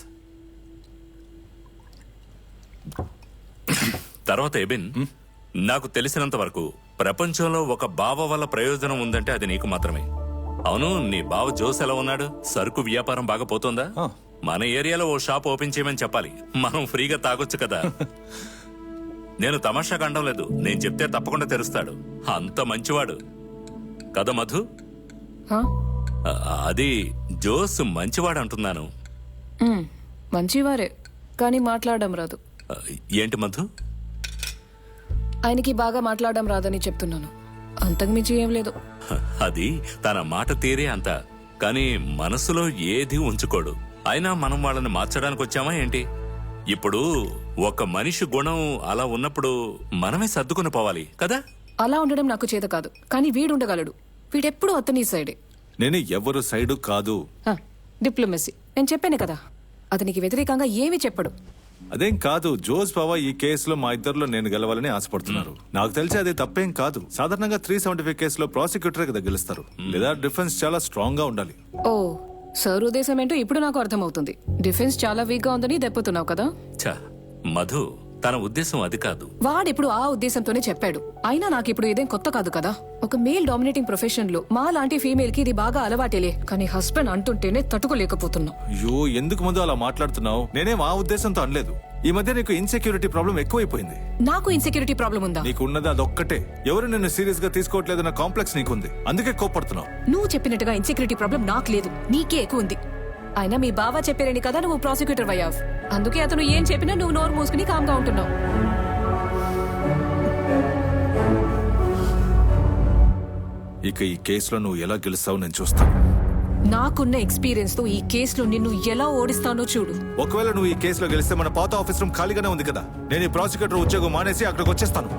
తర్వాత ఎబిన్, నాకు తెలిసినంత వరకు ప్రపంచంలో ఒక బావ వల్ల ప్రయోజనం ఉందంటే అది నీకు మాత్రమే. అవును, నీ బావ జోస్ ఎలా ఉన్నాడు? సరుకు వ్యాపారం బాగా పోతుందా? మన ఏరియాలో ఓ షాప్ ఓపెన్ చేయమని చెప్పాలి, మనం ఫ్రీగా తాగొచ్చు కదా. నేను తమాషాగా అనడం లేదు, నేను చెప్తే తప్పకుండా తెరుస్తాడు. అంత మంచివాడు కదా మధు? అది జోస్ మంచివాడు అంటున్నాను. మంచివారే, కానీ మాట్లాడడం రాదు. ఏంటి మధు? ఆయనకి బాగా మాట్లాడడం రాదని చెప్తున్నాను, అంతకుమించి ఏం లేదు. అది తన మాట తీరే అంత, కానీ మనసులో ఏది ఉంచుకోడు. అయినా మనం వాళ్ళని మార్చడానికి వచ్చామా ఏంటి? ఇప్పుడు ఒక మనిషి గుణం అలా ఉన్నప్పుడు మనమే సర్దుకుని పోవాలి కదా. అలా ఉండడం నాకు చేత కాదు, కానీ వీడుండగలడు. వీడెప్పుడు అతని సైడే. నేను ఎవరు సైడు కాదు. డిప్లొమసీ, నేను చెప్పాను కదా, అతనికి వ్యతిరేకంగా ఏమీ చెప్పడు. అదేం కాదు, జోస్ బావా ఈ కేసులో మా ఇద్దరిలో నేను గెలవాలని ఆశపడుతున్నారు. నాకు తెలిసి అది తప్పేం కాదు. సాధారణంగా 375 కేసులో ప్రాసిక్యూటర్ కదా గెలుస్తారు, లేదా డిఫెన్స్ చాలా స్ట్రాంగ్ గా ఉండాలి. ఓ, సార్ ఉద్దేశం ఏంటో ఇప్పుడు నాకు అర్థమవుతుంది. డిఫెన్స్ చాలా వీక్ గా ఉందని దెబ్బతున్నావు కదా. మధు, తన ఉద్దేశం అది కాదు. వాడిప్పుడు ఆ ఉద్దేశంతోనే చెప్పాడు. అయినా నాకు ఇప్పుడు ఇదేం కొత్త కాదు కదా. ఒక మేల్ డామినేటింగ్ ప్రొఫెషన్ లో మా లాంటి ఫీమేల్ కి ఇది బాగా అలవాటేలే. కానీ హస్బెండ్ అంటుంటేనే తట్టుకోలేకపోతున్నా. అయ్యో, ఎందుకు ముందు అలా మాట్లాడుతున్నావు? నేనేం ఆ ఉద్దేశంతో అనలేదు. ఈ మధ్య నీకు ఇన్సెక్యూరిటీ ప్రాబ్లం ఎక్కువైపోయింది. నాకు ఇన్సెక్యూరిటీ ప్రాబ్లం ఉందా? నీకు ఉన్నది అదొక్కటే. ఎవరు నిన్ను సీరియస్ గా తీసుకోవట్లేదన్న కాంప్లెక్స్ నీకుంది, అందుకే కోపడుతున్నావు. నువ్వు చెప్పినట్టుగా ఇన్సెక్యూరిటీ ప్రాబ్లం నాకు లేదు, నీకే ఎక్కువ ఉంది. అయినా మీ బావ చెప్పారని కదా నువ్వు ప్రాసిక్యూటర్ అయ్యావు. అందుకే అతను ఏం చెప్పినా నువ్వు నోరు మూసుకుని కామ్గా ఉంటున్నావు. ఇక ఈ కేసులో నువ్వు ఎలా గెలుస్తావు నేను చూస్తాను. నాకున్న ఎక్స్పీరియన్స్ తో ఈ కేసులో నిన్ను ఎలా ఓడిస్తానో చూడు. ఒకవేళ నువ్వు ఈ కేసులో గెలిస్తే మన పాత ఆఫీస్ రూమ్ ఖాళీగానే ఉంది కదా. నేను ఈ ప్రాసిక్యూటర్ ఉద్యోగం మానేసి అక్కడికి వచ్చేస్తాను.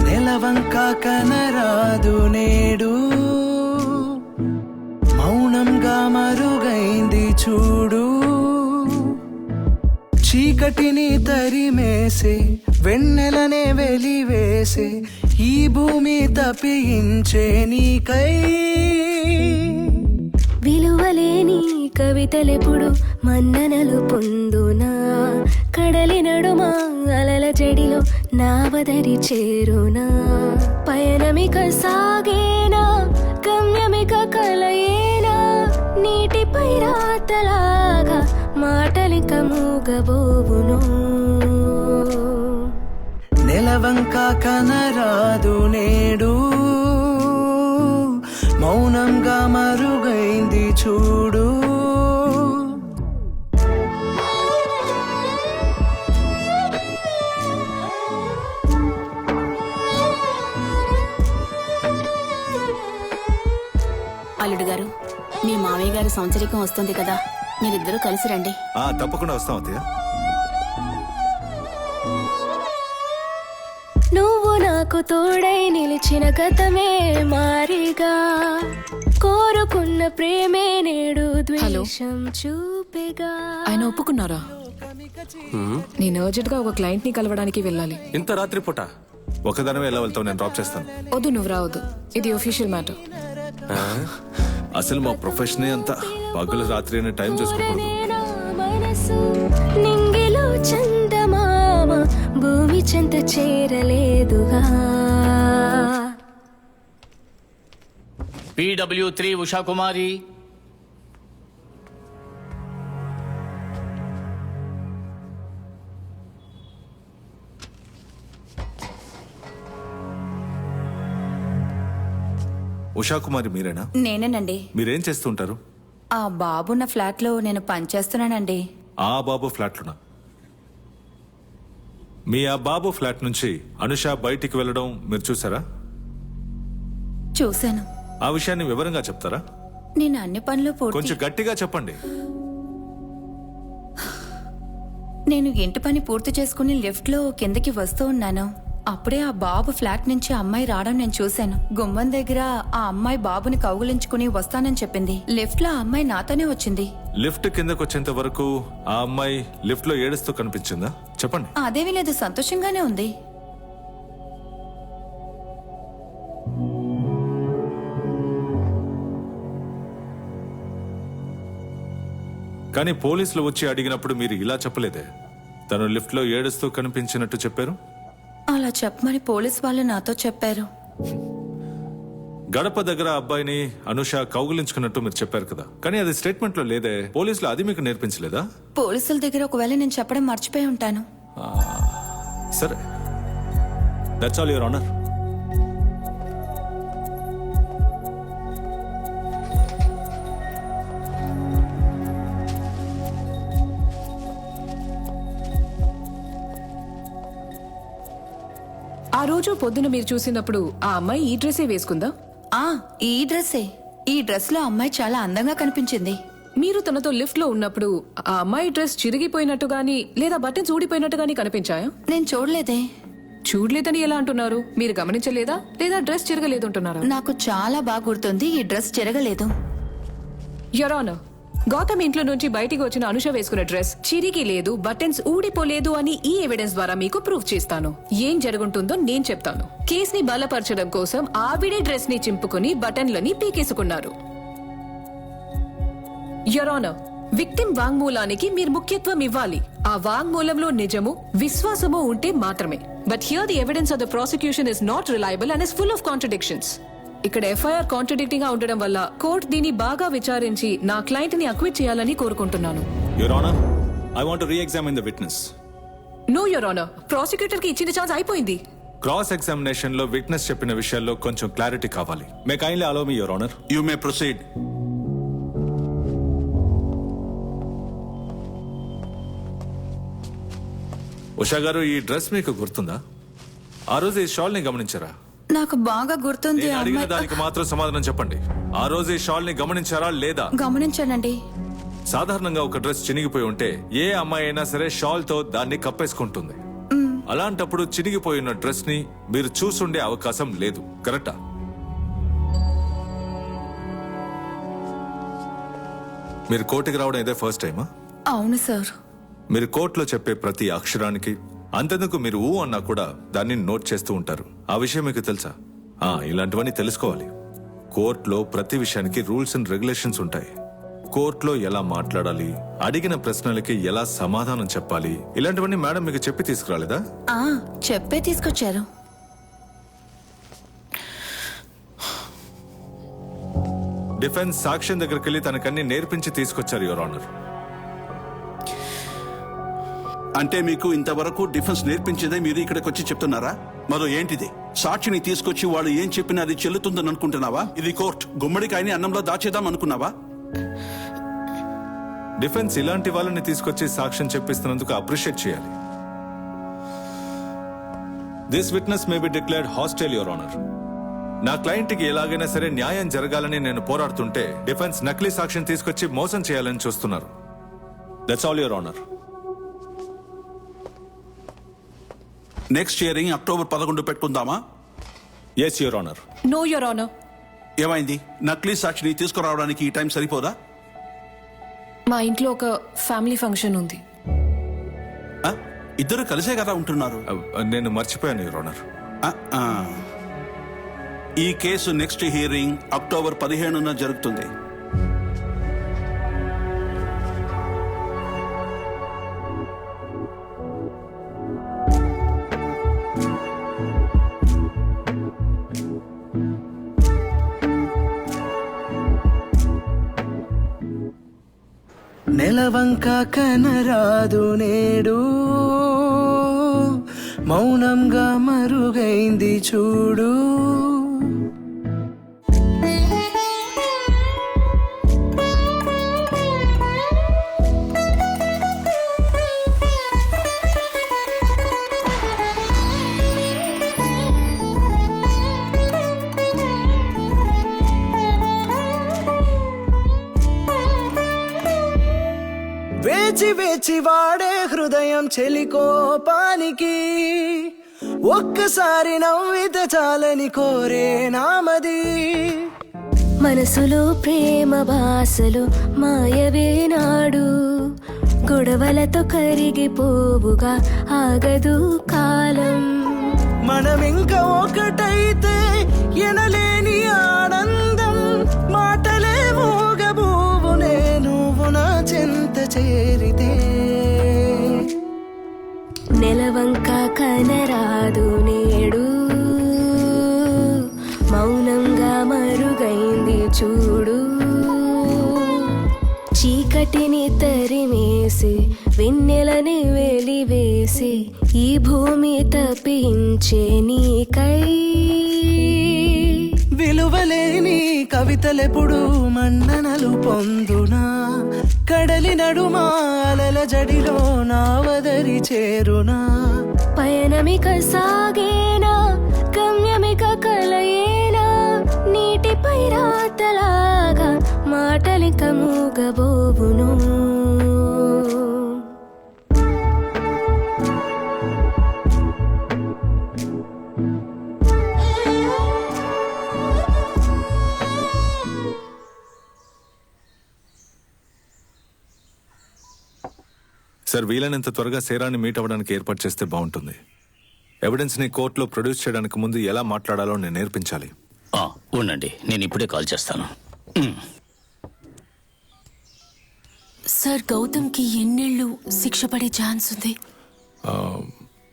నెలవంక కనరాదు నేడు, మౌనంగా మరుగైంది చూడు. చీకటిని తరిమేసే వెన్నెలనే వెలివేసే ఈ భూమి తప్పించే నీకై. విలువలేని కవితలెప్పుడు మన్ననలు పొందునా, కడలి నడుమ అలల జడిలో నావదరి చేరునా. పయనమిక సాగేనా, గమ్యమిక కలయేనా, నీటిపై రాతలాగా మాటలిక మూగబోవును. నెలవంక కనరాదు నేడు, మౌనంగా మరుగైంది చూడు. అల్లుడు గారు, మీ మామయ్య గారి సంవత్సరికం వస్తుంది కదా, మీరిద్దరూ కలిసి రండి. తప్పకుండా వస్తాం అత్తయ్య. నువ్వు నాకు తోడై నిలిచిన గతమే మారిగా, కోరుకున్న ప్రేమే నేడు ద్వేషం చూపెగా. ఆయన ఒప్పుకున్నారా? నేను అర్జెంట్ గా ఒక క్లయింట్ ని కలవడానికి వెళ్ళాలి. ఇంత రాత్రి పూట ఒకదానివే ఎలా వెళ్తావు? నేను డ్రాప్ చేస్తాను. వద్దు, నువ్వు రావద్దు. ఇది ఒఫీషియల్ మ్యాటర్. అసలు మా ప్రొఫెషనే అంతా పగలు రాత్రి అనే టైం చేసుకోకూడదు. మనసు నింగిలో చందమామ భూమి చెంత చేరలేదుగా. PW3 ఉషా కుమారి. ఉషా కుమారి మీరేనా? నేనేనండి. మీరేం చేస్తుంటారు? ఆ బాబున్న ఫ్లాట్ లో నేను పనిచేస్తున్నానండి. ఆ బాబు ఫ్లాట్లోనా? మీ ఆ బాబు ఫ్లాట్ నుంచి అనుష బయటికి వెళ్ళడం మీరు చూసారా? చూశాను. ఆ విషయాన్ని వివరంగా చెప్తారా? నేను అన్ని పనులు కొంచెం గట్టిగా చెప్పండి. నేను ఇంటి పని పూర్తి చేసుకుని లిఫ్ట్ లో కిందకి వస్తూ ఉన్నాను. అప్పుడే ఆ బాబు ఫ్లాట్ నుంచి అమ్మాయి రావడం నేను చూశాను. గుమ్మం దగ్గర ఆ అమ్మాయి బాబుని కౌగులించుకుని వస్తానని చెప్పింది. లిఫ్ట్ లో ఆ అమ్మాయి నాతోనే వచ్చింది. లిఫ్ట్ కిందకు వచ్చేంత వరకు ఆ అమ్మాయి లిఫ్ట్ లో ఏడుస్తూ కనిపించిందా? చెప్పండి. అదేమీ లేదు, సంతోషంగానే ఉంది. కానీ పోలీసులు వచ్చి అడిగినప్పుడు మీరు ఇలా చెప్పలేదే. తను లిఫ్ట్ లో ఏడుస్తూ కనిపించినట్టు చెప్పారు. అలా చెప్పమని పోలీస్ వాళ్ళు నాతో చెప్పారు. గడప దగ్గర అబ్బాయిని అనుష కౌగులించుకున్నట్టు మీరు చెప్పారు కదా, కానీ అది స్టేట్మెంట్ లో లేదే. పోలీసులు అది మీకు నేర్పించలేదా? పోలీసుల దగ్గర ఒకవేళ నేను చెప్పడం మర్చిపోయి ఉంటాను. సరే, దట్స్ ఆల్ యువర్ ఆనర్. ఆ రోజు పొద్దున మీరు చూసినప్పుడు ఆ అమ్మాయి ఈ డ్రెస్సే వేసుకుందా? ఈ డ్రెస్సే. ఈ డ్రెస్ లో అమ్మాయి చాలా అందంగా కనిపించింది. మీరు తనతో లిఫ్ట్ లో ఉన్నప్పుడు ఆ అమ్మాయి డ్రెస్ చిరిగిపోయినట్టు గానీ లేదా బటన్స్ ఊడిపోయినట్టు గానీ కనిపించాయా? నేను చూడలేదే. చూడలేదని ఎలా అంటున్నారు? మీరు గమనించలేదా లేదా డ్రెస్ చిరగలేదు అంటున్నారా? నాకు చాలా బాగా గుర్తుంది, ఈ డ్రెస్ చిరగలేదు. యువర్ ఆనర్, గౌతమ్ ఇంట్లో నుంచి బయటికి వచ్చిన అనుష వేసుకున్న డ్రెస్ చిరిగి లేదు, బటన్స్ ఊడిపోలేదు అని ఈ ఎవిడెన్స్ ద్వారా మీకు ప్రూవ్ చేస్తాను. ఏం జరుగుంటుందో నేను చెప్తాను. కేసుని బలపరచడం కోసం ఆవిడే డ్రెస్ ని చింపుకుని బటన్లని పీకేసుకున్నారు. యువర్ ఆనర్, విక్టిమ్ వాంగ్మూలానికి మీరు ముఖ్యత్వం ఇవ్వాలి. ఆ వాంగ్మూలంలో నిజము, విశ్వాసము ఉంటే మాత్రమే. But here the evidence of the prosecution is not reliable and is full of contradictions. ఇక్కడ ఎఫ్ఐఆర్ కాంట్రడిక్టింగ్ గా ఉండడం వల్ల కోర్టు దీన్ని బాగా విచారించి నా క్లయింట్ ని అక్విట్ చేయాలని కోరుకుంటున్నాను. Your honour, I want to reexamine the witness. No your honour, prosecutor కి ఇచ్చిన ఛాన్స్ అయిపోయింది. క్రాస్ ఎగ్జామినేషన్ లో విట్నెస్ చెప్పిన విషయాల్లో కొంచెం క్లారిటీ కావాలి. May kindly allow me your honour. You may proceed. Usha garu, ఈ డ్రెస్ మీకు గుర్తుందా? ఆ రోజు ఈ షాల్ ని గమనించారా? నాకు బాగా గుర్తుంది. నేను అడిగిన దానికి మాత్రం సమాధానం చెప్పండి. ఆ రోజు ఈ షాల్ ని గమనించారా లేదా? గమనించానండి. సాధారణంగా ఒక డ్రెస్ చినిగిపోయి ఉంటే ఏ అమ్మాయి అయినా సరే షాల్ తో దాన్ని కప్పేసుకుంటుంది. అలాంటప్పుడు చినిగిపోయిన డ్రెస్ ని మీరు చూసుండే అవకాశం లేదు, కరెక్టా? మీరు కోర్టుకి రావడం ఇదే ఫస్ట్ టైమా? అవును సార్. మీరు కోర్టులో చెప్పే ప్రతి అక్షరానికి అంతెందుకు మీరు ఊ అన్నా కూడా దాన్ని నోట్ చేస్తూ ఉంటారు. ఆ విషయం మీకు తెలుసా? ఇలాంటివన్నీ తెలుసుకోవాలి. కోర్టులో ప్రతి విషయానికి రూల్స్ అండ్ రెగ్యులేషన్స్ ఉంటాయి. కోర్టులో ఎలా మాట్లాడాలి, అడిగిన ప్రశ్నలకి ఎలా సమాధానం చెప్పాలి, ఇలాంటివన్నీ మేడం మీకు చెప్పి తీసుకురాలేదా? చెప్పే తీసుకొచ్చారు. డిఫెన్స్ సాక్ష్యం దగ్గరికి వెళ్ళి తనకన్నీ నేర్పించి తీసుకొచ్చారు యువర్ ఆనర్. అంటే మీకు ఇంతవరకు డిఫెన్స్ నేర్పించేదే మీరు ఇక్కడికి వచ్చి చెప్తున్నారా? మరో ఏంటిది? సాక్షిని తీసుకొచ్చి వాళ్ళు ఏం చెప్పినా అది చెల్లుతుందని అనుకుంటున్నావా? ఇది కోర్టు. గుమ్మడికాయని అన్నంలో దాచేద్దాం అనుకున్నావా? డిఫెన్స్ ఇలాంటి వాళ్ళని తీసుకొచ్చి సాక్ష్యం చెప్పిస్తున్నందుకు అప్రిషియేట్ చేయాలి. This witness may be declared hostile your honour. నా క్లయింట్ కి ఎలాగైనా సరే న్యాయం జరగాలని నేను పోరాడుతుంటే డిఫెన్స్ నకిలీ సాక్ష్యం తీసుకొచ్చి మోసం చేయాలని చూస్తున్నారు. That's all your honour. Next hearing October 11 పెట్టుకుందామా? Yes your honour. No your honour. ఏమైంది? నకిలీ సాక్షిని తీసుకురావడానికి ఈ టైం సరిపోదా? మా ఇంట్లో ఒక ఫ్యామిలీ ఫంక్షన్ ఉంది. ఇద్దరు కలిసే కదా ఉంటున్నారు. నేను మర్చిపోయాను యువర్ ఆనర్. ఈ కేసు నెక్స్ట్ హియరింగ్ అక్టోబర్ 15న జరుగుతుంది. నెలవంక కనరాదు నేడు, మౌనంగా మరుగైంది చూడు. వేచి వేచి వాడే హృదయం చెలికోపానికి, ఒక్కసారి నవ్వితే చాలని కోరే నామది. మనసులో ప్రేమ భాసలు మాయవేనాడు, గొడవలతో కరిగిపోవుగా ఆగదు కాలం. మనమింక ఒకటైతే ఎనలేని ఆనందం, మాటలే మోగబోవునే నువ్వు నా చెంత చేరితే. నెలవంక కనరాదు నేడు, మౌనంగా మరుగైంది చూడు. చీకటిని తరిమేసి వెన్నెలని వెలివేసి ఈ భూమి తప్పించే నీకై. విలువలేని కవితలెప్పుడు మన్ననలు పొందునా, కడలి నడుమాలల జడిలో నావదరి చేరునా. పయనమిక సాగేనా, గమ్యమిక కలయేనా, నీటిపై రాతలాగా మాట మాటలిక మూగబోవును. సార్, వీలైనంత త్వరగా సేరాన్ని మీట్ అవ్వడానికి ఏర్పాటు చేస్తే బాగుంటుంది. ఎవిడెన్స్ ని కోర్టులో ప్రొడ్యూస్ చేయడానికి ముందు ఎలా మాట్లాడాలో నేను నేర్పించాలి. ఉండండి, నేను ఇప్పుడే కాల్ చేస్తాను. సార్, గౌతమ్కి ఎన్నేళ్ళు శిక్ష పడే ఛాన్స్ ఉంది?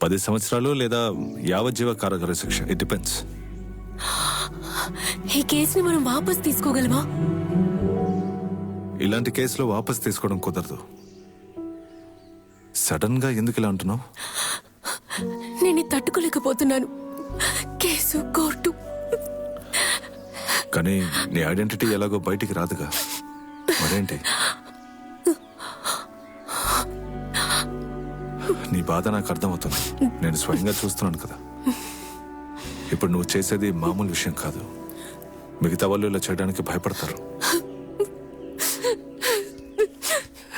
10 సంవత్సరాలు లేదా యావజ్జీవ కారాగార శిక్ష. It depends. ఈ కేసుని మనం వాపస్ తీసుకోగలమా? ఇలాంటి కేసులో వాపస్ తీసుకోవడం కుదరదు. సడన్ గా ఎందుకు ఇలా అంటున్నావు? నేను తట్టుకోలేకపోతున్నాను. Case, court. కానీ నీ ఐడెంటిటీ ఎలాగో బయటికి రాదుగా, మరేంటి? నీ బాధ నాకు అర్థమవుతుంది. నేను స్వయంగా చూస్తున్నాను కదా. ఇప్పుడు నువ్వు చేసేది మామూలు విషయం కాదు. మిగతా వాళ్ళు ఇలా చేయడానికి భయపడతారు.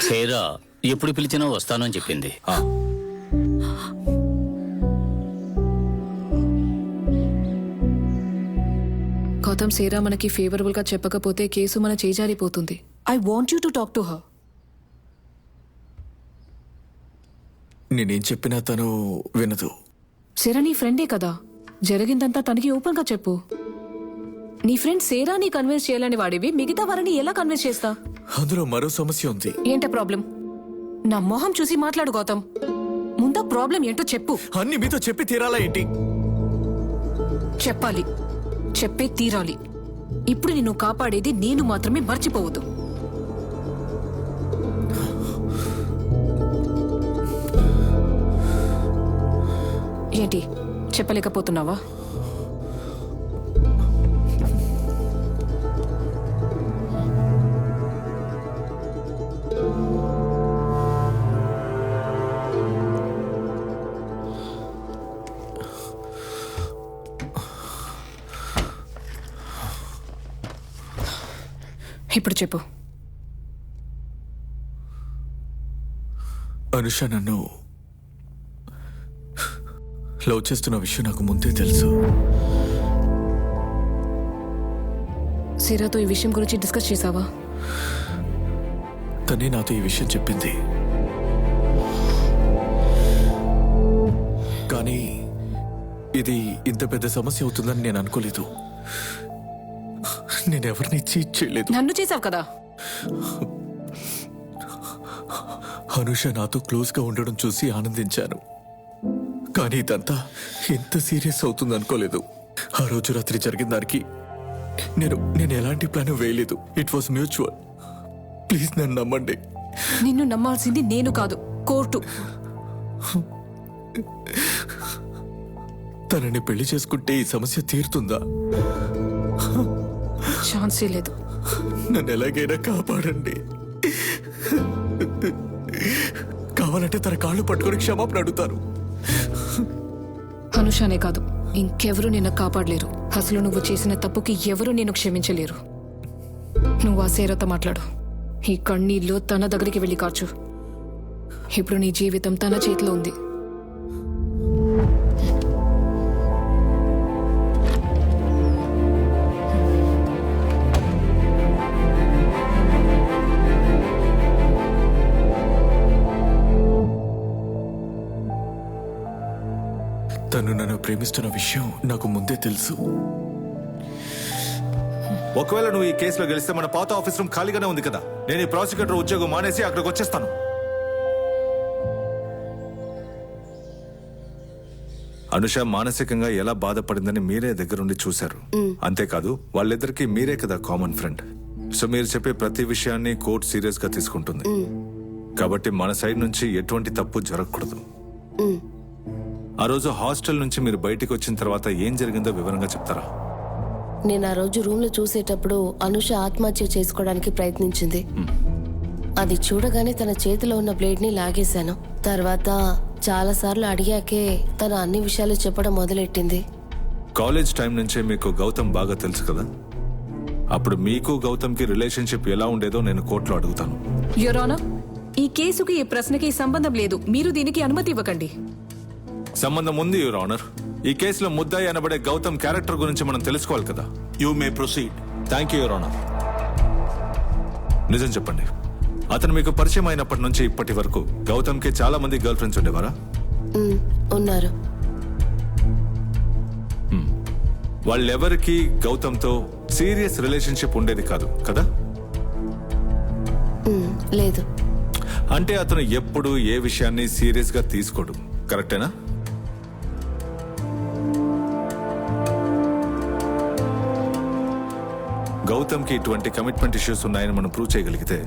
సేరా ఎప్పుడు పిలిచినా వస్తాను అని చెప్పింది. గౌతమ్, సేరా మనకి ఫేవరబుల్ గా చెప్పకపోతే కేసు మన చేజారిపోతుంది. I want you to talk to her. నేనేం చెప్పినా తను వినదు. సేరా నీ ఫ్రెండే కదా, జరిగిందంతా తనకి ఓపెన్ గా చెప్పు. నీ ఫ్రెండ్ సేరాని కన్విన్స్ చేయాలని వాడివి మిగతా వారిని ఎలా కన్విన్స్ చేస్తా? అందులో మరో సమస్య ఉంది. ఏంట ప్రాబ్లం? నా మొహం చూసి మాట్లాడు గౌతమ్. ముందా ప్రాబ్లం ఏంటో చెప్పు. అన్ని మీతో చెప్పి తీరాలా ఏంటి? చెప్పాలి, చెప్పే తీరాలి. ఇప్పుడు నిన్ను కాపాడేది నేను మాత్రమే, మర్చిపోవద్దు. ఏంటి చెప్పలేకపోతున్నావా? ఇప్పుడు చెప్పు. అనుష నన్ను లవ్ చేస్తున్న విషయం నాకు ముందే తెలుసు. సిరాతో ఈ విషయం గురించి డిస్కస్ చేసావా? తనే నాతో ఈ విషయం చెప్పింది. కానీ ఇది ఇంత పెద్ద సమస్య అవుతుందని నేను అనుకోలేదు. నేనెవరిని చీట్ చేయలేదు. నన్ను చేసావు కదా. అనుష నాతో క్లోజ్ గా ఉండడం చూసి ఆనందించాను. కానీ ఇదంతా ఎంత సీరియస్ అవుతుంది అనుకోలేదు. ఆ రోజు రాత్రి జరిగిన దానికి నేను ఎలాంటి ప్లాన్ వేయలేదు. It was mutual. ప్లీజ్ నన్ను నమ్మండి. నిన్ను నమ్మాల్సింది నేను కాదు, కోర్టు. తనని పెళ్లి చేసుకుంటే ఈ సమస్య తీరుతుందా? ఛాన్సే లేదు. నన్ను ఎలాగైనా కాపాడండి. కావాలంటే తన కాళ్ళు పట్టుకొని క్షమాపణ అడుగుతారు. అనుషానే కాదు, ఇంకెవరూ నిన్ను కాపాడలేరు. అసలు నువ్వు చేసిన తప్పుకి ఎవరూ నేను క్షమించలేరు. నువ్వు ఆ సేరతో మాట్లాడు. ఈ కన్నీళ్ళు తన దగ్గరికి వెళ్ళి కార్చు. ఇప్పుడు నీ జీవితం తన చేతిలో ఉంది. తను నన్ను ప్రేమిస్తున్న విషయం నాకు ముందే తెలుసు. ఒకవేళ నువ్వు ఈ కేసులో గెలిస్తే మన పాత ఆఫీస్ రూమ్ ఖాళీగానే ఉంది కదా. నేను ఈ ప్రాసిక్యూటర్ ఉద్యోగం మానేసి అక్కడికి వచ్చేస్తాను. అనుష మానసికంగా ఎలా బాధపడిందని మీరే దగ్గరుండి చూశారు. అంతేకాదు వాళ్ళిద్దరికి మీరే కదా కామన్ ఫ్రెండ్. సో మీరు చెప్పే ప్రతి విషయాన్ని కోర్టు సీరియస్ గా తీసుకుంటుంది. కాబట్టి మన సైడ్ నుంచి ఎటువంటి తప్పు జరగకూడదు. ఆ రోజు హాస్టల్ నుంచి మీరు బయటికి వచ్చిన తర్వాత ఏం జరిగిందో వివరంగా చెప్తారా? నేను ఆ రోజు రూమ్ లో చూసేటప్పుడు అనుష ఆత్మహత్య చేసుకోవడానికి ప్రయత్నించింది. అది చూడగానే తన చేతిలో ఉన్న బ్లేడ్ ని లాగేశాను. తర్వాత చాలా సార్లు అడిగాకే తన అన్ని విషయాలు చెప్పడం మొదలెట్టింది. కాలేజ్ టైం నుంచే మీకు గౌతమ్ బాగా తెలుసు కదా. అప్పుడు మీకు గౌతమ్కి రిలేషన్షిప్ ఎలా ఉండేదో నేను కోర్టులో అడుగుతాను. యువర్ ఆనర్, ఈ కేసుకి ఈ ప్రశ్నకి సంబంధం లేదు. మీరు దీనికి అనుమతి ఇవ్వకండి. సంబంధం ఉంది యువర్ ఆనర్. ఈ కేసులో ముద్దాయి అనబడే గౌతమ్ క్యారెక్టర్ గురించి మనం తెలుసుకోవాలి కదా. You may proceed. Thank you your honour. నిజం చెప్పండి, అతను మీకు పరిచయం అయినప్పటి నుంచి ఇప్పటి వరకు గౌతమ్కి చాలా మంది గర్ల్ ఫ్రెండ్స్ ఉండేవారా? ఉన్నారు. వాళ్ళెవరికి గౌతమ్తో సీరియస్ రిలేషన్షిప్ ఉండేది కాదు కదా? లేదు. అంటే అతను ఎప్పుడు ఏ విషయాన్ని సీరియస్ గా తీసుకోడు, కరెక్టేనా? గౌతమ్కి ఇటువంటి కమిట్మెంట్ ఇష్యూస్ ఉన్నాయని మనం ప్రూవ్ చేయగలిగితే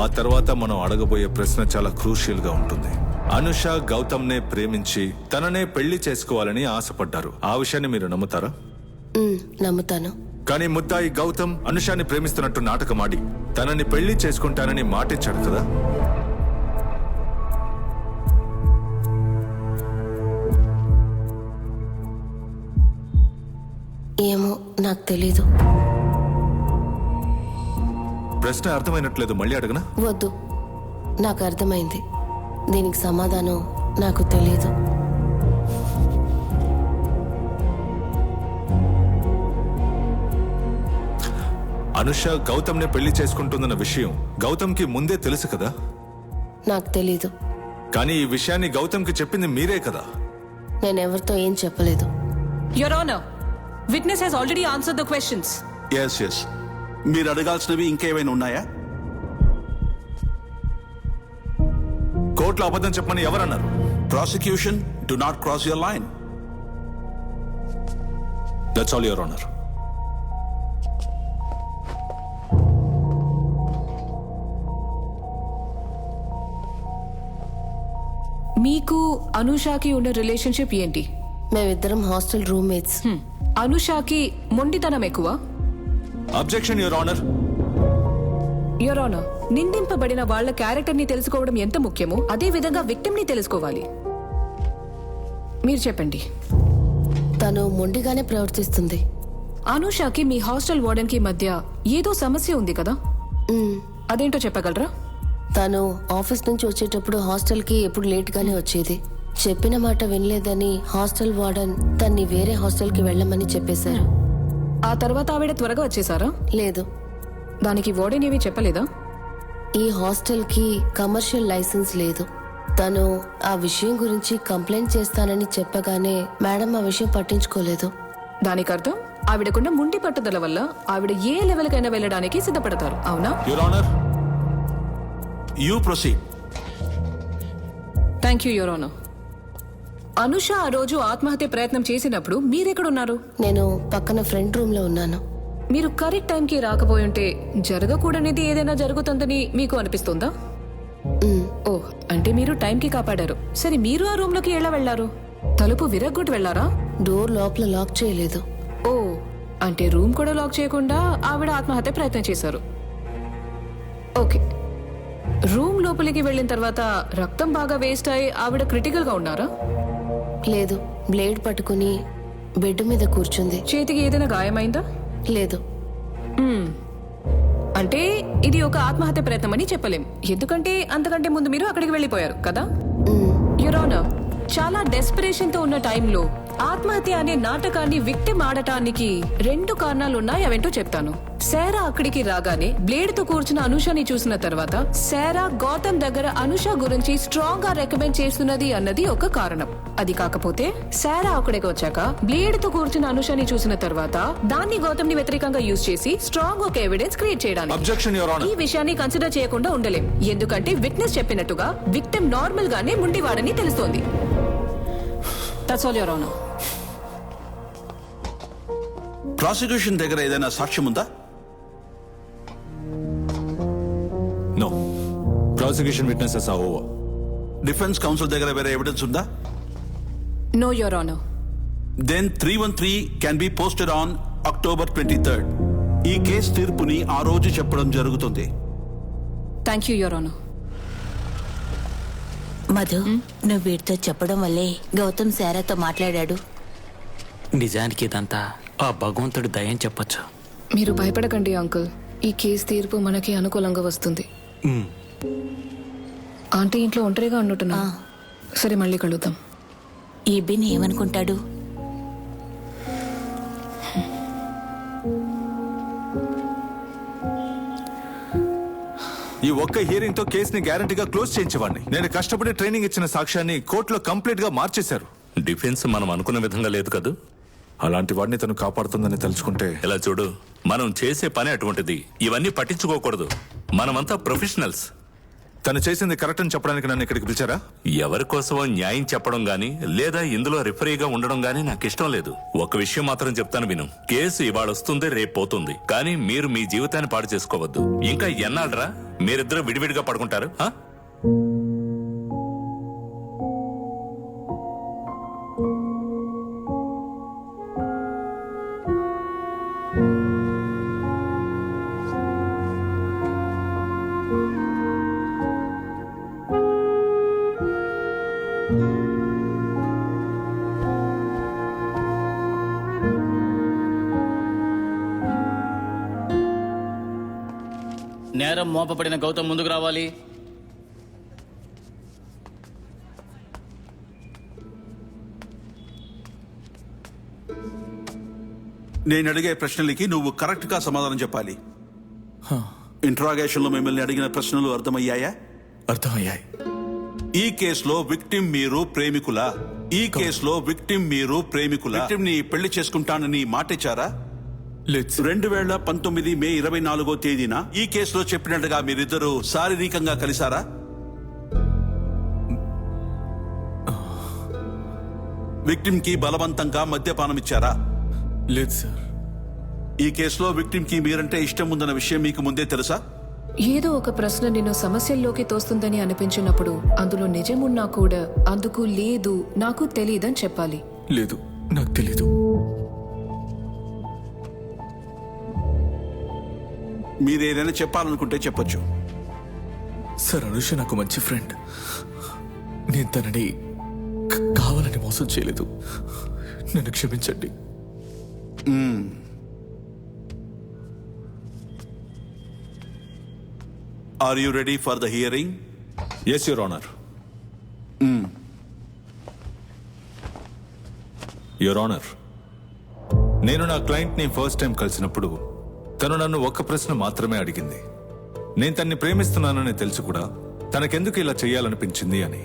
ఆ తర్వాత మనం అడగబోయే ప్రశ్న చాలా క్రూషియల్ గా ఉంటుంది. అనుష గౌతమ్నే ప్రేమించి తననే పెళ్లి చేసుకోవాలని ఆశపడ్డారు. ఆ విషయాన్ని మీరు నమ్ముతారా? నమ్ముతాను. కానీ ముద్దాయి గౌతమ్ అనుషాని ప్రేమిస్తున్నట్టు నాటకమాడి తనని పెళ్లి చేసుకుంటానని మాటిచ్చాడు కదా? ఏమో, నాకు తెలీదు. ప్రశ్న అర్థమైనట్లేదు, మళ్ళీ అడగనా? వద్దు, నాకు అర్థమైంది. దీనికి సమాధానం నాకు తెలీదు. అనుష గౌతమ్నే పెళ్లి చేసుకుంటుందన్న విషయం గౌతమ్కి ముందే తెలుసు కదా? నాకు తెలీదు. కానీ ఈ విషయాన్ని గౌతమ్కి చెప్పింది మీరే కదా? నేనెవరితో ఏం చెప్పలేదు. Your honour, witness has already answered the questions. Yes. మీరు అడగాల్సినవి ఇంకేమైనా ఉన్నాయా? కోర్టులో అబద్ధం చెప్పమని ఎవరన్నారు? Prosecution do not cross your line. That's all your honour. మీకు అనుషాకి ఉన్న రిలేషన్షిప్ ఏంటి? మేమిద్దరం హాస్టల్ రూమ్మేట్స్. అనుషాకి మొండితనం ఎక్కువ. Objection your honour. Your honour, నిందింపబడిన వాళ్ళ క్యారెక్టర్ ని తెలుసుకోవడం ఎంత ముఖ్యమో అదే విధంగా విక్టిమ్ ని తెలుసుకోవాలి. మీరు చెప్పండి. తను మొండిగానే ప్రవర్తిస్తుంది. అనుషాకి మీ హాస్టల్ వార్డెన్ కి మధ్య ఏదో సమస్య ఉంది కదా? అదేంటో చెప్పగలరా? తను ఆఫీస్ నుంచి వచ్చేటప్పుడు హాస్టల్కి ఎప్పుడు లేట్గానే వచ్చేది. చెప్పిన మాట వినలేదని హాస్టల్ వార్డెన్ తన్ని వేరే హాస్టల్కి వెళ్ళమని చెప్పేశారు. ఆ తర్వాత ఆవిడ త్వరగా వచ్చేసారా? లేదు. దానికి వార్డెన్ ఏమీ చెప్పలేదా? ఈ హాస్టల్కి కమర్షియల్ లైసెన్స్ లేదు. తను ఆ విషయం గురించి కంప్లైంట్ చేస్తానని చెప్పగానే మేడం ఆ విషయం పట్టించుకోలేదు. దానికి అర్థం ఆవిడకున్న ముండి పట్టుదల వల్ల ఆవిడ ఏ లెవెల్కైనా వెళ్ళడానికి సిద్ధపడతారు, అవునా? Your honour. You proceed. Thank you your honour. Anusha ఆ రోజు ఆత్మహత్య ప్రయత్నం చేసినప్పుడు మీరెక్కడున్నారు? నేను పక్కన ఫ్రంట్ రూమ్ లో ఉన్నాను. మీరు కరెక్ట్ టైంకి రాకపోయుంటే జరగకూడనిది ఏదైనా జరుగుతుందని మీకు అనిపిస్తుందా? ఓ, అంటే మీరు టైంకి కాపాడారు. సరే, మీరు ఆ రూమ్ లోకి ఎలా వెళ్లారు? తలుపు విరగ్గొట్టి వెళ్లారా? డోర్ లోపల లాక్ చేయలేదు. ఓ, అంటే రూమ్ కూడా లాక్ చేయకుండా ఆవిడ ఆత్మహత్య ప్రయత్నం చేశారు. ఓకే. రూమ్ లోపలికి వెళ్ళిన తర్వాత రక్తం బాగా వేస్ట్ అయి ఆవిడ క్రిటికల్ గా ఉన్నారా? లేదు. బ్లేడ్ పట్టుకుని బెడ్ మీద కూర్చుంది. చేతికి ఏదైనా గాయమైందా? లేదు. అంటే ఇది ఒక ఆత్మహత్య ప్రయత్నం అని చెప్పలేం, ఎందుకంటే అంతకంటే ముందు మీరు అక్కడికి వెళ్ళిపోయారు కదా? యువర్ ఆనర్, చాలా డెస్పిరేషన్ తో ఉన్న టైంలో ఆత్మహత్య అనే నాటకాన్ని విక్టిమ్ ఆడటానికి 2 కారణాలున్నాయి. అవేంటో చెప్తాను. శారా అక్కడికి రాగానే బ్లేడ్ తో కూర్చున్న అనుషని చూసిన తర్వాత శారా గౌతమ్ దగ్గర అనుష గురించి స్ట్రాంగ్ గా రికమెండ్ చేస్తున్నది అన్నది ఒక కారణం. అది కాకపోతే శారా అక్కడికి వచ్చాక బ్లేడ్ తో కూర్చున్న అనుషని చూసిన తర్వాత దాన్ని గౌతమ్ ని వ్యతిరేకంగా యూజ్ చేసి స్ట్రాంగ్ ఒక ఎవిడెన్స్ క్రియేట్ చేయడానికి ఈ విషయాన్ని కన్సిడర్ చేయకుండా ఉండలేం, ఎందుకంటే విట్నెస్ చెప్పినట్టుగా విక్టిమ్ నార్మల్ గానే ముండివాడని తెలుస్తోంది. That's all, Your Honor. Prosecution దగ్గర ఏదైనా సాక్ష్యం ఉందా? No. Prosecution witnesses are over. Defence counsel దగ్గర వేరే ఎవిడెన్స్ ఉందా? No, Your Honor. Then 313 can be posted on October 23rd. ఈ కేసు తీర్పుని ఆ రోజు చెప్పడం జరుగుతుంది. Thank you, Your Honor. Madhu, నువ్వు వీటితో చెప్పడం వల్లే గౌతమ్ శారాతో మాట్లాడాడు. నిజానికి ఇదంతా ఆ భగవంతుడు దయని చెప్పొచ్చు. మీరు భయపడకండి అంకుల్. ఈ కేసు తీర్పు మనకి అనుకూలంగా వస్తుంది. ఆంటీ ఇంట్లో ఒంటరిగా ఉండుంటున్నా. సరే, మళ్ళీ కలుద్దాం. ఈ బిన్ ఏమనుకుంటాడు? ఈ ఒక్క హియరింగ్ తో కేసుని గ్యారంటీగా క్లోజ్ చేయించేవాడిని. నేను కష్టపడి ట్రైనింగ్ ఇచ్చిన సాక్ష్యాన్ని కోర్టులో కంప్లీట్ గా మార్చేశారు. డిఫెన్స్ మనం అనుకున్న విధంగా లేదు కదూ. అలాంటి వాడిని తను కాపాడుతుందని తలుచుకుంటే. ఇలా చూడు, మనం చేసే పని అటువంటిది. ఇవన్నీ పట్టించుకోకూడదు. మనమంతా ప్రొఫెషనల్స్. తను చేసింది కరెక్ట్ అని చెప్పడానికి నన్ను ఇక్కడికి పిలిచారా? ఎవరి కోసమో న్యాయం చెప్పడం గాని లేదా ఇందులో రిఫరీగా ఉండడం గాని నాకు ఇష్టం లేదు. ఒక విషయం మాత్రం చెప్తాను విను. కేసు ఇవాళ వస్తుంది, రేపు పోతుంది. కానీ మీరు మీ జీవితాన్ని పాడు చేసుకోవద్దు. ఇంకా ఎన్నాళ్ళరా మీరిద్దరూ విడివిడిగా పడుకుంటారు? నేరం మోపబడిన గౌతమ్ ముందుకు రావాలి. నేను అడిగే ప్రశ్నలకి నువ్వు కరెక్ట్ గా సమాధానం చెప్పాలి. ఇంట్రాగేషన్ లో మిమ్మల్ని అడిగిన ప్రశ్నలు అర్థమయ్యాయా? అర్థమయ్యాయి. ఈ కేసులో విక్టిమ్ మీరు ప్రేమికులా? ఈ కేసులో విక్టిమ్ మీరు ప్రేమికులా? విక్టిమ్ ని పెళ్లి చేసుకుంటానని మాటిచ్చారా? 2019 మే 24వ తేదీన ఈ కేసులో చెప్పినట్టుగా మీరిద్దరూ శారీరకంగా కలిసారా? విక్టిమ్ కి బలవంతంగా మద్యపానం ఇచ్చారా? లేదు సార్. ఈ కేసులో విక్టిమ్ కి మీరంటే ఇష్టం ఉందన్న విషయం మీకు ముందే తెలుసా? ఏదో ఒక ప్రశ్న నిన్ను సమస్యల్లోకి తోస్తుందని అనిపించినప్పుడు అందులో నిజమున్నా కూడా అందుకు లేదు, నాకు తెలియదని చెప్పాలి. లేదు, నాకు తెలీదు. మీరేదైనా చెప్పాలనుకుంటే చెప్పొచ్చు. సార్, అనుష నాకు మంచి ఫ్రెండ్. నేను తనని కావాలని మోసం చేయలేదు. నన్ను క్షమించండి. Are you ready for the hearing? Yes your honour. Your honour, నేను నా క్లయింట్ ని ఫస్ట్ టైం కలిసినప్పుడు తను నన్ను ఒక్క ప్రశ్న మాత్రమే అడిగింది. నేను తన్ని ప్రేమిస్తున్నానని తెలుసు కూడా తనకెందుకు ఇలా చేయాలనిపించింది అని.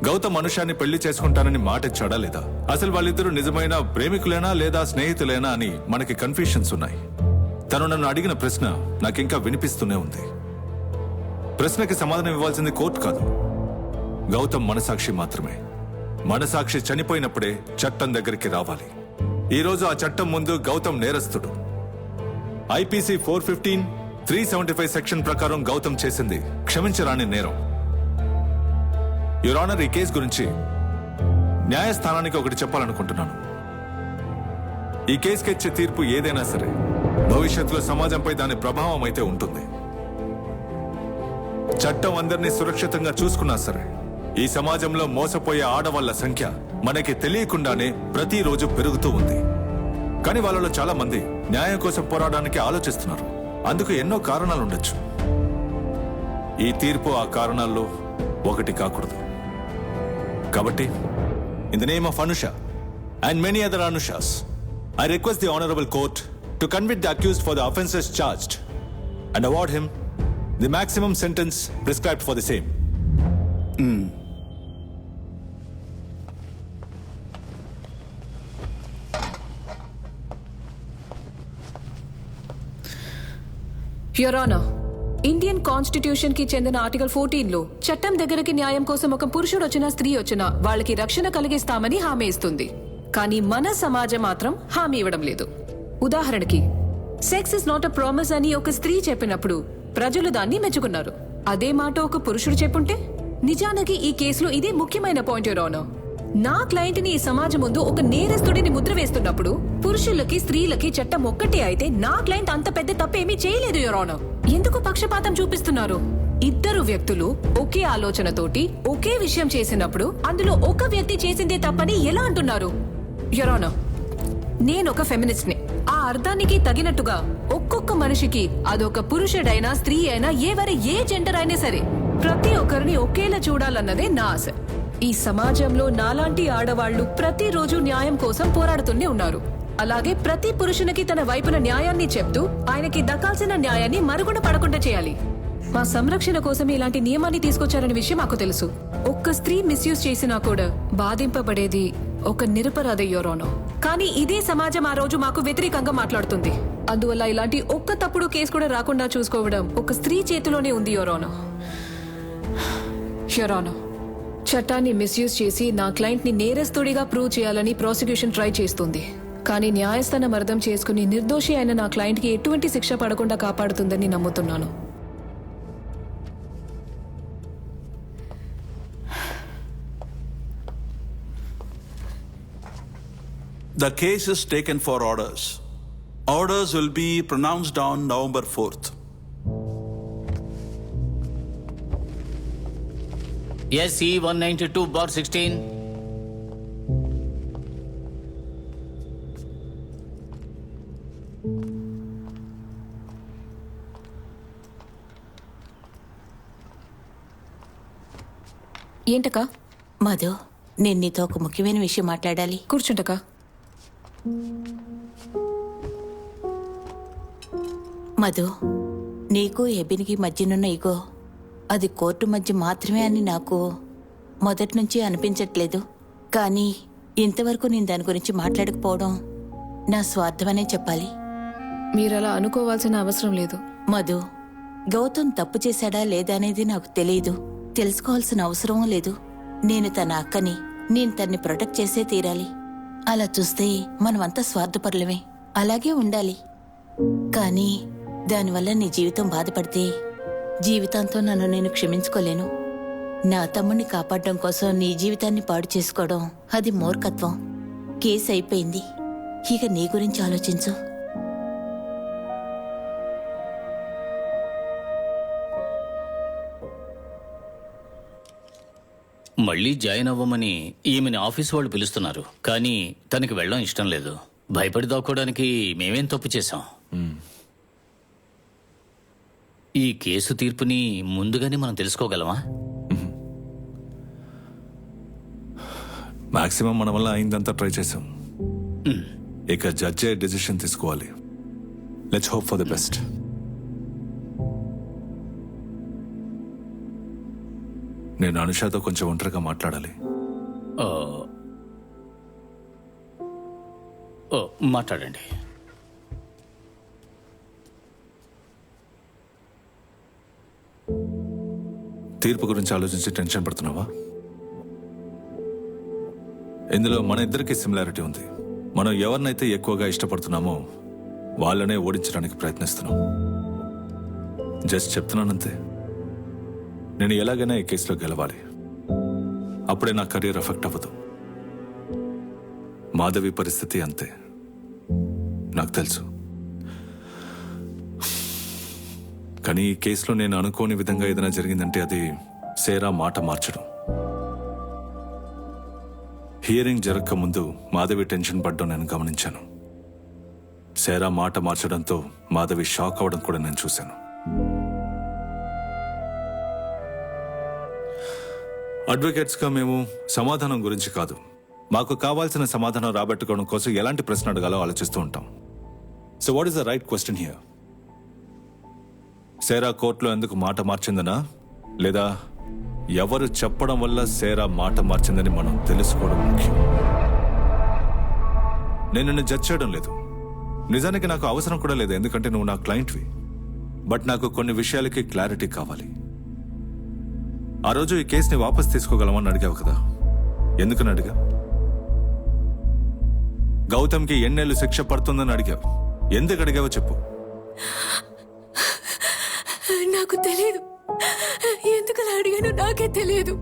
గౌతమ్ అనుషాన్ని పెళ్లి చేసుకుంటానని మాట ఇచ్చాడా లేదా? అసలు వాళ్ళిద్దరూ నిజమైన ప్రేమికులేనా లేదా స్నేహితులేనా అని మనకి కన్ఫ్యూషన్స్ ఉన్నాయి. తను నన్ను అడిగిన ప్రశ్న నాకింకా వినిపిస్తూనే ఉంది. ప్రశ్నకి సమాధానం ఇవ్వాల్సింది కోర్టు కాదు, గౌతమ్ మనసాక్షి మాత్రమే. మనసాక్షి చనిపోయినప్పుడే చట్టం దగ్గరికి రావాలి. ఈ రోజు ఆ చట్టం ముందు గౌతమ్ నేరస్తుడు. ఐపీసీ 415, 375 సెక్షన్ ప్రకారం గౌతమ్ చేసింది క్షమించరాని నేరం. యువర్ ఆనర్, ఈ కేసు గురించి న్యాయస్థానానికి ఒకటి చెప్పాలనుకుంటున్నాను. ఈ కేసుకి ఇచ్చే తీర్పు ఏదైనా సరే భవిష్యత్తులో సమాజంపై దాని ప్రభావం అయితే ఉంటుంది. చట్టం అందరినీ సురక్షితంగా చూసుకున్నా సరే ఈ సమాజంలో మోసపోయే ఆడవాళ్ల సంఖ్య మనకి తెలియకుండానే ప్రతిరోజు పెరుగుతూ ఉంది. కానీ వాళ్ళలో చాలా మంది న్యాయం కోసం పోరాడడానికి ఆలోచిస్తున్నారు. అందుకు ఎన్నో కారణాలు ఉండొచ్చు. ఈ తీర్పు ఆ కారణాల్లో ఒకటి కాకూడదు. కాబట్టి in the name of Anusha and many other Anusha's, I request the Honorable Court to convict the accused for the offences charged and award him the maximum sentence prescribed for the same. Your honour, Indian constitution కి చెందిన article 14 లో చట్టం దగ్గరికి న్యాయం కోసం ఒక పురుషుడు వచ్చినా స్త్రీ వచ్చినా వాళ్ళకి రక్షణ కలిగిస్తామని హామీ ఇస్తుంది. కానీ మన సమాజం మాత్రం హామీ ఇవ్వడం లేదు. ఉదాహరణకి, sex is not a promise అని ఒక స్త్రీ చెప్పినప్పుడు ప్రజలు దాన్ని మెచ్చుకున్నారు. అదే మాట ఒక పురుషుడు చెప్పుంటే? నిజానికి ఈ కేసులో ఇదే ముఖ్యమైన పాయింట్ యువర్ ఆనర్. నా క్లయింట్ ని ఈ సమాజం ముందు ఒక నేరస్తుడిని ముద్ర వేస్తున్నప్పుడు పురుషులకి స్త్రీలకి చట్టం ఒక్కటే అయితే నా క్లయింట్ అంత పెద్ద తప్పేమీ చేయలేదు యువర్ ఆనర్. ఎందుకు పక్షపాతం చూపిస్తున్నారు? ఇద్దరు వ్యక్తులు ఒకే ఆలోచనతోటి ఒకే విషయం చేసినప్పుడు అందులో ఒక వ్యక్తి చేసిందే తప్పని ఎలా అంటున్నారు? యువర్ ఆనర్, నేను ఒక ఫెమినిస్ట్ ని. ఆ అర్థానికి తగినట్టుగా ఒక్కొక్క మనిషికి అదొక పురుషుడైనా స్త్రీ అయినా ఏ జెండర్ అయినా సరే ప్రతి ఒక్కరిని ఒకేలా చూడాలన్నదే నా ఆశ. ఈ సమాజంలో నాలాంటి ఆడవాళ్లు ప్రతిరోజు న్యాయం కోసం పోరాడుతూనే ఉన్నారు. అలాగే ప్రతి పురుషునికి తన వైపున న్యాయాన్ని చెప్తూ ఆయనకి దక్కాల్సిన న్యాయాన్ని మరుగున పడకుండా చేయాలి. మా సంరక్షణ కోసం ఇలాంటి నియమాన్ని తీసుకొచ్చారనే విషయం మాకు తెలుసు. ఒక్క స్త్రీ మిస్యూజ్ చేసినా కూడా బాధింపబడేది ఒక నిరపరాధ యోరోనో. కానీ ఇదే సమాజం ఆ రోజు మాకు వ్యతిరేకంగా మాట్లాడుతుంది. అందువల్ల ఇలాంటి ఒక్క తప్పుడు కేసు కూడా రాకుండా చూసుకోవడం ఒక స్త్రీ చేతిలోనే ఉంది యోరోనో. యోరోనో, చట్టాన్ని మిస్యూజ్ చేసి నా క్లయింట్ ని నేరస్తుడిగా ప్రూవ్ చేయాలని ప్రాసిక్యూషన్ ట్రై చేస్తుంది. కానీ న్యాయస్థానం అర్థం చేసుకుని నిర్దోషి అయిన నా క్లయింట్ కి ఎటువంటి శిక్ష పడకుండా కాపాడుతుందని నమ్ముతున్నాను. The case is taken for orders. Orders will be pronounced on November 4th. SC 192/16. ఏంటకా? Madhu, నేను నీతో ఒక ముఖ్యమైన విషయం మాట్లాడాలి. కూర్చుంటకా. మధు, నీకు ఎబిన్కి మధ్యనున్న ఇగో అది కోర్టు మధ్య మాత్రమే అని నాకు మొదటి నుంచి అనిపించట్లేదు. కానీ ఇంతవరకు నేను దాని గురించి మాట్లాడకపోవడం నా స్వార్థమనే చెప్పాలి. మీరలా అనుకోవాల్సిన అవసరం లేదు. మధు, గౌతమ్ తప్పు చేశాడా లేదా అనేది నాకు తెలియదు. తెలుసుకోవాల్సిన అవసరం లేదు. నేను తన అక్కని, నేను తన్ని ప్రొటెక్ట్ చేసే తీరాలి. అలా చూస్తే మనమంతా స్వార్థపరులమే. అలాగే ఉండాలి. కానీ దానివల్ల నీ జీవితం బాధపడితే జీవితాంతం నన్ను నేను క్షమించుకోలేను. నా తమ్ముడిని కాపాడడం కోసం నీ జీవితాన్ని పాడు చేసుకోవడం అది మూర్ఖత్వం. కేసు అయిపోయింది. ఇక నీ గురించి ఆలోచించు. మళ్ళీ జాయిన్ అవ్వమని ఈమెని ఆఫీస్ వాళ్ళు పిలుస్తున్నారు. కానీ తనకి వెళ్ళడం ఇష్టం లేదు. భయపడి దాక్కోవడానికి మేమేం తప్పు చేశాం? ఈ కేసు తీర్పుని ముందుగానే మనం తెలుసుకోగలమా? మాక్సిమం మన వల్ల అయిందంతా ట్రై చేసాం. ఇక జడ్జే డెసిషన్ తీసుకోవాలి. Let's hope for the best. నేను అనుషాతో కొంచెం ఒంటరిగా మాట్లాడాలి. మాట్లాడండి. తీర్పు గురించి ఆలోచించి టెన్షన్ పడుతున్నావా? ఇందులో మన ఇద్దరికి సిమిలారిటీ ఉంది. మనం ఎవరినైతే ఎక్కువగా ఇష్టపడుతున్నామో వాళ్ళనే ఓడించడానికి ప్రయత్నిస్తున్నాం. జస్ట్ చెప్తున్నానంతే. నేను ఎలాగైనా ఈ కేసులో గెలవాలి. అప్పుడే నా కెరీర్ ఎఫెక్ట్ అవ్వదు. మాధవి పరిస్థితి అంతే, నాకు తెలుసు. కానీ ఈ కేసులో నేను అనుకోని విధంగా ఏదైనా జరిగిందంటే అది సేరా మాట మార్చడం. హియరింగ్ జరగక ముందు మాధవి టెన్షన్ పడ్డం నేను గమనించాను. సేరా మాట మార్చడంతో మాధవి షాక్ అవడం కూడా నేను చూశాను. అడ్వకేట్స్గా మేము సమాధానం గురించి కాదు, మాకు కావాల్సిన సమాధానం రాబట్టుకోవడం కోసం ఎలాంటి ప్రశ్న అడగాలో ఆలోచిస్తూ ఉంటాం. So what is the right question here? Sera కోర్టులో ఎందుకు మాట మార్చిందనా, లేదా ఎవరు చెప్పడం వల్ల సేరా మాట మార్చిందని మనం తెలుసుకోవడం ముఖ్యం. నేను నిన్ను జడ్జ్ చేయడం లేదు. నిజానికి నాకు అవసరం కూడా లేదు, ఎందుకంటే నువ్వు నా క్లయింట్వి. బట్ నాకు కొన్ని విషయాలకి క్లారిటీ కావాలి. ఆ రోజు ఈ కేసుని వాపస్ తీసుకోగలమని అడిగావు కదా, ఎందుకని అడిగా? గౌతమ్కి ఎన్నేళ్ళు శిక్ష పడుతుందని అడిగావు. ఎందుకు అడిగావో చెప్పు. నాకు తెలియదు. ఎందుకలా అడిగానో నాకే తెలియదు.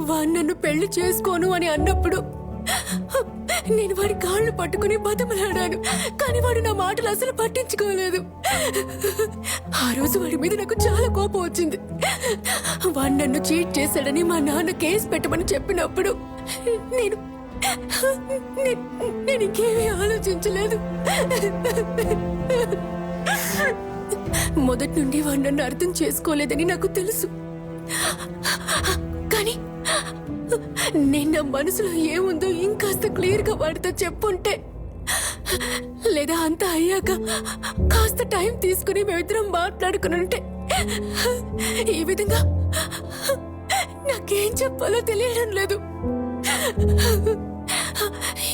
వాడు నన్ను పెళ్లి చేసుకోను అని అన్నప్పుడు నేను వాడి కాళ్ళు పట్టుకుని బతమలాడాను. కానీ వాడు నా మాటలు అసలు పట్టించుకోలేదు. ఆ రోజు వాడి మీద నాకు చాలా కోపం వచ్చింది. వాడు నన్ను చీట్ చేశాడని మా నాన్న కేసు పెట్టమని చెప్పినప్పుడు నేను ఇంకేమీ ఆలోచించలేదు. మొదటి నుండి వాడు నన్ను అర్థం చేసుకోలేదని నాకు తెలుసు. కానీ నేను నా మనసులో ఏముందో ఇంకాస్త క్లియర్ గా వాడితో చెప్పుంటే, లేదా అంతా అయ్యాక కాస్త టైం తీసుకుని మేమిద్దరం మాట్లాడుకుని ఉంటే, ఈ విధంగా నాకేం చెప్పాలో తెలియడం లేదు.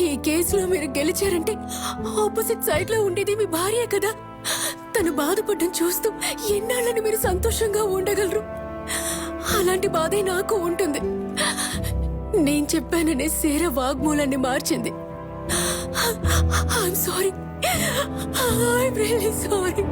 ఈ కేసులో మీరు గెలిచారంటే ఆపోజిట్ సైడ్ లో ఉండేది మీ భార్య కదా. తను బాధపడడం చూస్తూ ఎన్నాళ్ళని మీరు సంతోషంగా ఉండగలరు? అలాంటి బాధే నాకు ఉంటుంది. నేను చెప్పాననే సేర వాగ్మూలాన్ని మార్చింది. I'm sorry, I'm really sorry.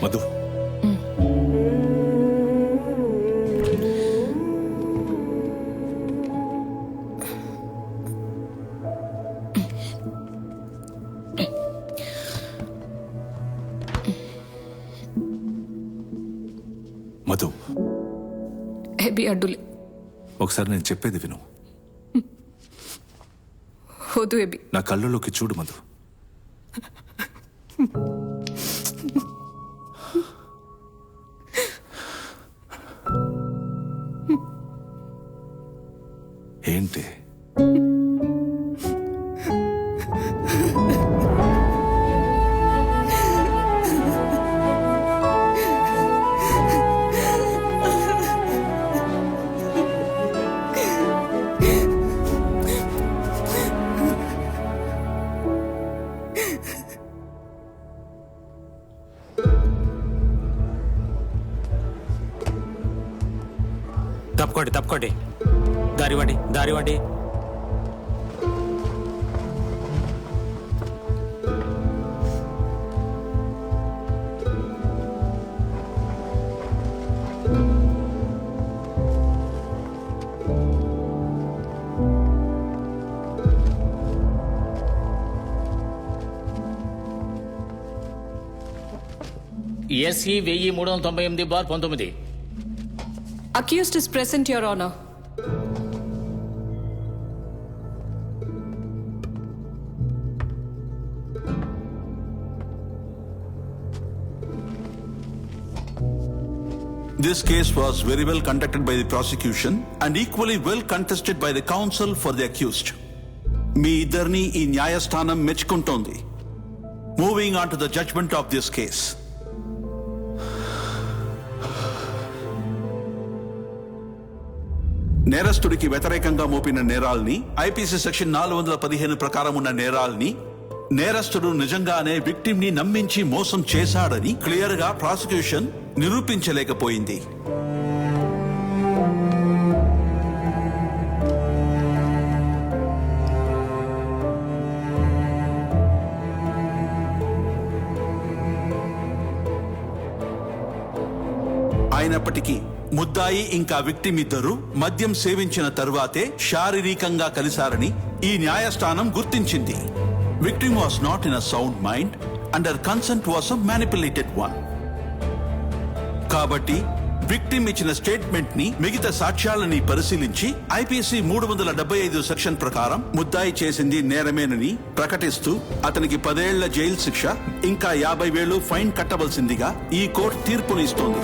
Madhu, Madhu, హెబీ అడ్డులే. ఒకసారి నేను చెప్పేది విను. వద్దు ఎబి. నా కళ్ళలోకి చూడు మధు. ఏంటి? తప్పుకోండి, తప్పుకోండి. దారివ్వండి, దారివ్వండి. SE 1398/19. Accused is present, Your Honor. This case was very well conducted by the prosecution and equally well contested by the counsel for the accused. మీ ఇద్దరిని ఈ న్యాయస్థానం మెచ్చుకుంటోంది. Moving on to the judgement of this case. నేరస్తుడికి వ్యతిరేకంగా మోపిన నేరాల్ని, IPC section 415 ప్రకారం ఉన్న నేరాల్ని, నేరస్తుడు నిజంగానే విక్టిమ్ ని నమ్మించి మోసం చేశాడని క్లియర్ గా ప్రాసిక్యూషన్ నిరూపించలేకపోయింది. అయినప్పటికీ ముద్దాయి ఇంకా విక్టిమ్ ఇద్దరు మద్యం సేవించిన తరువాతే శారీరకంగా కలిశారని ఈ న్యాయస్థానం గుర్తించింది. Victim was not in a sound mind and her consent was a manipulated one. కాబట్టి విక్టిమ్ ఇచ్చిన స్టేట్మెంట్ ని మిగతా సాక్ష్యాలని పరిశీలించి ఐపీసీ 375 సెక్షన్ ప్రకారం ముద్దాయి చేసింది నేరమేనని ప్రకటిస్తూ అతనికి 10 ఏళ్ల జైలు శిక్ష ఇంకా 50,000 ఫైన్ కట్టవలసిందిగా ఈ కోర్టు తీర్పునిస్తోంది.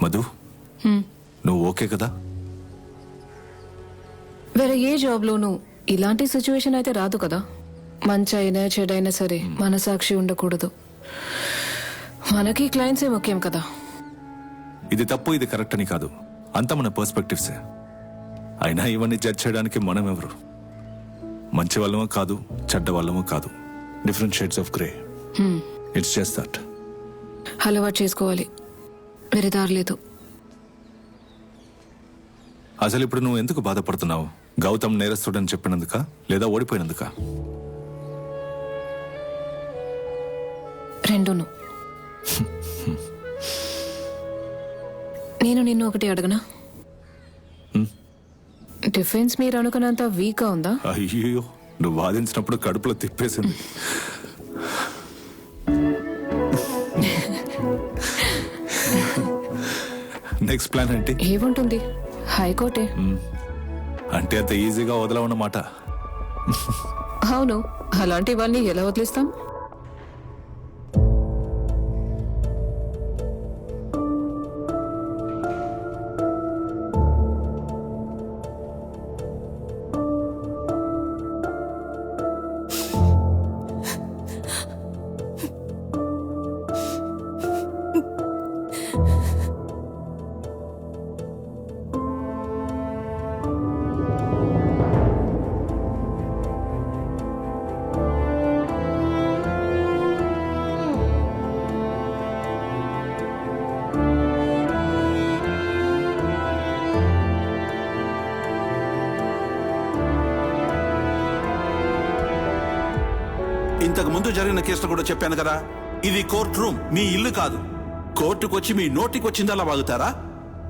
మధు, నువ్వు ఓకే కదా? వేరే ఏ జాబ్లోనూ ఇలాంటి సిచ్యువేషన్ అయితే రాదు కదా. మంచి అయినా చెడైనా సరే మనసాక్షి ఉండకూడదు. మనకి క్లయింట్సే ముఖ్యం కదా. ఇది తప్పు ఇది కరెక్ట్ అని కాదు, అంతా మన పర్స్పెక్టివ్సే. అయినా ఇవన్నీ జడ్జ్ చేయడానికి మనం ఎవరు? మంచి వాళ్ళమో కాదు, చెడ్డ వాళ్ళమో కాదు. Different shades of grey. It's just that. అలవాటు చేసుకోవాలి, వేరే దారి లేదు. అసలు ఇప్పుడు నువ్వు ఎందుకు బాధపడుతున్నావు? గౌతమ్ నేరస్తుడని చెప్పినందుక లేదా ఓడిపోయినందుక? రెండును. నేను నిన్ను ఒకటి అడగనా? డిఫెన్స్ మీరు అనుకున్నంత వీక్గా ఉందా? అయ్యో, నువ్వు వాదించినప్పుడు కడుపులో తిప్పేసింది. నెక్స్ట్ ప్లాన్ ఏంటి? ఏముంటుంది, హైకోర్టే. అంటే అంత ఈజీగా వదలవన్నమాట. అవును, అలాంటివన్నీ ఎలా వదిలిస్తాం? ఇంతకు ముందు జరిగిన కేసులో కూడా చెప్పాను కదా, ఇది కోర్ట్ రూమ్, మీ ఇల్లు కాదు. కోర్టుకు వచ్చి మీ నోటికి వచ్చిందలా వాగుతారా?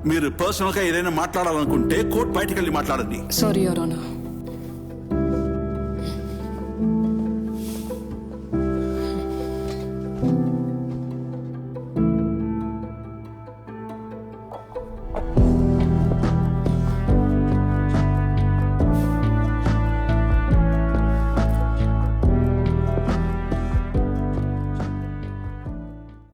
మీరు పర్సనల్ గా ఏదైనా మాట్లాడాలనుకుంటే కోర్టు బయటకు వెళ్ళి మాట్లాడండి. Sorry your honour.